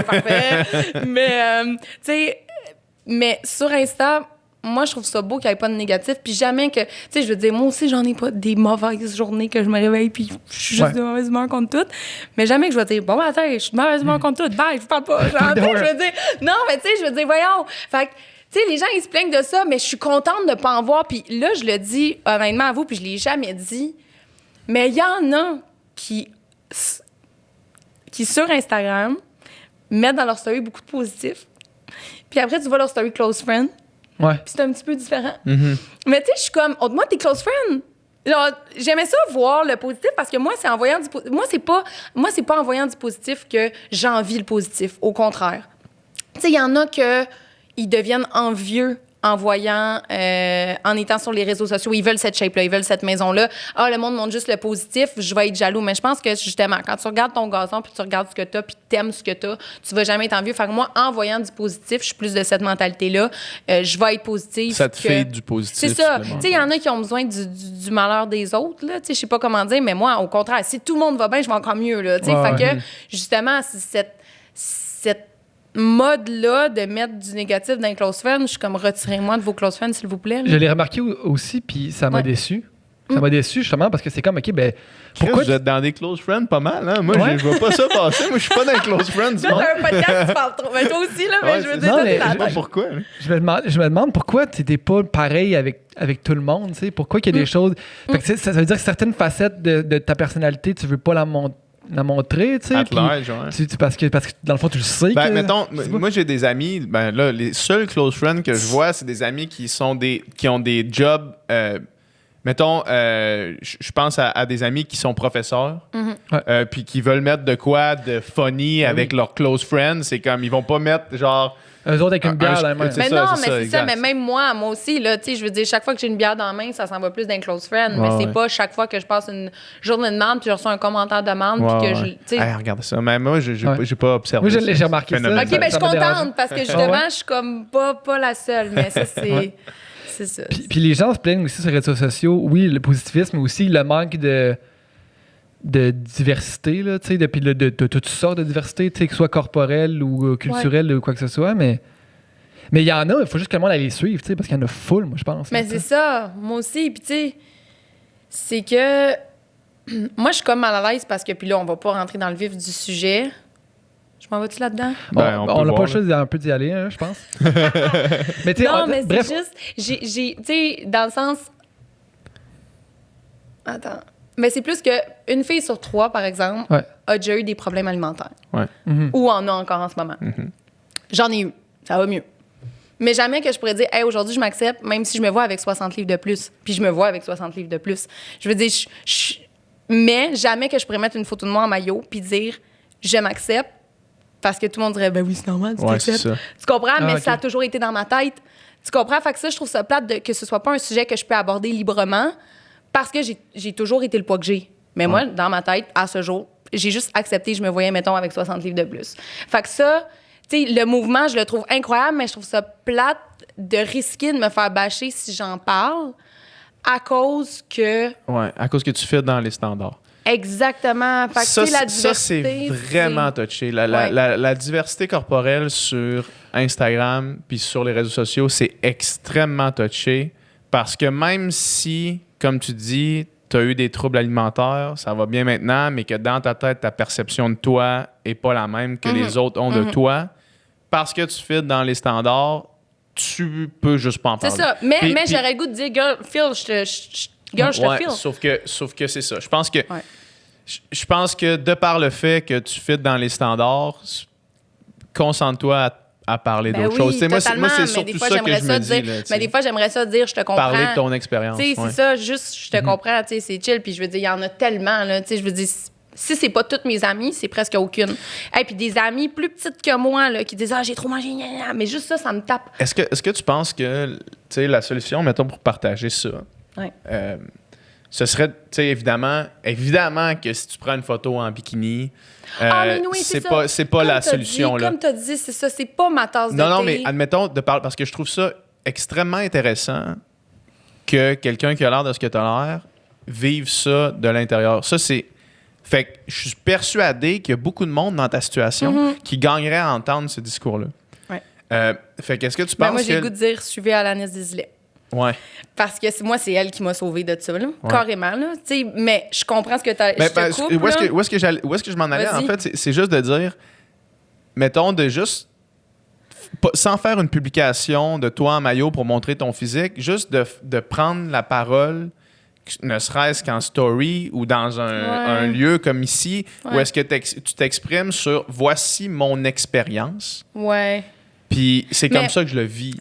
Parfait. Mais, tu sais... Mais sur Insta, moi, je trouve ça beau qu'il n'y ait pas de négatif. Puis jamais que... Tu sais, je veux dire, moi aussi, j'en ai pas des mauvaises journées que je me réveille puis je suis juste de mauvaise humeur contre toutes. Mais jamais que je vais dire, bon, attends, je suis de mauvaise humeur contre toutes. Bye, je parle pas. Genre, je veux dire... Non, mais tu sais, je veux dire, voyons. Fait que, tu sais, les gens, ils se plaignent de ça, mais je suis contente de ne pas en voir. Puis là, je le dis honnêtement à vous, puis je l'ai jamais dit. Mais il y en a qui, sur Instagram, mettent dans leur story beaucoup de positifs. Puis après, tu vois leur story close friend. Ouais. Puis c'est un petit peu différent. Mais tu sais, je suis comme, moi, t'es close friend. Genre, j'aimais ça voir le positif parce que moi, c'est en voyant du positif. Moi, c'est pas en voyant du positif que j'envie le positif. Au contraire. Tu sais, il y en a ils deviennent envieux en voyant, en étant sur les réseaux sociaux. Ils veulent cette shape-là, ils veulent cette maison-là. Ah, le monde montre juste le positif, je vais être jaloux. Mais je pense que, justement, quand tu regardes ton gazon, puis tu regardes ce que t'as, puis t'aimes ce que t'as, tu vas jamais être envieux. Fait que moi, en voyant du positif, je suis plus de cette mentalité-là. Je vais être positive. Ça te fait du positif. C'est ça. Tu sais, il y en a qui ont besoin du malheur des autres, là. Tu sais, je sais pas comment dire, mais moi, au contraire, si tout le monde va bien, je vais encore mieux, là. Tu sais, fait que, justement, cette mode-là de mettre du négatif dans les close friends, je suis comme, retirez-moi de vos close friends, s'il vous plaît. Là. Je l'ai remarqué aussi, puis ça m'a déçu. Ça m'a déçu, justement, parce que c'est comme, OK, ben pourquoi... Vous êtes dans des close friends pas mal, hein? Moi, je vois pas ça passer. Moi, je suis pas dans les close friends. Toi, t'as un podcast, tu parles trop. Mais toi aussi, là, mais je veux dire, non, toi, mais t'es je sais pas pourquoi. Je me demande pourquoi t'étais pas pareil avec tout le monde, tu sais? Pourquoi qu'il y a des choses... Fait que ça veut dire que certaines facettes de ta personnalité, tu veux pas la montrer, tu sais. Parce que dans le fond, tu le sais. Ben, mettons, moi, j'ai des amis, ben là, les seuls close friends que je vois, c'est des amis qui ont des jobs. Mettons, je pense à des amis qui sont professeurs, puis qui veulent mettre de quoi de funny avec leurs close friends. C'est comme, ils vont pas mettre genre. Eux autres avec une bière dans la main. Mais non, mais c'est ça. Mais même moi aussi, là, tu sais, je veux dire, chaque fois que j'ai une bière dans la main, ça s'en va plus d'un close friend. Mais c'est pas chaque fois que je passe une journée de merde puis je reçois un commentaire de merde puis que je. Tu sais. Regarde ça. Mais moi, j'ai pas observé. Moi, j'ai remarqué ça. OK, ben je suis contente parce que justement, je suis comme pas la seule. Mais ça, c'est. C'est ça. Puis les gens se plaignent aussi sur les réseaux sociaux, oui, le positivisme, mais aussi le manque de diversité, là, tu sais, puis de toutes sortes de diversité, tu sais, que ce soit corporelle ou culturelle ou quoi que ce soit, mais il y en a, il faut juste que le monde aille les suivre, tu sais, parce qu'il y en a full, moi, je pense. Mais c'est ça, moi aussi, puis tu sais, c'est que moi, je suis comme mal à l'aise parce que, puis là, on va pas rentrer dans le vif du sujet. Je m'en vas-tu là-dedans? On n'a pas le choix un peu d'y aller, hein, je pense. Mais non, mais c'est juste... Tu sais, dans le sens... Attends. Mais c'est plus qu'une fille sur 3, par exemple, a déjà eu des problèmes alimentaires. Ouais. Ou en a encore en ce moment. J'en ai eu. Ça va mieux. Mais jamais que je pourrais dire, hey, aujourd'hui, je m'accepte, même si je me vois avec 60 livres de plus. Puis je me vois avec 60 livres de plus. Je veux dire, mais jamais que je pourrais mettre une photo de moi en maillot puis dire, je m'accepte, parce que tout le monde dirait, ben oui, c'est normal, tu t'acceptes. Tu comprends? Mais ça a toujours été dans ma tête. Tu comprends? Fait que ça, je trouve ça plate que ce soit pas un sujet que je peux aborder librement parce que j'ai toujours été le poids que j'ai. Mais moi, dans ma tête, à ce jour, j'ai juste accepté, je me voyais, mettons, avec 60 livres de plus. Fait que ça, tu sais, le mouvement, je le trouve incroyable, mais je trouve ça plate de risquer de me faire bâcher si j'en parle à cause que... Ouais, à cause que tu fais dans les standards. Exactement. Fait que, ça, la diversité, ça, c'est vraiment touché. La diversité corporelle sur Instagram puis sur les réseaux sociaux, c'est extrêmement touché parce que même si, comme tu dis, tu as eu des troubles alimentaires, ça va bien maintenant, mais que dans ta tête, ta perception de toi n'est pas la même que les autres ont de toi, parce que tu fites dans les standards, tu peux juste pas en parler. C'est ça. Mais j'aurais le goût de dire, girl, Phil, je te file. Sauf que c'est ça. Je pense que... Je pense que de par le fait que tu fites dans les standards, concentre-toi à parler d'autres choses. Moi, c'est surtout ça que je me dis. Mais des fois, j'aimerais ça dire, je te comprends. Parler de ton expérience. C'est ça, juste, je te comprends, c'est chill. Puis je veux dire, il y en a tellement. Là, je veux dire, si c'est pas toutes mes amies, c'est presque aucune. Et puis des amies plus petites que moi là, qui disent « Ah, j'ai trop mangé, mais juste ça me tape. » Est-ce que tu penses que la solution, mettons, pour partager ça, ce serait, tu sais, évidemment que si tu prends une photo en bikini, c'est pas la solution. Comme tu as dit, c'est ça, c'est pas ma tasse de thé. Non, mais admettons, parce que je trouve ça extrêmement intéressant que quelqu'un qui a l'air de ce que tu as l'air vive ça de l'intérieur. Ça, c'est... Fait que je suis persuadé qu'il y a beaucoup de monde dans ta situation qui gagnerait à entendre ce discours-là. Ouais. Fait qu'est-ce que tu penses moi, j'ai le goût de dire, suivez Alanis Desilets. Ouais. Parce que moi, c'est elle qui m'a sauvée de ça, là. Carrément. Là. Mais je comprends ce que tu as. Où est-ce que je m'en allais, en fait, c'est juste de dire, mettons, de juste, sans faire une publication de toi en maillot pour montrer ton physique, juste de prendre la parole, ne serait-ce qu'en story ou dans un lieu comme ici, où est-ce que tu t'exprimes sur « voici mon expérience ». Ouais. Puis c'est comme ça que je le vis.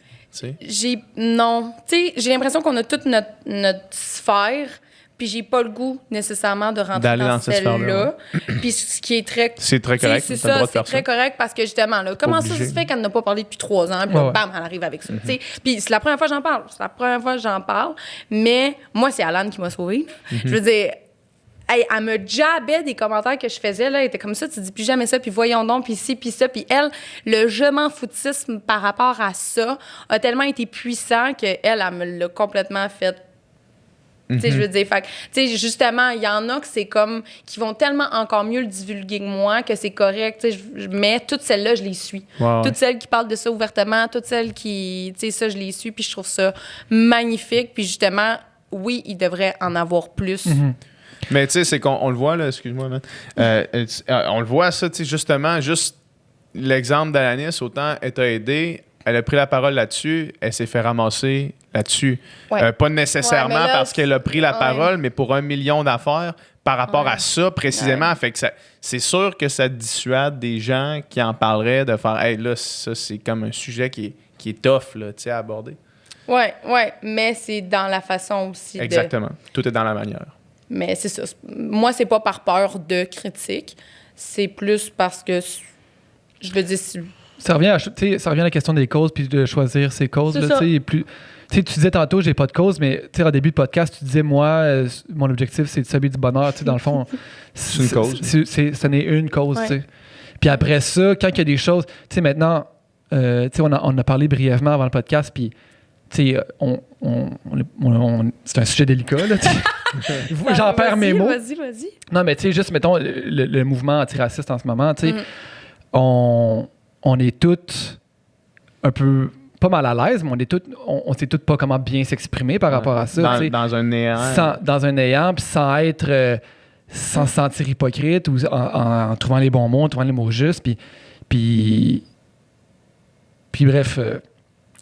J'ai l'impression qu'on a toute notre sphère, puis j'ai pas le goût nécessairement de rentrer dans celle-là. Puis ce qui est très... C'est très correct. C'est ça, c'est très correct parce que justement, là, comment ça se fait qu'elle n'a pas parlé depuis 3 ans, puis bam, elle arrive avec ça. Puis c'est la première fois que j'en parle. Mais moi, c'est Alan qui m'a sauvée. Je veux dire... elle me jabait des commentaires que je faisais, là, elle était comme ça, tu dis plus jamais ça, puis voyons donc, puis ci, puis ça, puis elle, le je m'en foutisme par rapport à ça a tellement été puissant qu'elle, elle me l'a complètement fait. Tu sais, je veux dire, fait tu sais, justement, il y en a que c'est comme, qui vont tellement encore mieux le divulguer que moi, que c'est correct, tu sais, mais toutes celles-là, je les suis. Toutes celles qui parlent de ça ouvertement, toutes celles qui, tu sais, ça, je les suis, puis je trouve ça magnifique, puis justement, oui, il devrait en avoir plus. Mais tu sais, c'est qu'on le voit, là, excuse-moi, man. On le voit, ça, tu sais, justement, juste l'exemple d'Alanis, autant elle t'a aidé, elle a pris la parole là-dessus, elle s'est fait ramasser là-dessus. Pas nécessairement parce qu'elle a pris la parole, mais pour 1 million d'affaires par rapport à ça, précisément. Fait que c'est sûr que ça dissuade des gens qui en parleraient de faire « Hey, là, ça, c'est comme un sujet qui est tough, là, tu sais, à aborder. » Ouais, mais c'est dans la façon aussi Exactement. Tout est dans la manière. Mais c'est ça. Moi, c'est pas par peur de critique. C'est plus parce que, je veux dire... Ça revient à la question des causes puis de choisir ses causes. Là, tu disais tantôt, j'ai pas de cause, mais en début de podcast, tu disais, moi, mon objectif, c'est celui du bonheur. Dans le fond, c'est une cause. Ce n'est une cause. Puis après ça, quand il y a des choses... Tu sais, maintenant, on a parlé brièvement avant le podcast, puis c'est un sujet délicat. Là, j'en perds mes mots. Vas-y. Non, mais tu sais, juste, mettons, le mouvement antiraciste en ce moment, tu sais, on est toutes un peu, pas mal à l'aise, mais on sait toutes pas comment bien s'exprimer par rapport à ça. Dans un néant. Dans un néant, puis sans être... sans se sentir hypocrite ou en trouvant les bons mots, en trouvant les mots justes, puis bref...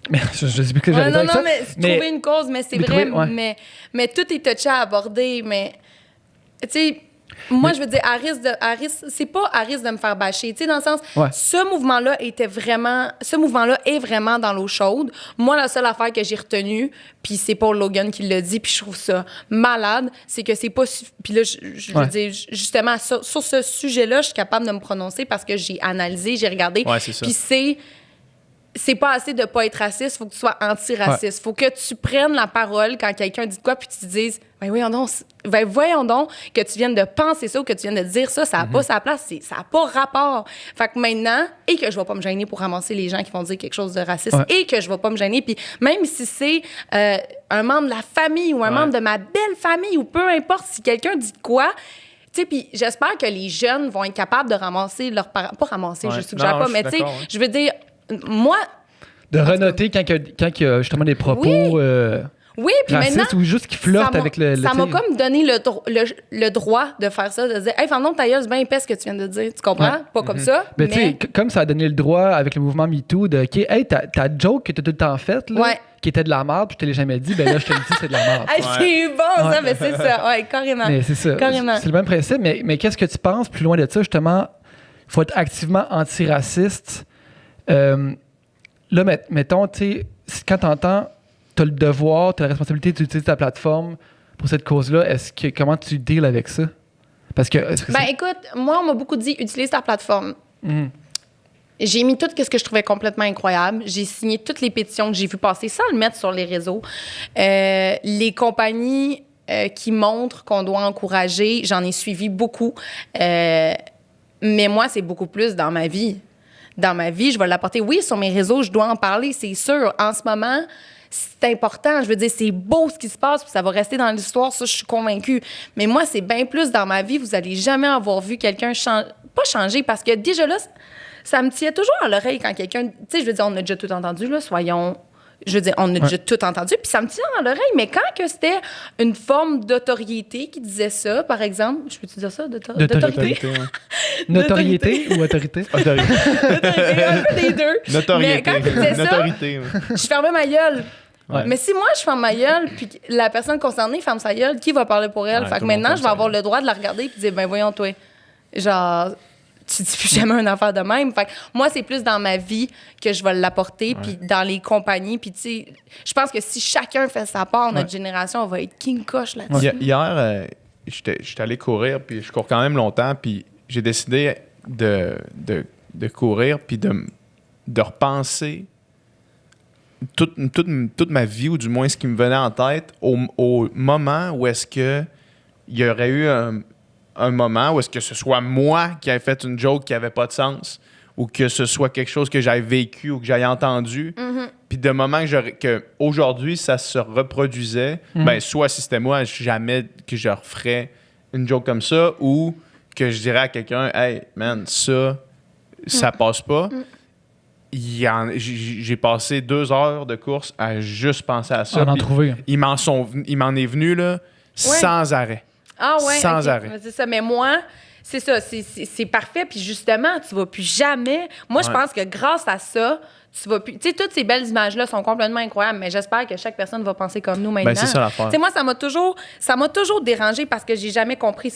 Mais je sais plus ce que j'allais dire non, avec ça. mais trouver une cause, mais c'est vrai, mais tout est touché à aborder, mais tu sais, moi, je veux dire, c'est pas à risque de me faire bâcher. Tu sais, dans le sens, ce mouvement-là est vraiment dans l'eau chaude. Moi, la seule affaire que j'ai retenue, puis c'est Paul Logan qui l'a dit, puis je trouve ça malade, c'est que c'est pas... Puis là, je veux dire, justement, sur ce sujet-là, je suis capable de me prononcer parce que j'ai analysé, j'ai regardé. Ouais, c'est ça. Puis c'est pas assez de pas être raciste, faut que tu sois antiraciste. Faut que tu prennes la parole quand quelqu'un dit de quoi, puis tu te dises, voyons donc que tu viennes de penser ça ou que tu viennes de dire ça, ça n'a pas sa place, ça n'a pas rapport. Fait que maintenant, et que je vais pas me gêner pour ramasser les gens qui vont dire quelque chose de raciste, et que je vais pas me gêner, puis même si c'est un membre de la famille ou un membre de ma belle famille ou peu importe, si quelqu'un dit quoi, tu sais, puis j'espère que les jeunes vont être capables de ramasser leurs parents, pas ramasser, je suggère pas, mais tu sais, je veux dire, moi... De renoter quand il y a justement des propos puis racistes maintenant, ou juste qui flirtent avec le... Ça m'a comme donné le droit de faire ça, de dire « Hey, Fernand, ta gueule, c'est bien épaisse ce que tu viens de dire. » Tu comprends? Pas comme ça, mais... tu sais, comme ça a donné le droit avec le mouvement MeToo de « Hey, ta joke que t'as tout le temps faite, là, qui était de la merde, puis je te l'ai jamais dit, ben là, je te le dis, c'est de la merde. » C'est bon, ça, mais c'est ça. Ouais, carrément. Mais c'est ça. Carrément. C'est le même principe, mais qu'est-ce que tu penses plus loin de ça, justement? Il faut être activement antiraciste. Là, mettons, tu sais, quand t'entends, t'as le devoir, t'as la responsabilité d'utiliser ta plateforme pour cette cause-là, comment tu deals avec ça? Parce que... écoute, moi, on m'a beaucoup dit, utilise ta plateforme. J'ai mis tout ce que je trouvais complètement incroyable. J'ai signé toutes les pétitions que j'ai vues passer sans le mettre sur les réseaux. Les compagnies qui montrent qu'on doit encourager, j'en ai suivi beaucoup. Mais moi, c'est beaucoup plus dans ma vie. Dans ma vie, je vais l'apporter. Oui, sur mes réseaux, je dois en parler, c'est sûr. En ce moment, c'est important. Je veux dire, c'est beau ce qui se passe, puis ça va rester dans l'histoire, ça, je suis convaincue. Mais moi, c'est bien plus dans ma vie. Vous n'allez jamais avoir vu quelqu'un pas changer, parce que déjà là, ça me tient toujours à l'oreille quand quelqu'un... Tu sais, je veux dire, on a déjà tout entendu, là, soyons... Je veux dire, on a déjà tout entendu, puis ça me tient à l'oreille, mais quand que c'était une forme d'autorité qui disait ça, par exemple, je peux-tu dire ça? D'autorité? Notoriété ou autorité? Autorité, un peu des deux. Notoriété. Mais quand il disait ça, je fermais ma gueule. Ouais. Mais si moi, je ferme ma gueule, puis la personne concernée ferme sa gueule, qui va parler pour elle? Fait que maintenant, je vais avoir le droit de la regarder et de dire, ben voyons, toi, genre... Tu dis plus jamais une affaire de même. Fait que moi, c'est plus dans ma vie que je vais l'apporter, puis dans les compagnies. Puis, tu sais, je pense que si chacun fait sa part, notre génération, on va être king coche là-dessus. Hier, j'étais allé courir, puis je cours quand même longtemps, puis j'ai décidé de courir, puis de repenser toute ma vie, ou du moins ce qui me venait en tête, au moment où est-ce que il y aurait eu un moment où est-ce que ce soit moi qui ai fait une joke qui avait pas de sens, ou que ce soit quelque chose que j'avais vécu ou que j'avais entendu, puis de moment que aujourd'hui ça se reproduisait, ben soit si c'était moi, jamais que je referais une joke comme ça, ou que je dirais à quelqu'un « Hey, man, ça passe pas ». J'ai passé 2 heures de course à juste penser à ça. Il m'en est venu là, sans arrêt. Ah ouais, sans arrêt. C'est ça. Mais moi, c'est ça, c'est parfait. Puis justement, tu vas plus jamais... Moi, je pense que grâce à ça, tu vas plus... Tu sais, toutes ces belles images-là sont complètement incroyables, mais j'espère que chaque personne va penser comme nous maintenant. Ben, c'est ça l'affaire. Tu sais, moi, ça m'a toujours dérangé parce que j'ai jamais compris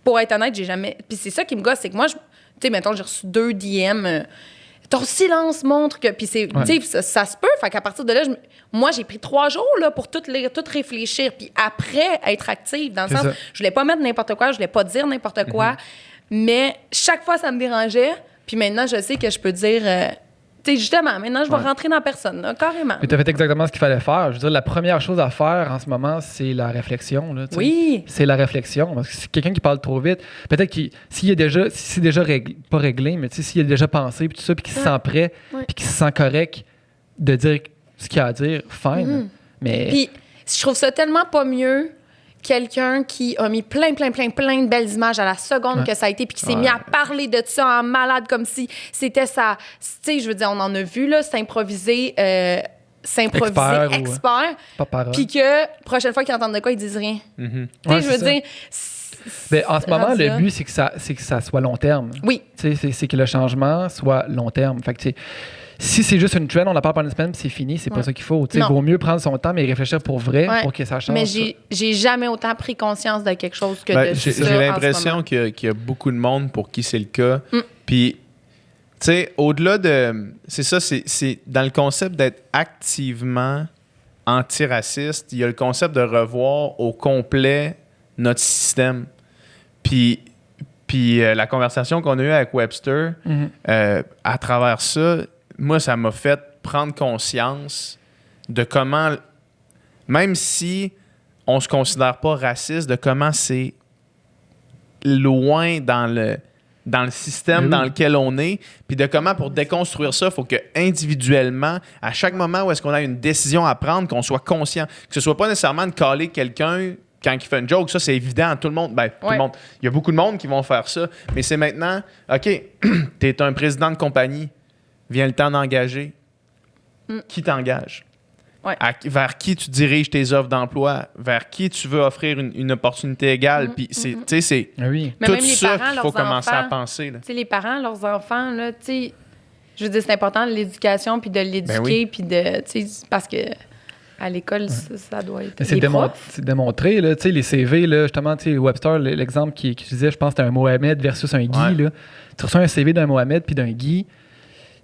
Pour être honnête, j'ai jamais... Puis c'est ça qui me gosse, c'est que moi, tu sais, mettons, j'ai reçu 2 DM... Ton silence montre que... Puis c'est... Tu sais, ça se peut. Fait qu'à partir de là, moi, j'ai pris 3 jours là, pour tout réfléchir. Puis après, être active, dans le sens... Je voulais pas mettre n'importe quoi, je voulais pas dire n'importe quoi. Mais chaque fois, ça me dérangeait. Puis maintenant, je sais que je peux dire... tu sais, justement, maintenant, je vais rentrer dans personne, là, carrément. Mais tu as fait exactement ce qu'il fallait faire. Je veux dire, la première chose à faire en ce moment, c'est la réflexion. Là, oui. C'est la réflexion. Parce que c'est quelqu'un qui parle trop vite. Peut-être que si c'est déjà pas réglé, mais s'il a déjà pensé, puis tout ça, puis qu'il se sent prêt, puis qu'il se sent correct de dire ce qu'il a à dire, fine. Mais... Puis, je trouve ça tellement pas mieux quelqu'un qui a mis plein de belles images à la seconde que ça a été, puis qui s'est mis à parler de ça en malade comme si c'était ça. Tu sais, je veux dire, on en a vu, là, s'improviser expert. Puis que, prochaine fois qu'ils entendent de quoi, ils disent rien. Tu sais, je veux dire... Mais en ce moment, le but, c'est que ça soit long terme. Oui. C'est que le changement soit long terme. Fait que, si c'est juste une trend, on en parle pendant une semaine puis c'est fini, c'est pas ça qu'il faut. Il Non. vaut mieux prendre son temps mais réfléchir pour vrai Ouais. pour que ça change. Mais ça. j'ai jamais autant pris conscience de quelque chose que Ben, de j'ai ça en ce l'impression moment. qu'il y a beaucoup de monde pour qui c'est le cas. Puis, tu sais, au-delà de... C'est ça, c'est dans le concept d'être activement antiraciste, il y a le concept de revoir au complet notre système. Puis la conversation qu'on a eue avec Webster, à travers ça, moi, ça m'a fait prendre conscience de comment, même si on se considère pas raciste, de comment c'est loin dans le système dans lequel on est, puis de comment, pour déconstruire ça, il faut que individuellement, à chaque moment où est-ce qu'on a une décision à prendre, qu'on soit conscient, que ce soit pas nécessairement de caler quelqu'un quand il fait une joke, ça c'est évident, tout le monde, tout le monde, il y a beaucoup de monde qui vont faire ça, mais c'est maintenant, OK, t'es un président de compagnie, vient le temps d'engager, qui t'engage? Ouais. Vers qui tu diriges tes offres d'emploi, vers qui tu veux offrir une opportunité égale, puis tu sais, c'est Ah oui. Mais tout même les ça parents, qu'il faut leurs commencer à enfants, penser. Là. Tu sais, les parents, leurs enfants, là, tu sais, je veux dire, c'est important l'éducation, puis de l'éduquer, oui. puis de, tu sais, parce que à l'école, ça doit être. Mais c'est les profs. c'est démontré, là, tu sais, les CV, là, justement, tu sais, Webster, l'exemple qu'il disait, je pense que c'était un Mohamed versus un Guy. Ouais. Là. Tu reçois un CV d'un Mohamed puis d'un Guy,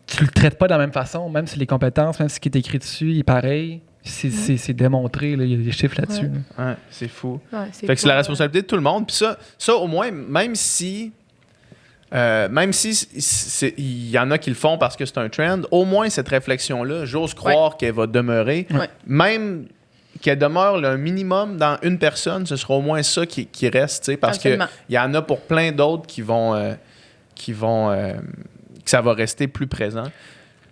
tu le traites pas de la même façon, même si les compétences, même ce qui est écrit dessus est pareil. C'est démontré, là, il y a des chiffres là-dessus. Ouais. là. Ouais, c'est fou. Ouais, Fait que c'est la pas- responsabilité de tout le monde. Puis ça, au moins, même si il y en a qui le font parce que c'est un trend, au moins cette réflexion-là, j'ose croire qu'elle va demeurer. Ouais. Même qu'elle demeure là, un minimum dans une personne, ce sera au moins ça qui reste, tu sais, parce qu'il Absolument. y en a pour plein d'autres que ça va rester plus présent.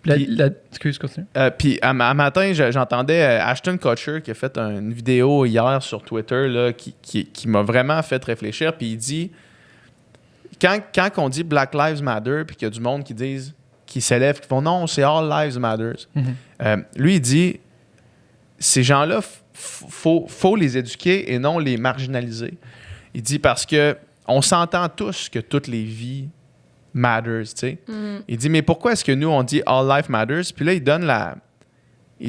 Puis- Excuse, continue. Puis à matin, j'entendais Ashton Kutcher qui a fait une vidéo hier sur Twitter là, qui m'a vraiment fait réfléchir. Puis il dit, quand on dit Black Lives Matter, puis qu'il y a du monde qui s'élève, qui font non, c'est All Lives Matters. Lui, il dit, ces gens-là, faut les éduquer et non les marginaliser. Il dit parce que on s'entend tous que toutes les vies matters, tu sais. Il dit, mais pourquoi est-ce que nous, on dit All Life Matters? Puis là, il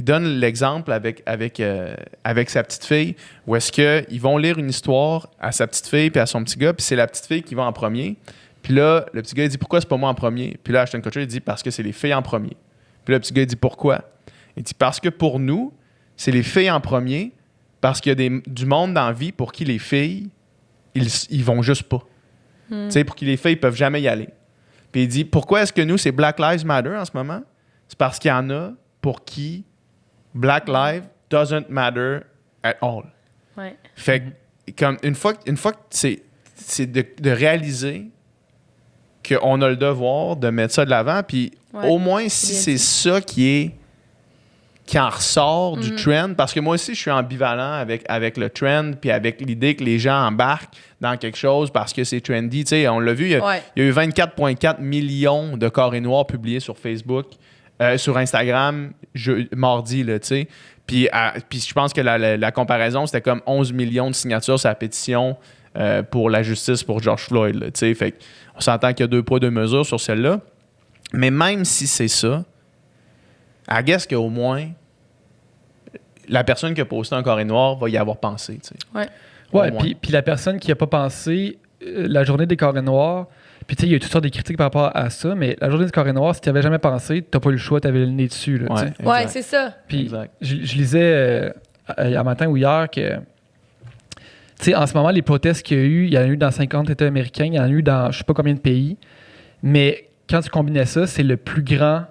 donne l'exemple avec sa petite fille, où est-ce qu'ils vont lire une histoire à sa petite fille puis à son petit gars, puis c'est la petite fille qui va en premier. Puis là, le petit gars, il dit, pourquoi c'est pas moi en premier? Puis là, Ashton Kutcher, il dit, parce que c'est les filles en premier. Puis là, le petit gars, il dit, pourquoi? Il dit, parce que pour nous, c'est les filles en premier, parce qu'il y a du monde dans la vie pour qui les filles, ils vont juste pas. Tu sais, pour qui les filles peuvent jamais y aller. Puis il dit, pourquoi est-ce que nous, c'est Black Lives Matter en ce moment? C'est parce qu'il y en a pour qui Black Lives doesn't matter at all. Ouais. Fait que, comme une fois que c'est de réaliser qu'on a le devoir de mettre ça de l'avant, puis au moins si bien c'est dit. ça qui en ressort du trend, parce que moi aussi, je suis ambivalent avec le trend, puis avec l'idée que les gens embarquent dans quelque chose parce que c'est trendy. Tu sais, on l'a vu, il y a eu 24,4 millions de carrés noirs publiés sur Facebook, sur Instagram, mardi, là, tu sais. Puis je pense que la comparaison, c'était comme 11 millions de signatures sur la pétition pour la justice pour George Floyd, là, tu sais. Fait qu'on s'entend qu'il y a 2 poids, 2 mesures sur celle-là. Mais même si c'est ça, I guess qu'au moins, la personne qui a posté un carré noir va y avoir pensé. Tu sais. Ouais. Ouais, Au moins. puis la personne qui n'a pas pensé, la journée des carrés noirs, puis tu sais, il y a eu toutes sortes de critiques par rapport à ça, mais la journée des carrés noirs, si tu n'avais jamais pensé, tu n'as pas eu le choix, tu avais le nez dessus. Là, tu sais. Exact. Ouais, c'est ça. Puis Exact. je lisais un matin ou hier que, tu sais, en ce moment, les protestes qu'il y a eu, il y en a eu dans 50 États américains, il y en a eu dans je sais pas combien de pays, mais quand tu combinais ça, c'est le plus grand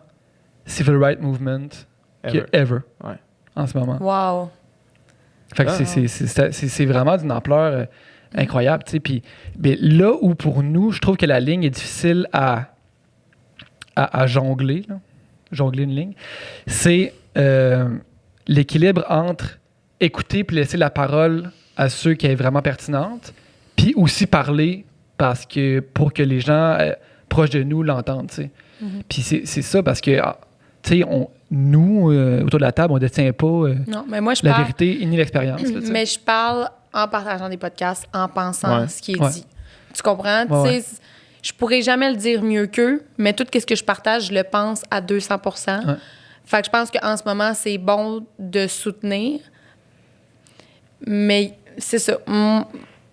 civil rights movement qu'il y a ever Ouais. en ce moment. Wow. Fait que c'est vraiment d'une ampleur incroyable, tu sais. Puis là où pour nous, je trouve que la ligne est difficile à jongler, là, jongler une ligne, c'est l'équilibre entre écouter puis laisser la parole à ceux qui est vraiment pertinente, puis aussi parler pour que les gens proches de nous l'entendent, tu sais. Puis c'est ça parce que, tu sais, nous, autour de la table, on ne détient pas Non, mais moi, je la parle. vérité ni l'expérience. là, tu sais. Mais je parle en partageant des podcasts, en pensant Ouais. ce qui est Ouais. dit. Tu comprends? Ouais, Tu sais, je pourrais jamais le dire mieux qu'eux, mais tout ce que je partage, je le pense à 200%. Ouais. Fait que je pense qu'en ce moment, c'est bon de soutenir. Mais c'est ça.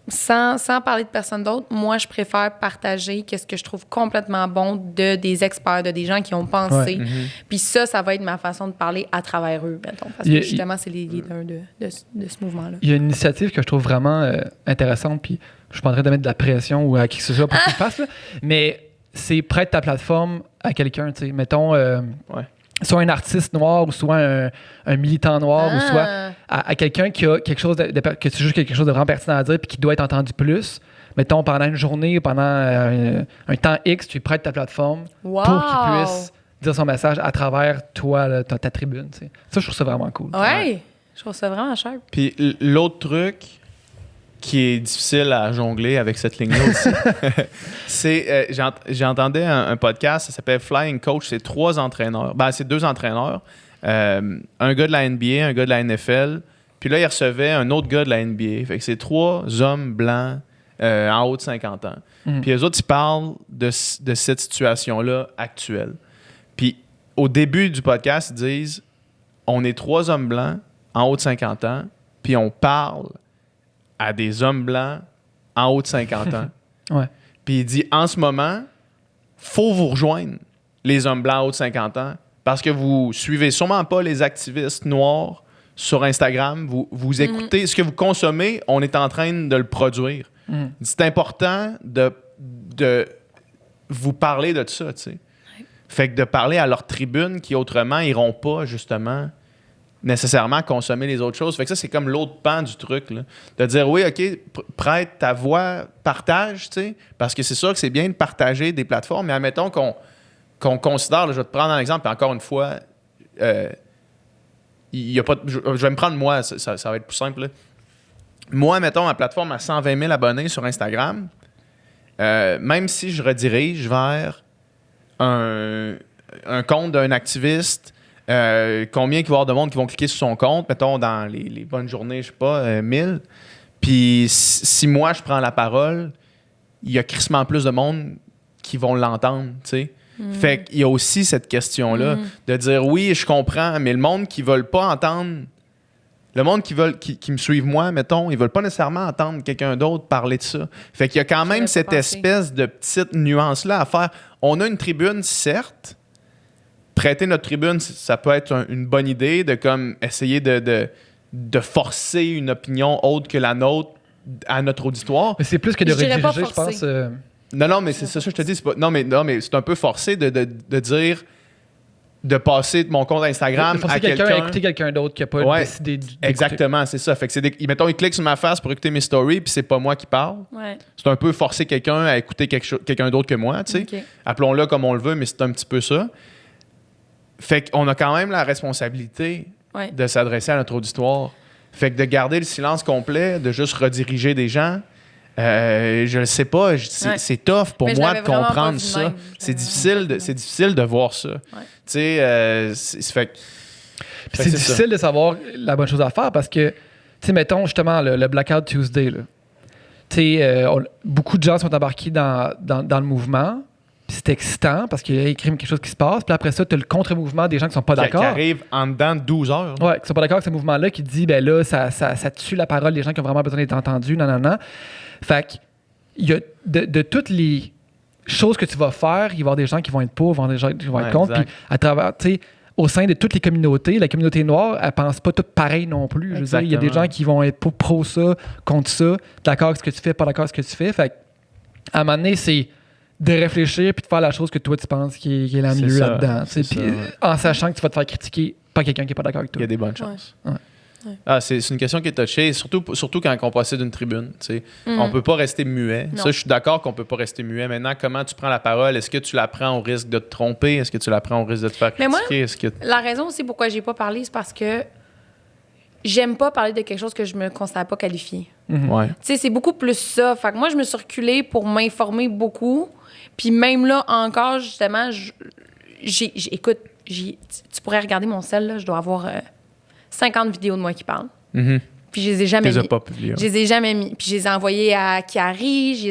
Sans parler de personne d'autre, moi, je préfère partager qu'est-ce que je trouve complètement bon de des experts, de des gens qui ont pensé. Ouais. Puis ça va être ma façon de parler à travers eux, mettons. Parce que justement, c'est les leaders de ce mouvement-là. Il y a une initiative que je trouve vraiment intéressante, puis je suis pas en train de mettre de la pression ou à qui que ce soit pour qu'il le fasse, là, mais c'est prête ta plateforme à quelqu'un, tu sais. Mettons, soit un artiste noir ou soit un militant noir ou soit à quelqu'un qui a quelque chose que tu juges quelque chose de vraiment pertinent à dire puis qui doit être entendu plus. Mettons, pendant une journée, pendant un temps X, tu prêtes ta plateforme pour qu'il puisse dire son message à travers toi, là, ta tribune. Tu sais. Ça, je trouve ça vraiment cool. Ouais, je trouve ça vraiment cher. Puis l'autre truc qui est difficile à jongler avec cette ligne-là aussi, c'est... j'entendais un podcast, ça s'appelle Flying Coach, c'est 3 entraîneurs. Ben, c'est 2 entraîneurs. Un gars de la NBA, un gars de la NFL, puis là, il recevait un autre gars de la NBA. Fait que c'est 3 hommes blancs en haut de 50 ans. Puis eux autres, ils parlent de cette situation-là actuelle. Puis au début du podcast, ils disent, on est 3 hommes blancs en haut de 50 ans, puis on parle à des hommes blancs en haut de 50 ans. Ouais. Puis il dit, en ce moment, faut vous rejoindre, les hommes blancs en haut de 50 ans, parce que vous suivez sûrement pas les activistes noirs sur Instagram. Vous écoutez, ce que vous consommez, on est en train de le produire. C'est important de vous parler de ça, tu sais. Fait que de parler à leur tribune qui, autrement, iront pas, justement, nécessairement consommer les autres choses. Fait que ça, c'est comme l'autre pan du truc, là. De dire, oui, OK, prête ta voix, partage, tu sais, parce que c'est sûr que c'est bien de partager des plateformes, mais admettons qu'on considère, là, je vais te prendre un exemple, puis encore une fois, y a pas, je vais me prendre moi, ça va être plus simple, là. Moi, mettons, ma plateforme a 120 000 abonnés sur Instagram, même si je redirige vers un compte d'un activiste, combien il va y avoir de monde qui vont cliquer sur son compte, mettons, dans les bonnes journées, je sais pas, 1000. Puis si moi, je prends la parole, il y a crissement plus de monde qui vont l'entendre, tu sais. Fait qu'il y a aussi cette question-là de dire, oui, je comprends, mais le monde qui ne veut pas entendre, le monde qui me suivent moi, mettons, ils ne veulent pas nécessairement entendre quelqu'un d'autre parler de ça. Fait qu'il y a quand même cette espèce de petite nuance-là à faire. On a une tribune, certes. Prêter notre tribune, ça peut être une bonne idée de comme essayer de forcer une opinion autre que la nôtre à notre auditoire. Mais c'est plus que de rediriger, je pense. Non, mais c'est ça que je te dis. Non, mais c'est un peu forcé de dire, de passer de mon compte Instagram à quelqu'un à écouter quelqu'un d'autre qui n'a pas décidé d'écouter. Exactement, c'est ça. Fait que mettons, il clique sur ma face pour écouter mes stories, puis c'est pas moi qui parle. Ouais. C'est un peu forcer quelqu'un à écouter quelqu'un d'autre que moi, tu sais. Okay. Appelons-le comme on le veut, mais c'est un petit peu ça. Fait qu'on a quand même la responsabilité de s'adresser à notre auditoire. Fait que de garder le silence complet, de juste rediriger des gens, je le sais pas, c'est tough pour moi de comprendre ça. C'est difficile de voir ça. Ouais. Tu sais, c'est difficile de savoir la bonne chose à faire parce que, tu sais, mettons justement le Blackout Tuesday, là. Tu sais, beaucoup de gens sont embarqués dans le mouvement. Puis c'est excitant parce qu'il y a écrit quelque chose qui se passe. Puis après ça, tu as le contre-mouvement des gens qui sont pas d'accord. Qui arrive en dedans de 12 heures. Ouais, qui sont pas d'accord avec ce mouvement-là, qui dit, ben là, ça tue la parole des gens qui ont vraiment besoin d'être entendus, non. Fait qu'il y a de toutes les choses que tu vas faire, il va y avoir des gens qui vont être pour, il va y avoir des gens qui vont être contre. Puis à travers, tu sais, au sein de toutes les communautés, la communauté noire, elle pense pas toutes pareil non plus. Je veux dire, il y a des gens qui vont être pro ça, contre ça, d'accord avec ce que tu fais, pas d'accord avec ce que tu fais. Fait qu'à un moment donné, c'est de réfléchir puis de faire la chose que toi tu penses qui est la mieux là-dedans. Puis en sachant que tu vas te faire critiquer par quelqu'un qui n'est pas d'accord avec toi. Il y a des bonnes chances. Ouais. Ah, c'est une question qui est touchée, surtout quand on possède une tribune. On peut pas rester muet. Non. Ça, je suis d'accord qu'on peut pas rester muet. Maintenant, comment tu prends la parole? Est-ce que tu la prends au risque de te tromper? Est-ce que tu la prends au risque de te faire critiquer? Mais moi, la raison aussi pourquoi j'ai pas parlé, c'est parce que j'aime pas parler de quelque chose que je me considère pas qualifiée. Ouais. Tu sais, c'est beaucoup plus ça. Fait que moi, je me suis reculée pour m'informer beaucoup. Puis même là, encore, justement, écoute, tu pourrais regarder mon cell, là, je dois avoir 50 vidéos de moi qui parlent. Mm-hmm. Puis je les ai jamais Tu les as mis. pas publiés. Je les ai jamais mis. Puis je les ai envoyés à Kiari, je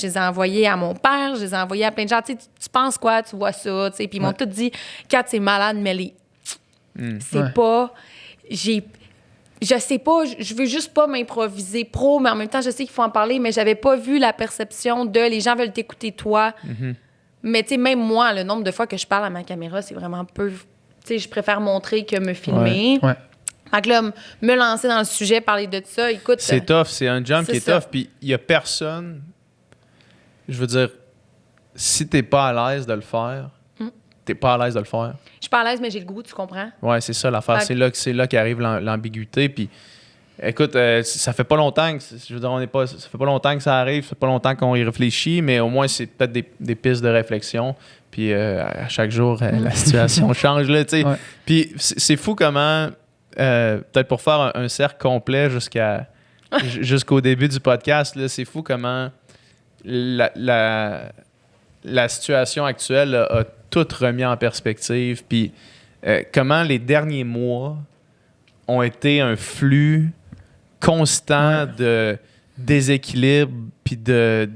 les ai envoyés à mon père, je les ai envoyés à plein de gens. Tu sais, tu penses quoi? Tu vois ça, tu sais. Puis ils m'ont tout dit, Kat, c'est malade, mais c'est pas... Je sais pas, je veux juste pas m'improviser pro, mais en même temps, je sais qu'il faut en parler, mais j'avais pas vu la perception de les gens veulent t'écouter toi. Mais tu sais, même moi, le nombre de fois que je parle à ma caméra, c'est vraiment peu. Tu sais, je préfère montrer que me filmer. Ouais. Fait que là, me lancer dans le sujet, parler de ça, écoute. C'est tough, c'est un jump qui est ça. tough. Puis il y a personne. Je veux dire, si t'es pas à l'aise de le faire, t'es pas à l'aise de le faire. Je suis pas à l'aise, mais j'ai le goût, tu comprends? Ouais, c'est ça l'affaire. C'est là qu'arrive l'ambiguïté. Puis, écoute, ça fait pas longtemps que, je veux dire, ça fait pas longtemps que ça arrive, ça fait pas longtemps qu'on y réfléchit, mais au moins, c'est peut-être des pistes de réflexion. Puis, à chaque jour, la situation change, là, tu sais. Ouais. Puis, c'est fou comment, peut-être pour faire un cercle complet jusqu'au début du podcast, là, c'est fou comment la situation actuelle a tout remis en perspective. Puis comment les derniers mois ont été un flux constant de déséquilibre puis de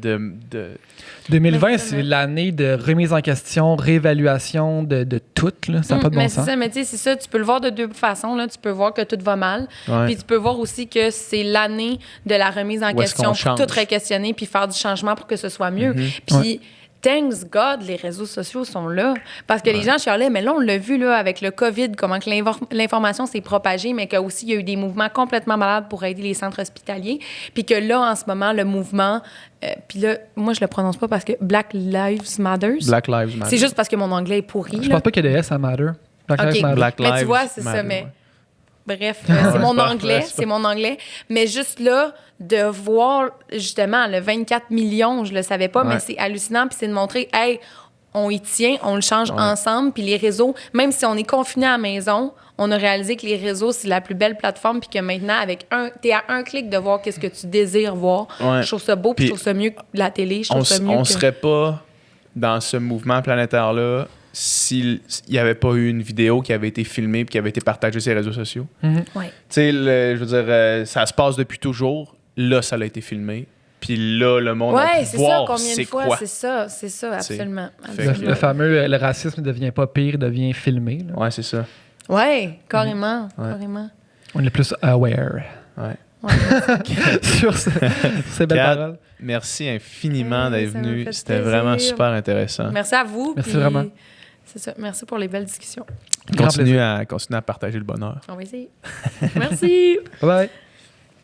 2020, c'est l'année de remise en question, réévaluation de tout. Là. Ça n'a pas de bon mais sens. c'est ça, mais tu sais, c'est ça, tu peux le voir de deux façons. Là. Tu peux voir que tout va mal. Ouais. Puis tu peux voir aussi que c'est l'année de la remise en Où est-ce question qu'on pour change? tout réquestionner puis faire du changement pour que ce soit mieux. Puis, thanks God, les réseaux sociaux sont là. Parce que les gens chialaient, mais là, on l'a vu là, avec le COVID, comment que l'information s'est propagée, mais qu'aussi, il y a eu des mouvements complètement malades pour aider les centres hospitaliers. Puis que là, en ce moment, le mouvement... puis là, moi, je le prononce pas parce que Black Lives Matter. Black Lives Matter. C'est juste parce que mon anglais est pourri. Je là. pense pas qu'il y a des S à Matter. Black Lives Matter. Black Mais tu Lives vois, c'est Matter, ça, mais... ouais. Bref, c'est mon anglais, c'est mon anglais. Mais juste là, de voir, justement, le 24 millions, je le savais pas, mais c'est hallucinant. Puis c'est de montrer, hey, on y tient, on le change ensemble. Puis les réseaux, même si on est confiné à la maison, on a réalisé que les réseaux, c'est la plus belle plateforme. Puis que maintenant, t'es à un clic de voir qu'est-ce que tu désires voir. Ouais. Je trouve ça beau, puis je trouve ça mieux que la télé. Je trouve ça mieux on que... serait pas dans ce mouvement planétaire-là s'il n'y avait pas eu une vidéo qui avait été filmée et qui avait été partagée sur les réseaux sociaux. Ouais. Tu sais, je veux dire, ça se passe depuis toujours. Là, ça a été filmé. Puis là, le monde a Ouais, pu c'est voir ça, combien de fois, quoi. c'est ça, absolument. Fait que- Le fameux, le racisme ne devient pas pire, il devient filmé. Là. Ouais, c'est ça. Ouais, carrément, carrément. On est plus aware Ouais. sur ces belles Kat, paroles. merci infiniment Ouais, d'être ça m'a venu. fait C'était plaisir. vraiment super intéressant. Merci à vous. Merci puis vraiment. C'est ça. Merci pour les belles discussions. Grand Continue plaisir. à partager le bonheur. On va essayer. Merci. Bye bye.